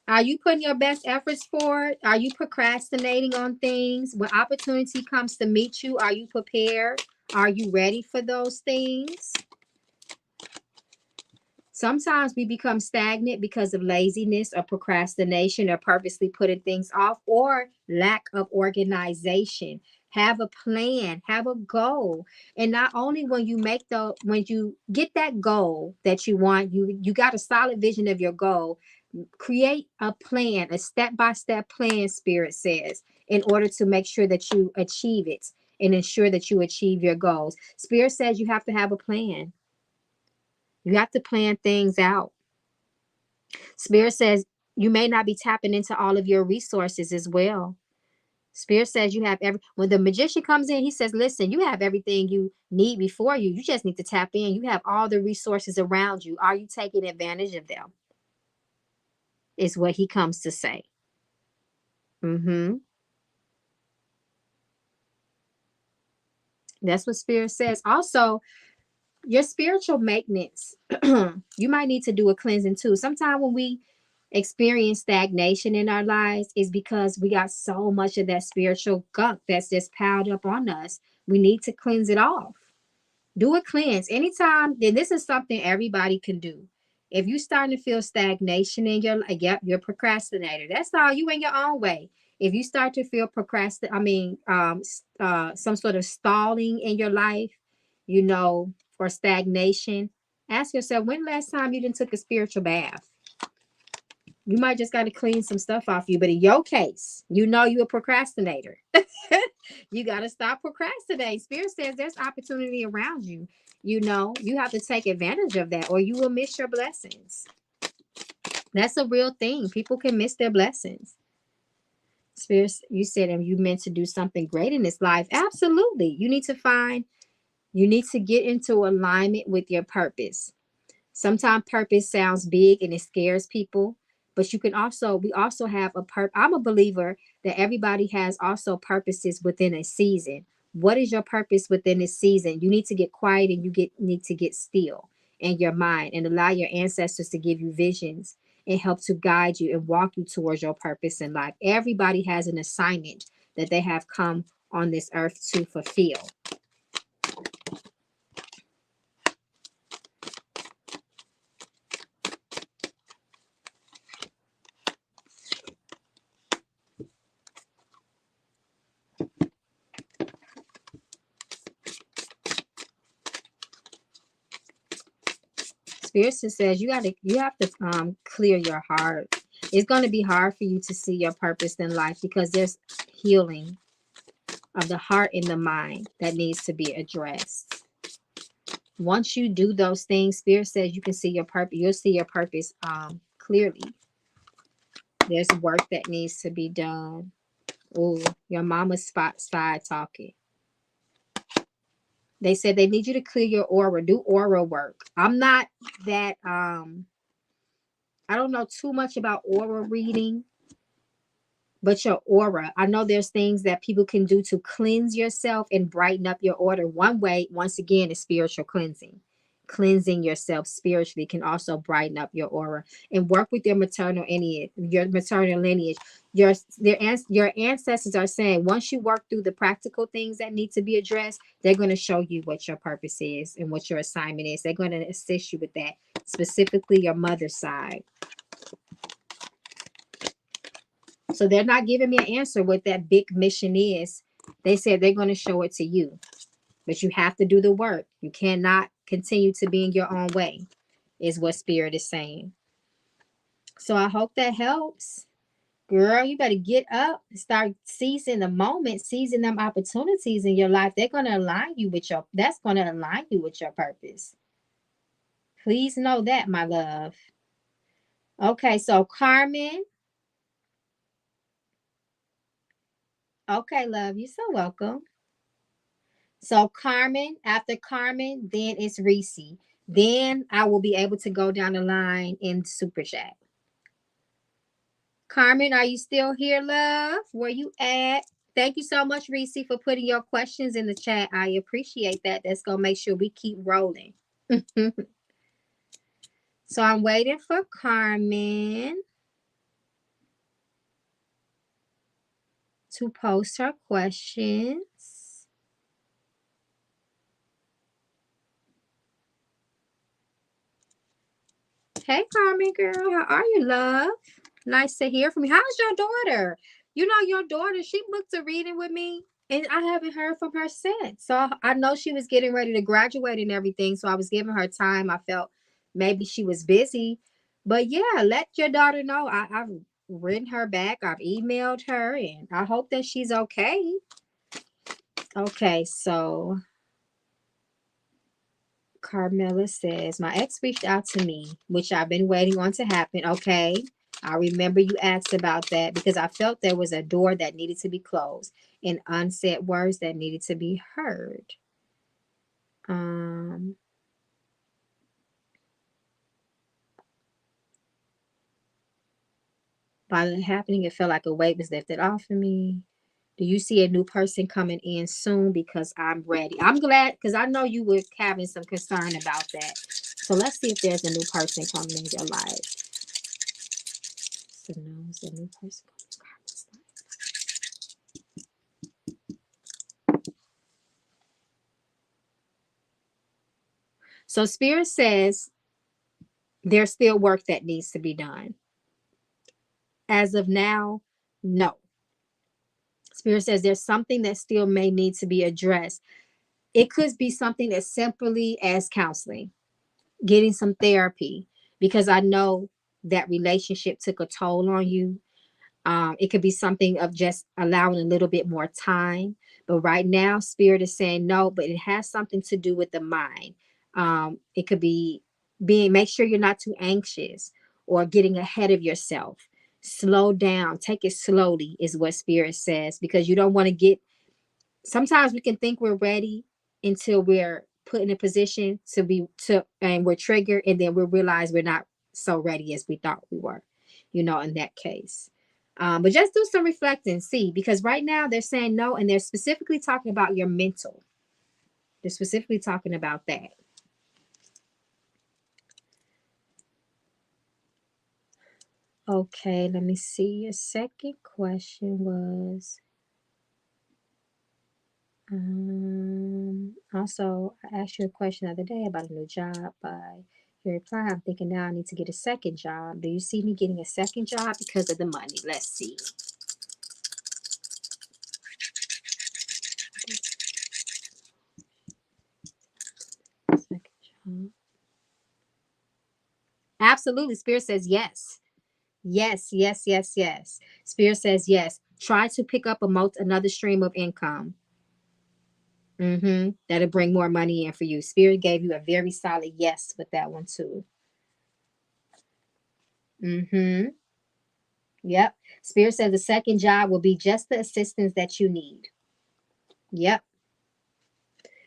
Speaker 1: Are you putting your best efforts forward? Are you procrastinating on things? When opportunity comes to meet you, are you prepared? Are you ready for those things? Sometimes we become stagnant because of laziness or procrastination or purposely putting things off or lack of organization. Have a plan, have a goal. And not only when you get that goal that you want, you got a solid vision of your goal, create a plan, a step-by-step plan, Spirit says, in order to make sure that you achieve it and ensure that you achieve your goals. Spirit says you have to have a plan. You have to plan things out. Spirit says you may not be tapping into all of your resources as well. Spirit says you have when the magician comes in, he says, listen, you have everything you need before you. You just need to tap in. You have all the resources around you. Are you taking advantage of them? Is what he comes to say. Mm-hmm. That's what Spirit says. Also, your spiritual maintenance, you might need to do a cleansing too. Sometimes when we experience stagnation in our lives is because we got so much of that spiritual gunk that's just piled up on us. We need to cleanse it off. Do a cleanse anytime. Then this is something everybody can do. If you starting to feel stagnation in your life, yep, you're a procrastinator. That's all. You in your own way. If you start to feel some sort of stalling in your life, or stagnation, ask yourself, when last time you didn't took a spiritual bath? You might just got to clean some stuff off you. But in your case, you're a procrastinator. You got to stop procrastinating. Spirit says there's opportunity around you. You have to take advantage of that or you will miss your blessings. That's a real thing. People can miss their blessings. Spirit, you said, and you meant to do something great in this life. Absolutely. You need to get into alignment with your purpose. Sometimes purpose sounds big and it scares people, but we also have a purpose. I'm a believer that everybody has also purposes within a season. What is your purpose within this season? You need to get quiet and need to get still in your mind and allow your ancestors to give you visions and help to guide you and walk you towards your purpose in life. Everybody has an assignment that they have come on this earth to fulfill. Spirit says you have to clear your heart. It's going to be hard for you to see your purpose in life because there's healing of the heart and the mind that needs to be addressed. Once you do those things, Spirit says you can see your purpose. You'll see your purpose clearly. There's work that needs to be done. Oh, your mama's side talking. They said they need you to clear your aura, do aura work. I'm not that I don't know too much about aura reading, but your aura, I know there's things that people can do to cleanse yourself and brighten up your aura. One way, once again, is spiritual cleansing. Cleansing yourself spiritually can also brighten up your aura and work with your maternal lineage. Your ancestors are saying once you work through the practical things that need to be addressed, they're going to show you what your purpose is and what your assignment is. They're going to assist you with that, specifically your mother's side. So they're not giving me an answer what that big mission is. They said they're going to show it to you, but you have to do the work. You cannot continue to be in your own way, is what Spirit is saying. So I hope that helps. Girl, you better get up and start seizing the moment, seizing them opportunities in your life. That's going to align you with your purpose. Please know that, my love. Okay, so Carmen, Okay, love. You're so welcome. So Carmen, after Carmen, then it's Reesi. Then I will be able to go down the line in Super Chat. Carmen, are you still here, love? Where you at? Thank you so much, Reesi, for putting your questions in the chat. I appreciate that. That's gonna make sure we keep rolling. So I'm waiting for Carmen to post her questions. Hey, Carmen, girl, how are you, love? Nice to hear from you. How's your daughter? You know, your daughter, she booked a reading with me, and I haven't heard from her since. So I know she was getting ready to graduate and everything. So I was giving her time. I felt maybe she was busy. But yeah, let your daughter know. I've written her back, I've emailed her, and I hope that she's okay. Okay, so Carmela says, my ex reached out to me, which I've been waiting on to happen. Okay. I remember you asked about that because I felt there was a door that needed to be closed and unsaid words that needed to be heard. Um, by it happening, it felt like a weight was lifted off of me. Do you see a new person coming in soon? Because I'm ready. I'm glad because I know you were having some concern about that. So let's see if there's a new person coming in your life. So no, it's a new person coming. So Spirit says there's still work that needs to be done. As of now, no. Spirit says there's something that still may need to be addressed. It could be something as simply as counseling, getting some therapy, because I know that relationship took a toll on you. It could be something of just allowing a little bit more time. But right now, Spirit is saying no, but it has something to do with the mind. It could be make sure you're not too anxious or getting ahead of yourself. Slow down, take it slowly, is what Spirit says, because you don't want to get, sometimes we can think we're ready until we're put in a position and we're triggered, and then we realize we're not so ready as we thought we were, in that case. But just do some reflecting, see, because right now they're saying no, and they're specifically talking about your mental. They're specifically talking about that. Okay, let me see. Your second question was also, I asked you a question the other day about a new job. By your reply, I'm thinking now I need to get a second job. Do you see me getting a second job because of the money? Let's see. Second job. Absolutely. Spirit says yes. Yes, yes, yes, yes. Spirit says yes. Try to pick up another stream of income. That'll bring more money in for you. Spirit gave you a very solid yes with that one too. Mm-hmm. Yep. Spirit says the second job will be just the assistance that you need. Yep.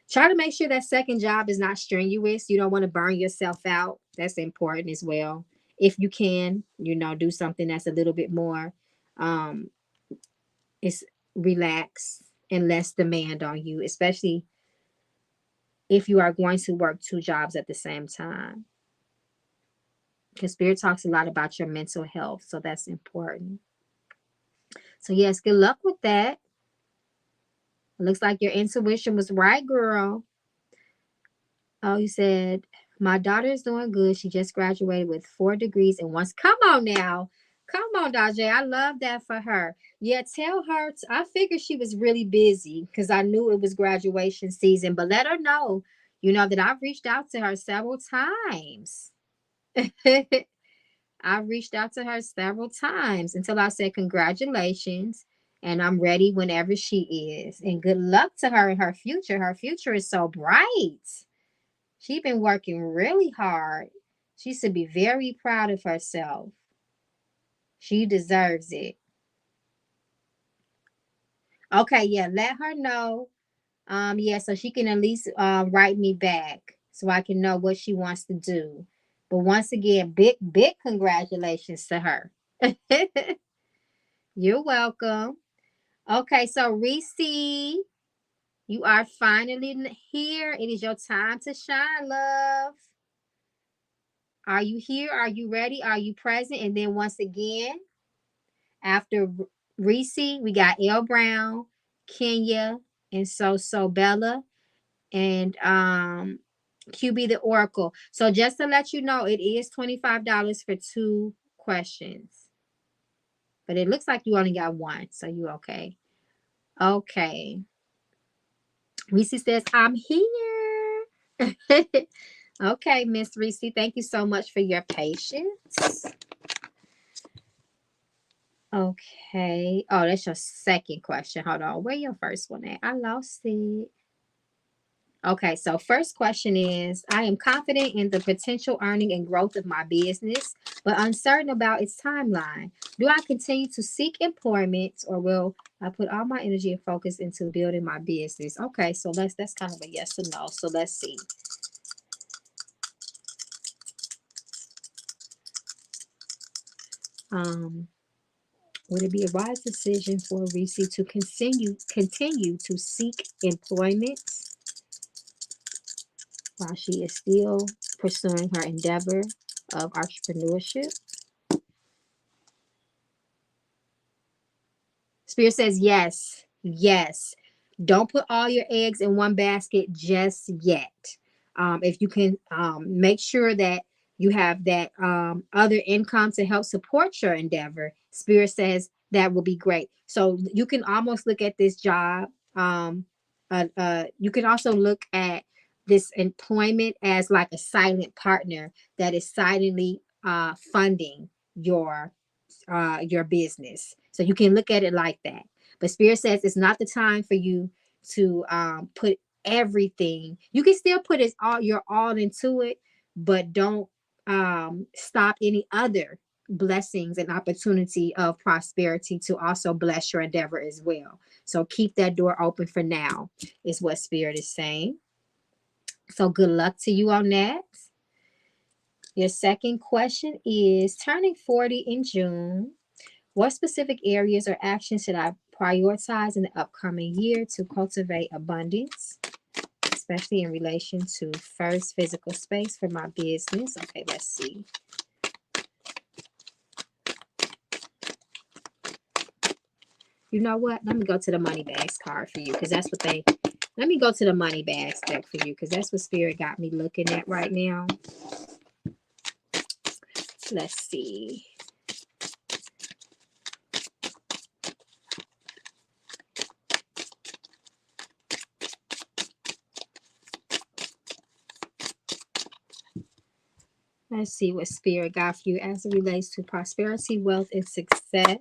Speaker 1: Try to make sure that second job is not strenuous. You don't want to burn yourself out. That's important as well. If you can, do something that's a little bit more um it's relaxed and less demand on you, especially if you are going to work two jobs at the same time. Because Spirit talks a lot about your mental health, so that's important. So yes, good luck with that. It looks like your intuition was right, girl. Oh, you said, my daughter is doing good. She just graduated with 4 degrees and once. Come on now. Come on, Dajay. I love that for her. Yeah, tell her. I figured she was really busy because I knew it was graduation season, but let her know, that I've reached out to her several times. I've reached out to her several times until I said, congratulations. And I'm ready whenever she is. And good luck to her in her future. Her future is so bright. She's been working really hard. She should be very proud of herself. She deserves it. Okay, yeah, let her know. Yeah, so she can at least write me back so I can know what she wants to do. But once again, big congratulations to her. You're welcome. Okay, so Reesi, you are finally here. It is your time to shine, love. Are you here? Are you ready? Are you present? And then once again, after Reesi, we got L Brown, Kenya, and So Bella, and QB the Oracle. So just to let you know, it is $25 for 2 questions. But it looks like you only got one, so you okay. Okay. Reese says, I'm here. Okay, Miss Reese, thank you so much for your patience. Okay. Oh, that's your second question. Hold on. Where your first one at? I lost it. Okay, so first question is, I am confident in the potential earning and growth of my business, but uncertain about its timeline. Do I continue to seek employment, or will I put all my energy and focus into building my business? Okay, so that's kind of a yes or no. So let's see. Um, would it be a wise decision for Reese to continue to seek employment while she is still pursuing her endeavor of entrepreneurship? Spirit says yes, yes. Don't put all your eggs in one basket just yet. If you can make sure that you have that other income to help support your endeavor, Spirit says that will be great. So you can almost look at this job. You can also look at this employment as like a silent partner that is silently funding your business. So you can look at it like that. But Spirit says it's not the time for you to put everything. You can still put it all your all into it, but don't stop any other blessings and opportunity of prosperity to also bless your endeavor as well. So keep that door open for now, is what Spirit is saying. So good luck to you on that. Your second question is turning 40 in June. What specific areas or actions should I prioritize in the upcoming year to cultivate abundance, especially in relation to first physical space for my business? Okay, let's see. You know what? Let me go to the money bags card for you because that's what they. Let me go to the money bags deck for you because that's what Spirit got me looking at right now. Let's see. Let's see what Spirit got for you as it relates to prosperity, wealth, and success.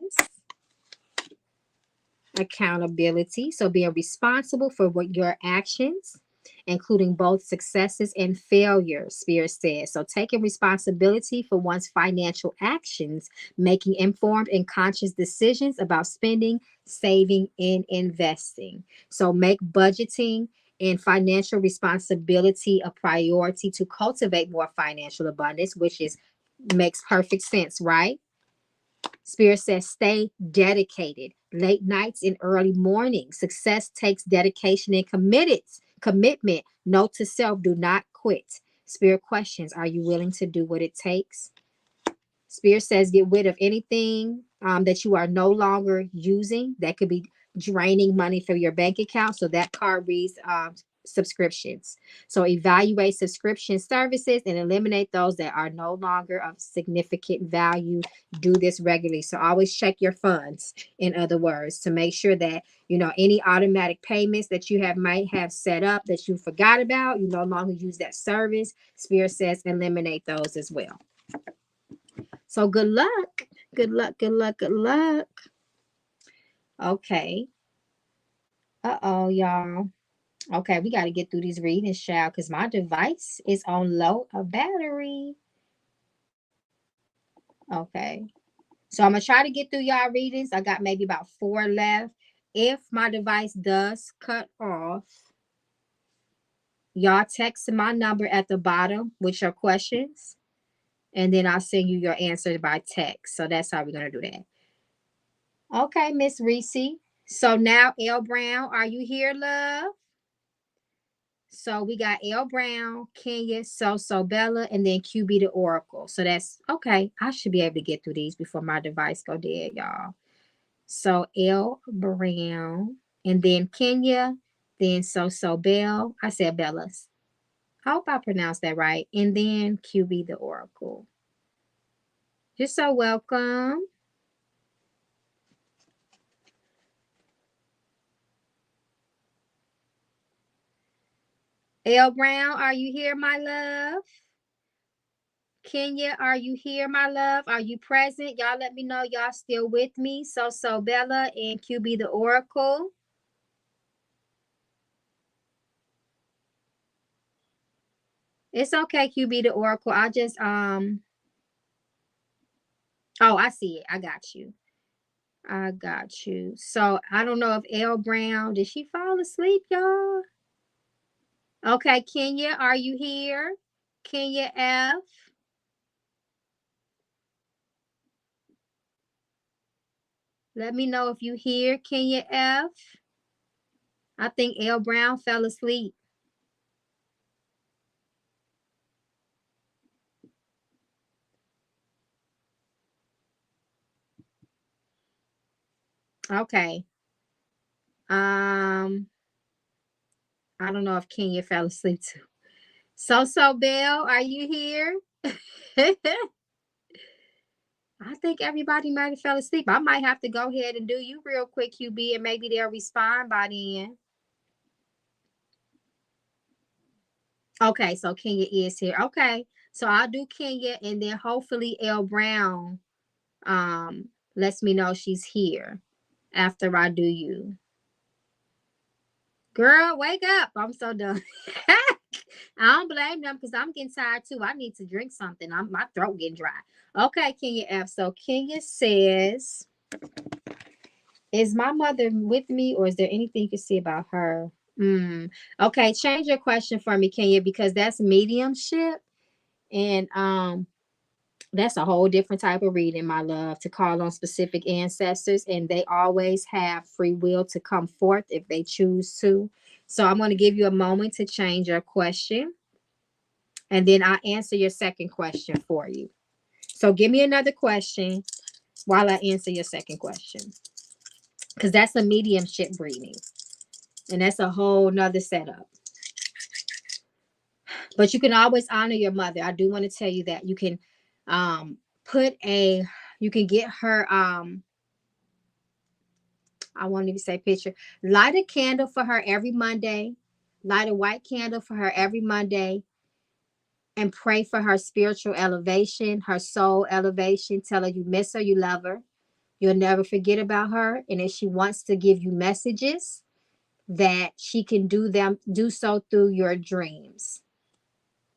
Speaker 1: Accountability. So being responsible for what your actions, including both successes and failures, Spirit says. So taking responsibility for one's financial actions, making informed and conscious decisions about spending, saving, and investing. So make budgeting and financial responsibility a priority to cultivate more financial abundance, which is makes perfect sense, right? Spirit says, stay dedicated. Late nights and early mornings. Success takes dedication and commitment. Note to self, do not quit. Spirit questions, are you willing to do what it takes? Spirit says, get rid of anything that you are no longer using. That could be draining money from your bank account. So that card reads subscriptions. So evaluate subscription services and eliminate those that are no longer of significant value. Do this regularly. So always check your funds, in other words, to make sure that any automatic payments that you might have set up that you forgot about, you no longer use that service. Spirit says eliminate those as well. So good luck. Good luck. Good luck. Good luck. Okay. Uh-oh, y'all. Okay, we got to get through these readings, child, because my device is on low a battery. Okay. So I'm going to try to get through y'all readings. I got maybe about 4 left. if my device does cut off, y'all text my number at the bottom with your questions, and then I'll send you your answer by text. So that's how we're going to do that. Okay, Miss Reesi. So now, L Brown, are you here, love? So we got L Brown, Kenya, So Bella, and then QB the Oracle. So that's okay. I should be able to get through these before my device go dead, y'all. So L Brown, and then Kenya, then So Bell. I said Bella's. I hope I pronounced that right. And then QB the Oracle. You're so welcome. L Brown, are you here, my love? Kenya, are you here, my love? Are you present? Y'all let me know y'all still with me. So Bella and QB the Oracle. It's okay, QB the Oracle. I just oh, I see it. I got you. I got you. So I don't know if L Brown, did she fall asleep, y'all? Okay, Kenya, are you here? Kenya F. Let me know if you here, Kenya F. I think L Brown fell asleep. Okay. I don't know if Kenya fell asleep too. So Bell, are you here? I think everybody might have fell asleep. I might have to go ahead and do you real quick, QB, and maybe they'll respond by then. Okay, so Kenya is here. Okay, so I'll do Kenya, and then hopefully L Brown lets me know she's here after I do you. Girl, wake up. I'm so done. I don't blame them because I'm getting tired too. I need to drink something. My throat getting dry. Okay, Kenya F. So Kenya says, is my mother with me, or is there anything you can see about her? Okay, change your question for me, Kenya, because that's mediumship. And that's a whole different type of reading, my love, to call on specific ancestors, and they always have free will to come forth if they choose to. So I'm going to give you a moment to change your question, and then I'll answer your second question for you. So give me another question while I answer your second question, because that's a mediumship reading, and that's a whole nother setup. But you can always honor your mother. I do want to tell you that you can you can get her I won't even say picture. Light a candle for her every Monday. Light a white candle for her every Monday, and pray for her spiritual elevation, her soul elevation. Tell her you miss her, you love her. You'll never forget about her. And if she wants to give you messages, that she can do so through your dreams.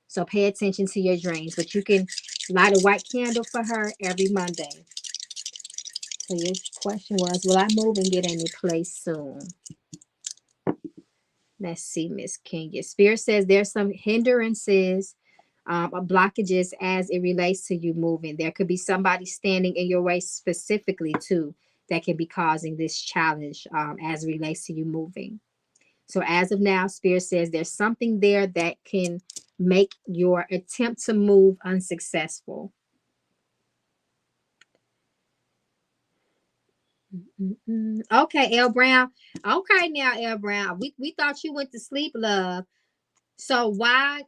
Speaker 1: So pay attention to your dreams. But you can light a white candle for her every Monday. So your question was, will I move and get any place soon? Let's see, Miss Kenya. Spirit says there's some hindrances, blockages as it relates to you moving. There could be somebody standing in your way specifically too that can be causing this challenge as it relates to you moving. So as of now, Spirit says there's something there that can make your attempt to move unsuccessful. Okay, L Brown. Okay, now L Brown. We thought you went to sleep, love. So while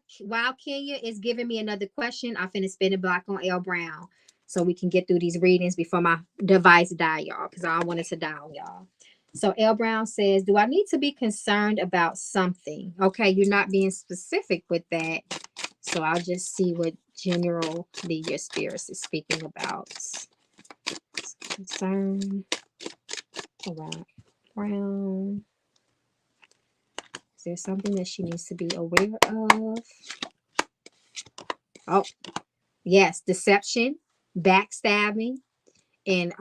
Speaker 1: Kenya is giving me another question, I'm finna spin a block on L Brown so we can get through these readings before my device die, y'all, because I don't want it to die on y'all. So L Brown says, do I need to be concerned about something? Okay, you're not being specific with that. So I'll just see what generally your spirits is speaking about. Concern around Brown. Is there something that she needs to be aware of? Oh, yes, deception, backstabbing, and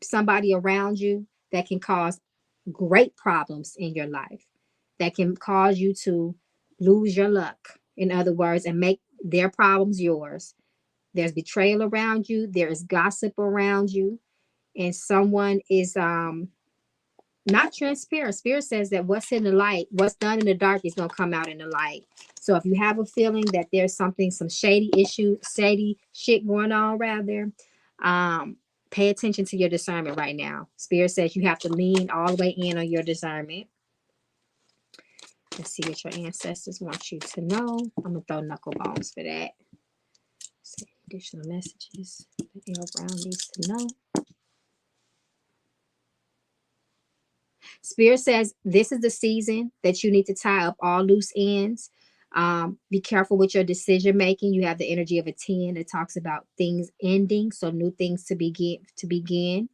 Speaker 1: somebody around you that can cause great problems in your life that can cause you to lose your luck, in other words, and make their problems yours. There's betrayal around you, there is gossip around you, and someone is not transparent. Spirit says that what's in the light, what's done in the dark is going to come out in the light. So if you have a feeling that there's something, some shady issue, shady shit going on, rather, pay attention to your discernment right now. Spirit says you have to lean all the way in on your discernment. Let's see what your ancestors want you to know. I'm going to throw knuckle bones for that. See additional messages that L Brown needs to know. Spirit says this is the season that you need to tie up all loose ends. Be careful with your decision making. You have the energy of a 10 that talks about things ending, so new things to begin.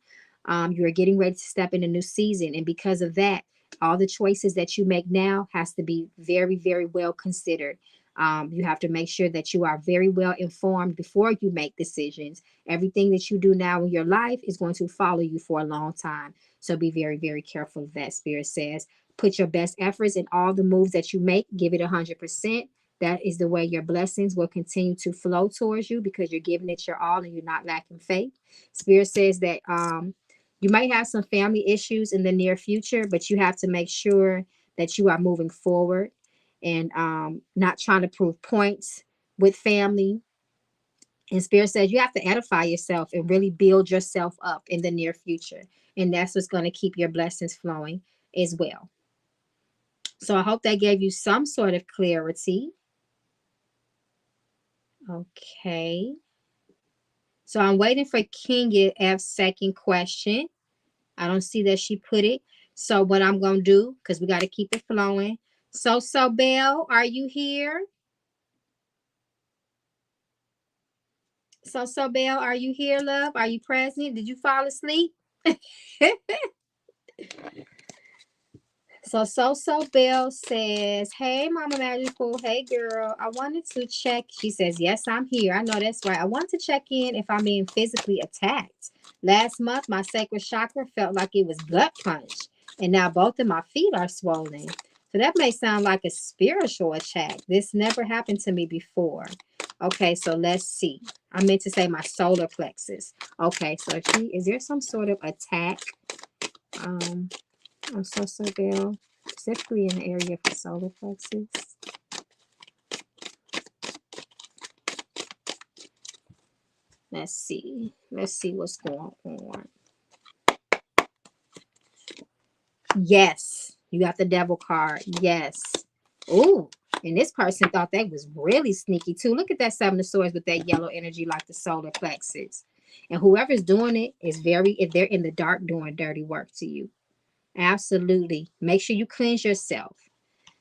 Speaker 1: You are getting ready to step in a new season, and because of that, all the choices that you make now has to be very, very well considered. You have to make sure that you are very well informed before you make decisions. Everything that you do now in your life is going to follow you for a long time. So be very, very careful of that. Spirit says, put your best efforts in all the moves that you make. Give it 100%. That is the way your blessings will continue to flow towards you because you're giving it your all and you're not lacking faith. Spirit says that you might have some family issues in the near future, but you have to make sure that you are moving forward and not trying to prove points with family. And Spirit says you have to edify yourself and really build yourself up in the near future. And that's what's going to keep your blessings flowing as well. So I hope that gave you some sort of clarity. Okay. So I'm waiting for Kenya F's second question. I don't see that she put it. So what I'm going to do, because we got to keep it flowing. So Belle, are you here? So Belle, are you here, love? Are you present? Did you fall asleep? So Belle says, hey, Mama Magical. Hey, girl. I wanted to check. She says, yes, I'm here. I know that's right. I want to check in if I'm being physically attacked. Last month, my sacral chakra felt like it was gut punched. And now both of my feet are swollen. So that may sound like a spiritual attack. This never happened to me before. Okay, so let's see. I meant to say my solar plexus. Okay, so is there some sort of attack? I'm so Belle, specifically in the area for solar plexus. Let's see what's going on. Yes, you got the devil card. Yes. Ooh, and this person thought that was really sneaky too. Look at that Seven of Swords with that yellow energy like the solar plexus. And whoever's doing it is if they're in the dark doing dirty work to you. Absolutely. Make sure you cleanse yourself.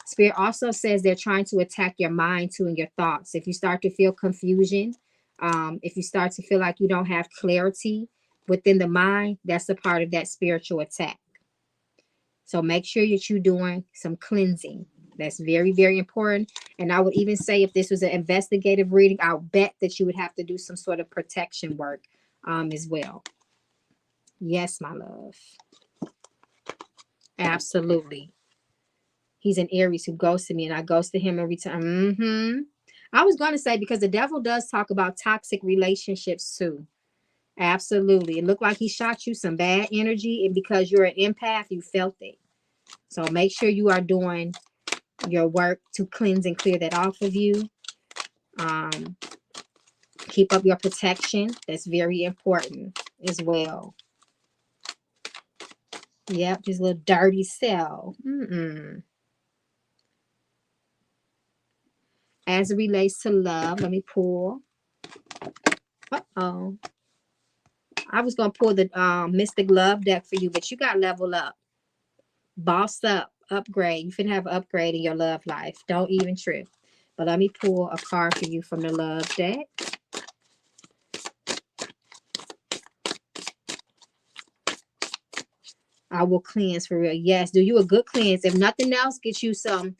Speaker 1: Spirit also says they're trying to attack your mind too and your thoughts. If you start to feel confusion, if you start to feel like you don't have clarity within the mind, that's a part of that spiritual attack. So make sure that you're doing some cleansing. That's very, very important. And I would even say if this was an investigative reading, I'll bet that you would have to do some sort of protection work as well. Yes, my love. Absolutely. He's an Aries who ghosted me and I ghosted him every time. I was going to say because the devil does talk about toxic relationships too. Absolutely. It looked like he shot you some bad energy and because you're an empath, you felt it. So make sure you are doing your work to cleanse and clear that off of you. Keep up your protection. That's very important as well. Yep, this little dirty cell. As it relates to love, let me pull. Uh-oh. I was going to pull the Mystic Love deck for you, but you got level up. Boss up. Upgrade. You finna have an upgrade in your love life. Don't even trip. But let me pull a card for you from the love deck. I will cleanse for real. Yes, do you a good cleanse. If nothing else, get you some,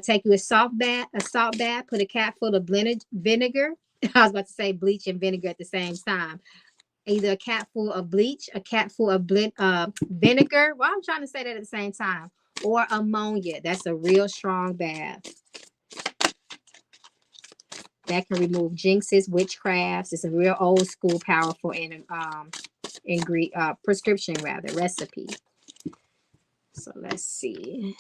Speaker 1: take you a salt bath, put a cap full of blended vinegar. I was about to say bleach and vinegar at the same time. either a cap full of bleach, a cap full of vinegar. Well, I'm trying to say that at the same time, or ammonia. That's a real strong bath that can remove jinxes, witchcrafts. It's a real old school, powerful and prescription rather recipe. So let's see.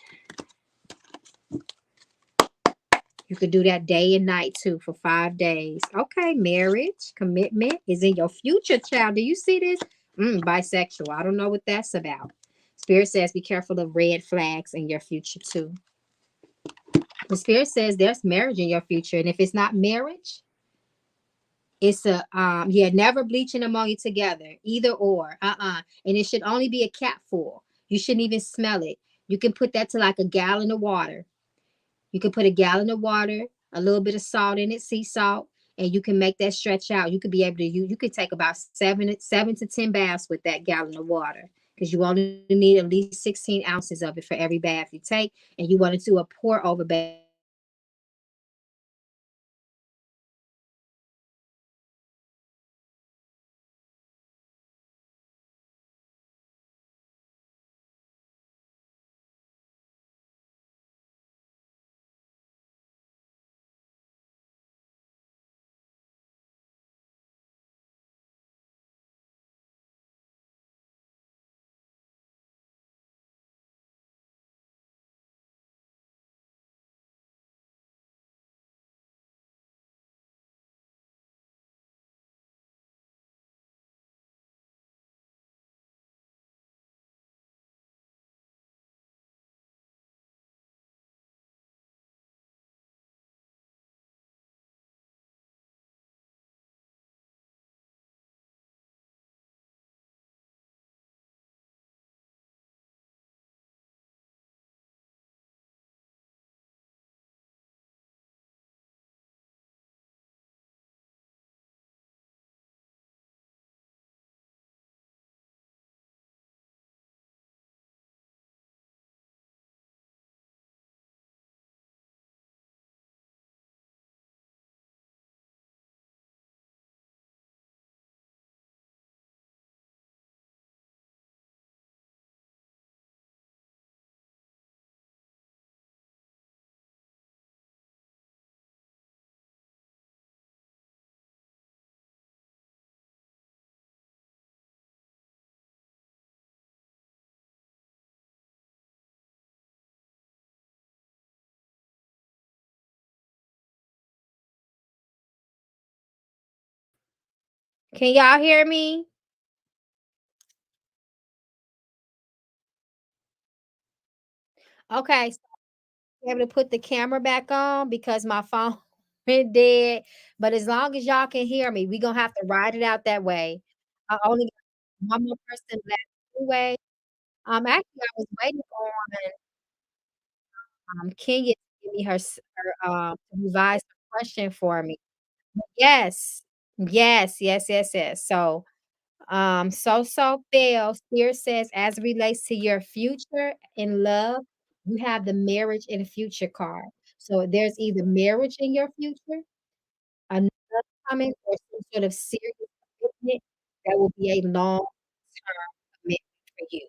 Speaker 1: You could do that day and night too for 5 days. Okay, marriage, commitment is in your future, child. Do you see this? Bisexual. I don't know what that's about. Spirit says be careful of red flags in your future too. The spirit says there's marriage in your future, and if it's not marriage, it's a yeah, never bleaching among you together, either or. And it should only be a cap full. You shouldn't even smell it. You can put that to like a gallon of water. You can put a gallon of water, a little bit of salt in it, sea salt, and you can make that stretch out. You could be able to you could take about seven to 10 baths with that gallon of water because you only need at least 16 ounces of it for every bath you take, and you want to do a pour over bath. Can y'all hear me? Okay, so I'm able to put the camera back on because my phone went dead. But as long as y'all can hear me, we gonna have to ride it out that way. I only got one more person left anyway. Actually, I was waiting on Kenya to give me to revise the question for me. Yes. Yes, yes, yes, yes. So, Bill here says, as it relates to your future in love, you have the marriage and future card. So there's either marriage in your future, another coming, or some sort of serious commitment that will be a long-term commitment for you,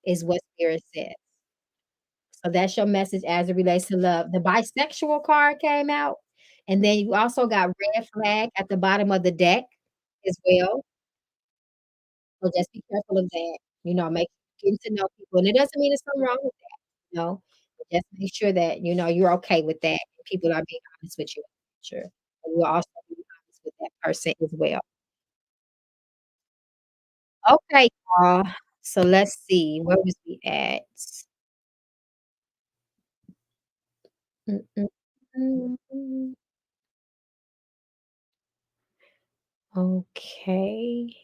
Speaker 1: is what Spirit says. So that's your message as it relates to love. The bisexual card came out, and then you also got red flag at the bottom of the deck as well. So just be careful of that. Make getting to know people, and it doesn't mean there's something wrong with that, but just make sure that, you're okay with that, and people are being honest with you. Sure. And you'll also be honest with that person as well. Okay, y'all. So let's see, where was we at? Mm, mm, mm. Okay.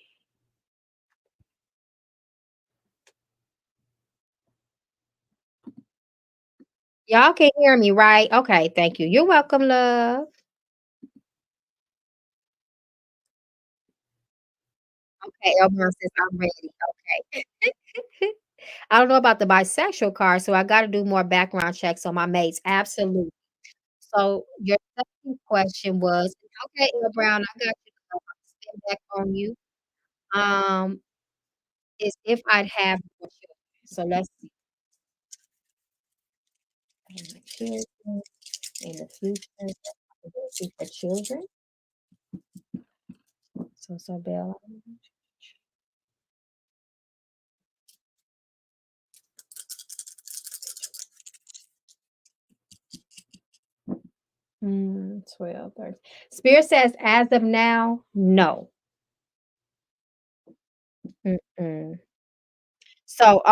Speaker 1: Y'all can hear me, right? Okay, thank you. You're welcome, love. Okay, Elmore says I'm ready. Okay. I don't know about the bisexual card, so I gotta do more background checks on my mates. Absolutely. So your second question was, okay, El Brown, I got you. I'll spin back on you. Um, is if I'd have more children. So let's see. My children in the future, possibility for children. So Bella. 12, 13. Spirit says, as of now, no. Mm-mm. So,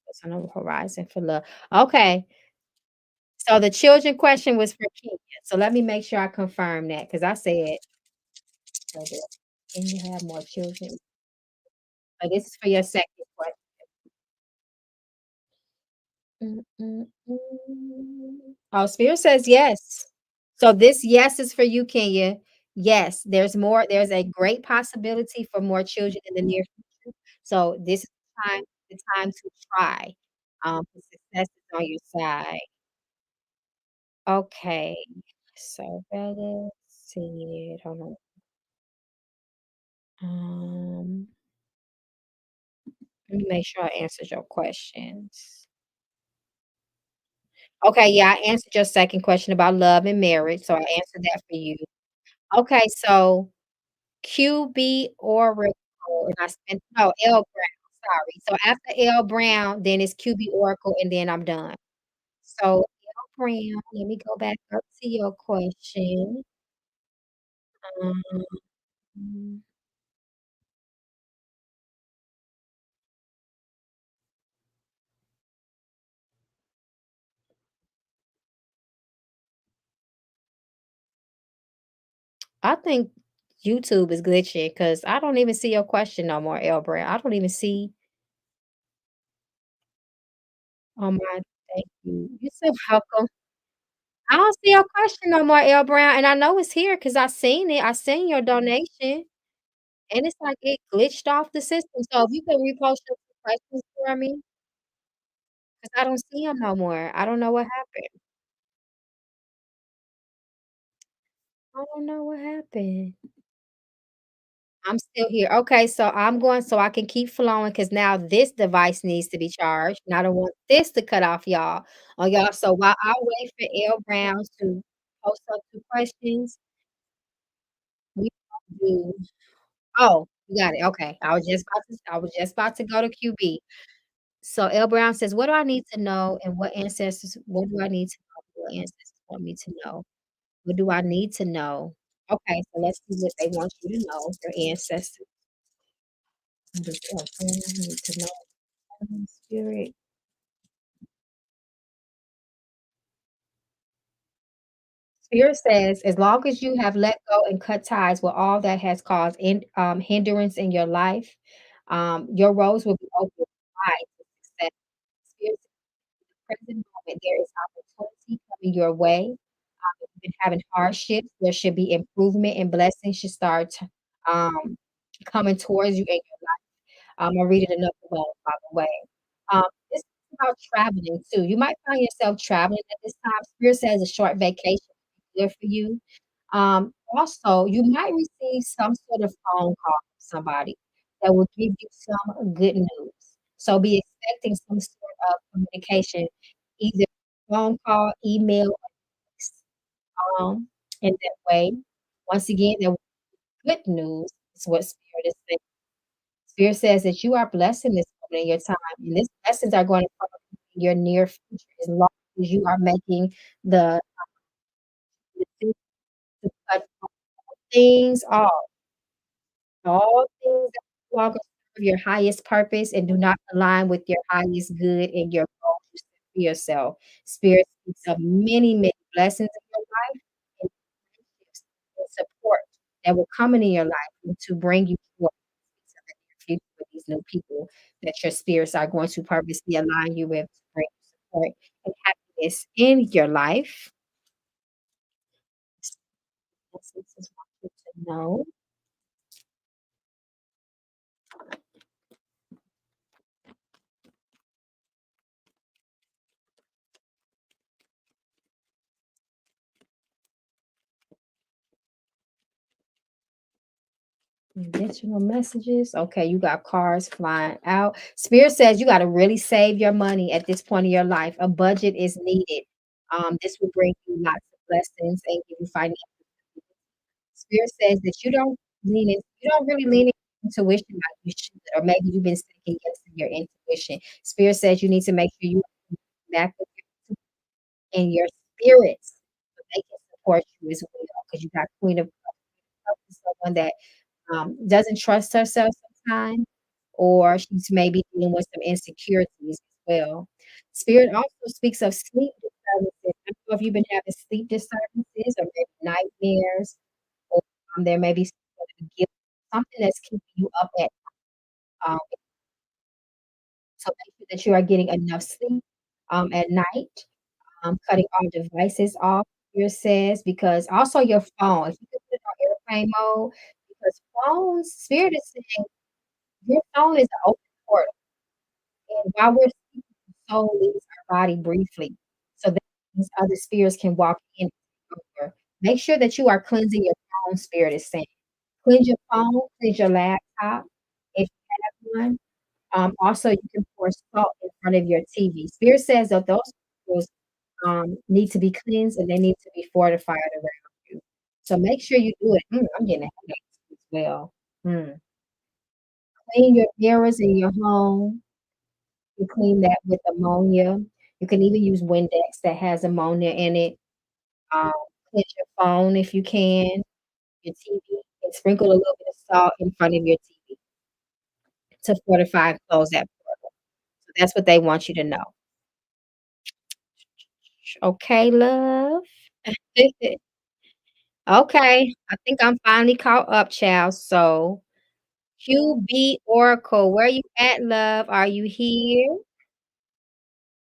Speaker 1: it's on the horizon for love. Okay. So the children question was for Kenya. So let me make sure I confirm that because I said, so that- can you have more children? But this is for your second question. Mm, mm, mm. Oh, Spirit says yes. So this yes is for you, Kenya. Yes, there's a great possibility for more children in the near future. So this is the time to try. The success is on your side. Okay. So Bella said, hold on. Let me make sure I answered your questions. Okay, yeah, I answered your second question about love and marriage, so I answered that for you. Okay, so QB Oracle, and I spent no, L Brown, sorry. So after L Brown, then it's QB Oracle, and then I'm done. So L Brown, let me go back up to your question. Um, I think YouTube is glitchy because I don't even see your question no more, L Brown. I don't even see on my thank you. You're so welcome. I don't see your question no more, L Brown, and I know it's here because I seen it. I seen your donation, and it's like it glitched off the system. So if you could repost your questions for me, because I don't see them no more. I don't know what happened. I don't know what happened. I'm still here. Okay, so I'm going so I can keep flowing because now this device needs to be charged, and I don't want this to cut off y'all on y'all. So while I wait for L Brown to post up 2 questions, we do oh, you got it, okay. I was just about to go to QB. So L Brown says, "What do I need to know and what do I need to know? What ancestors want me to know? What do I need to know?" Okay, so let's see what they want you to know, your ancestors. What does L Brown need to know? Spirit. Spirit says, as long as you have let go and cut ties with all that has caused hindrance in your life, your roads will be open wide to success. Spirit present moment, there is opportunity coming your way. If you've been having hardships, there should be improvement and blessings should start um, coming towards you in your life. I'm reading another one, by the way. This is about traveling too. You might find yourself traveling at this time. Spirit says a short vacation is good for you. Also, you might receive some sort of phone call from somebody that will give you some good news. So be expecting some sort of communication, either phone call, email, or text, in that way. Once again, there will be good news is what Spirit is saying. Spirit says that you are blessed in this moment in your time, and these blessings are going to come in your near future as long as you are making the decision to cut things off. All things that no longer serve your highest purpose and do not align with your highest good and your goals you set for yourself. Spirit speaks of many, many blessings in your life and friendships and support that will come into your life and to bring you forth into the near future with these new people that your spirits are going to purposely align you with to bring you support and happiness in your life. This is what you to know. Additional messages. Okay, you got cars flying out. Spirit says you got to really save your money at this point in your life. A budget is needed. This will bring you lots of blessings and give you financial. Spirit says that you don't really lean into intuition like you should, or maybe you've been second guessing your intuition. Spirit says you need to make sure you back with in your spirits so they can support you as well. Because you got Queen of Cups, someone that doesn't trust herself sometimes, or she's maybe dealing with some insecurities as well. Spirit also speaks of sleep disturbances. I don't know if you've been having sleep disturbances or maybe nightmares, or there may be something that's keeping you up um, so make sure that you are getting enough sleep at night. Cutting all devices off, Spirit says, because also your phone, if you can put it on airplane mode, because phones, Spirit is saying your phone is an open portal. And while we're sleeping, the soul leaves our body briefly. So that these other spirits can walk in and take over. Make sure that you are cleansing your phone, Spirit is saying. Cleanse your phone, cleanse your laptop if you have one. Also, you can pour salt in front of your TV. Spirit says that those spirits, need to be cleansed and they need to be fortified around you. So make sure you do it. I'm getting a headache as well. Mm. Clean your mirrors in your home. You clean that with ammonia. You can even use Windex that has ammonia in it. Um, Cleanse your phone if you can, your TV, and sprinkle a little bit of salt in front of your TV to fortify and close that portal. So that's what they want you to know. Okay, love. Okay, I think I'm finally caught up, child. So, QB Oracle, where you at, love? Are you here?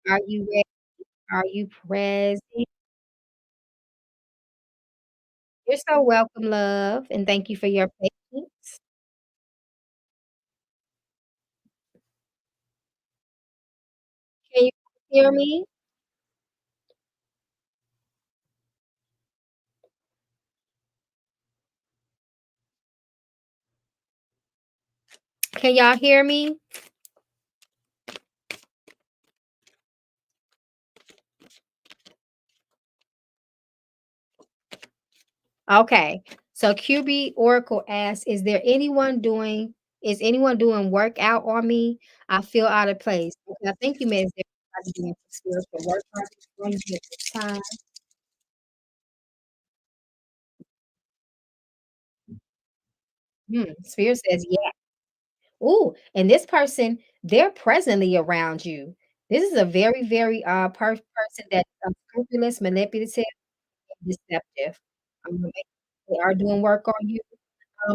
Speaker 1: Are you ready? Are you present? You're so welcome, love, and thank you for your patience. Can you hear me? Can y'all hear me? Okay. So QB Oracle asks, is anyone doing workout on me? I feel out of place. Okay, I think you meant is everybody doing some spiritual work on you at this time. Spirit says yes. Ooh, and this person, they're presently around you. This is a very, very person that's scrupulous, manipulative, and deceptive. They are doing work on you,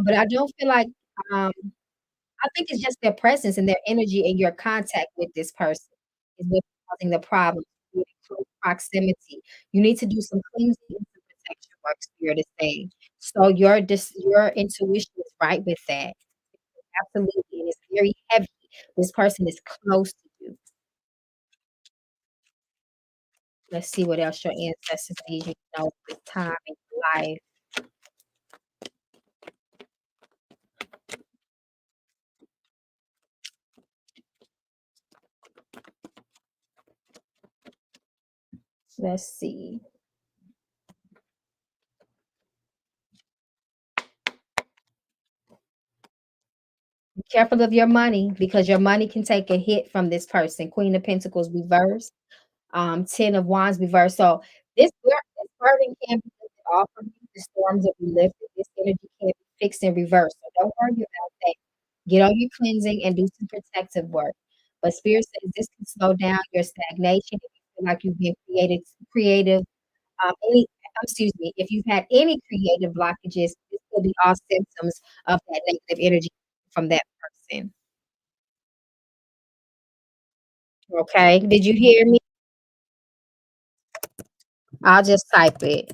Speaker 1: but I don't feel like um, I think it's just their presence and their energy and your contact with this person is what's causing the problem. Really close proximity. You need to do some cleansing and some protection work. Spirit is saying. So your intuition is right with that. Absolutely, and it's very heavy. This person is close to you. Let's see what else your ancestors need you to know this time in your life. Let's see. Be careful of your money because your money can take a hit from this person. Queen of Pentacles reversed, 10 of Wands reversed. So this burden can be lifted off of you. The storms will be lifted. This energy can be fixed and reversed. So don't worry about that. Get on your cleansing and do some protective work. But Spirit says this can slow down your stagnation if you feel like you've been creative. Excuse me, if you've had any creative blockages, this could be all symptoms of that negative energy from that person. Okay, did you hear me? I'll just type it.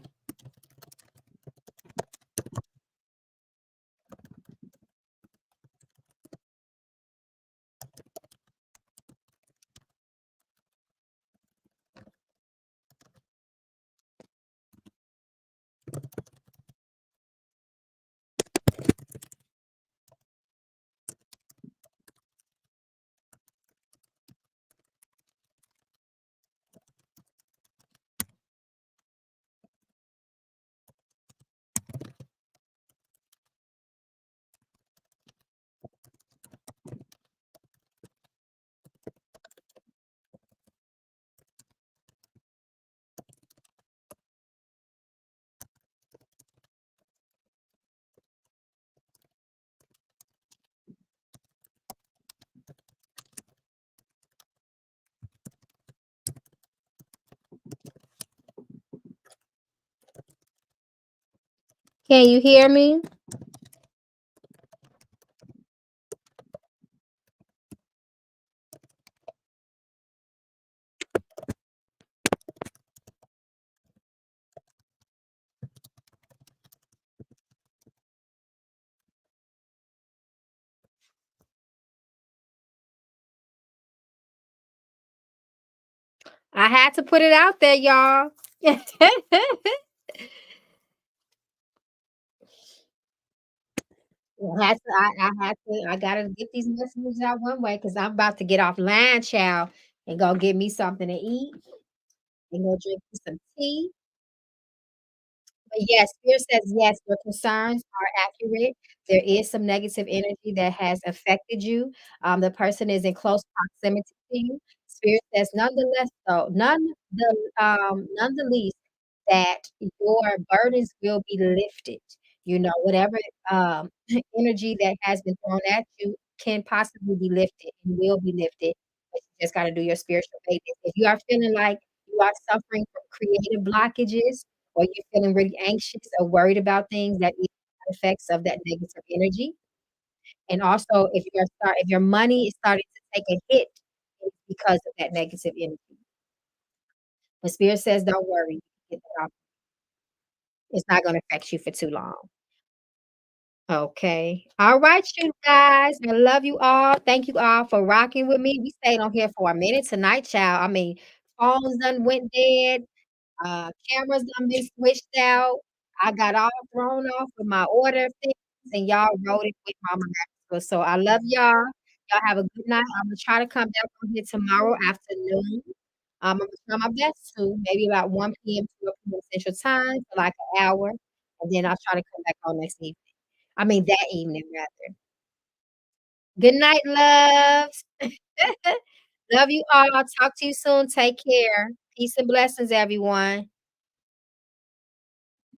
Speaker 1: Can you hear me? I had to put it out there, y'all. I gotta get these messages out one way because I'm about to get offline, child, and go get me something to eat and go drink me some tea. But yes, Spirit says, yes, your concerns are accurate. There is some negative energy that has affected you. The person is in close proximity to you. Spirit says, nonetheless, though, none the least, that your burdens will be lifted. You know, whatever energy that has been thrown at you can possibly be lifted and will be lifted. But you just got to do your spiritual bathing. If you are feeling like you are suffering from creative blockages, or you're feeling really anxious or worried about things, that is the effects of that negative energy. And also, if your money is starting to take a hit, it's because of that negative energy. But Spirit says, don't worry, get that off. It's not going to affect you for too long. Okay. All right, you guys. I love you all. Thank you all for rocking with me. We stayed on here for a minute tonight, child. I mean, phones done went dead. Cameras done been switched out. I got all thrown off with my order of things, and y'all wrote it with Mama Maxwell. So I love y'all. Y'all have a good night. I'm gonna try to come back on here tomorrow afternoon. I'm gonna try my best to maybe about 1 p.m. to 2 p.m. Central Time for like an hour, and then I'll try to come back on next evening. I mean that evening rather. Good night, loves. Love you all. I'll talk to you soon. Take care. Peace and blessings, everyone.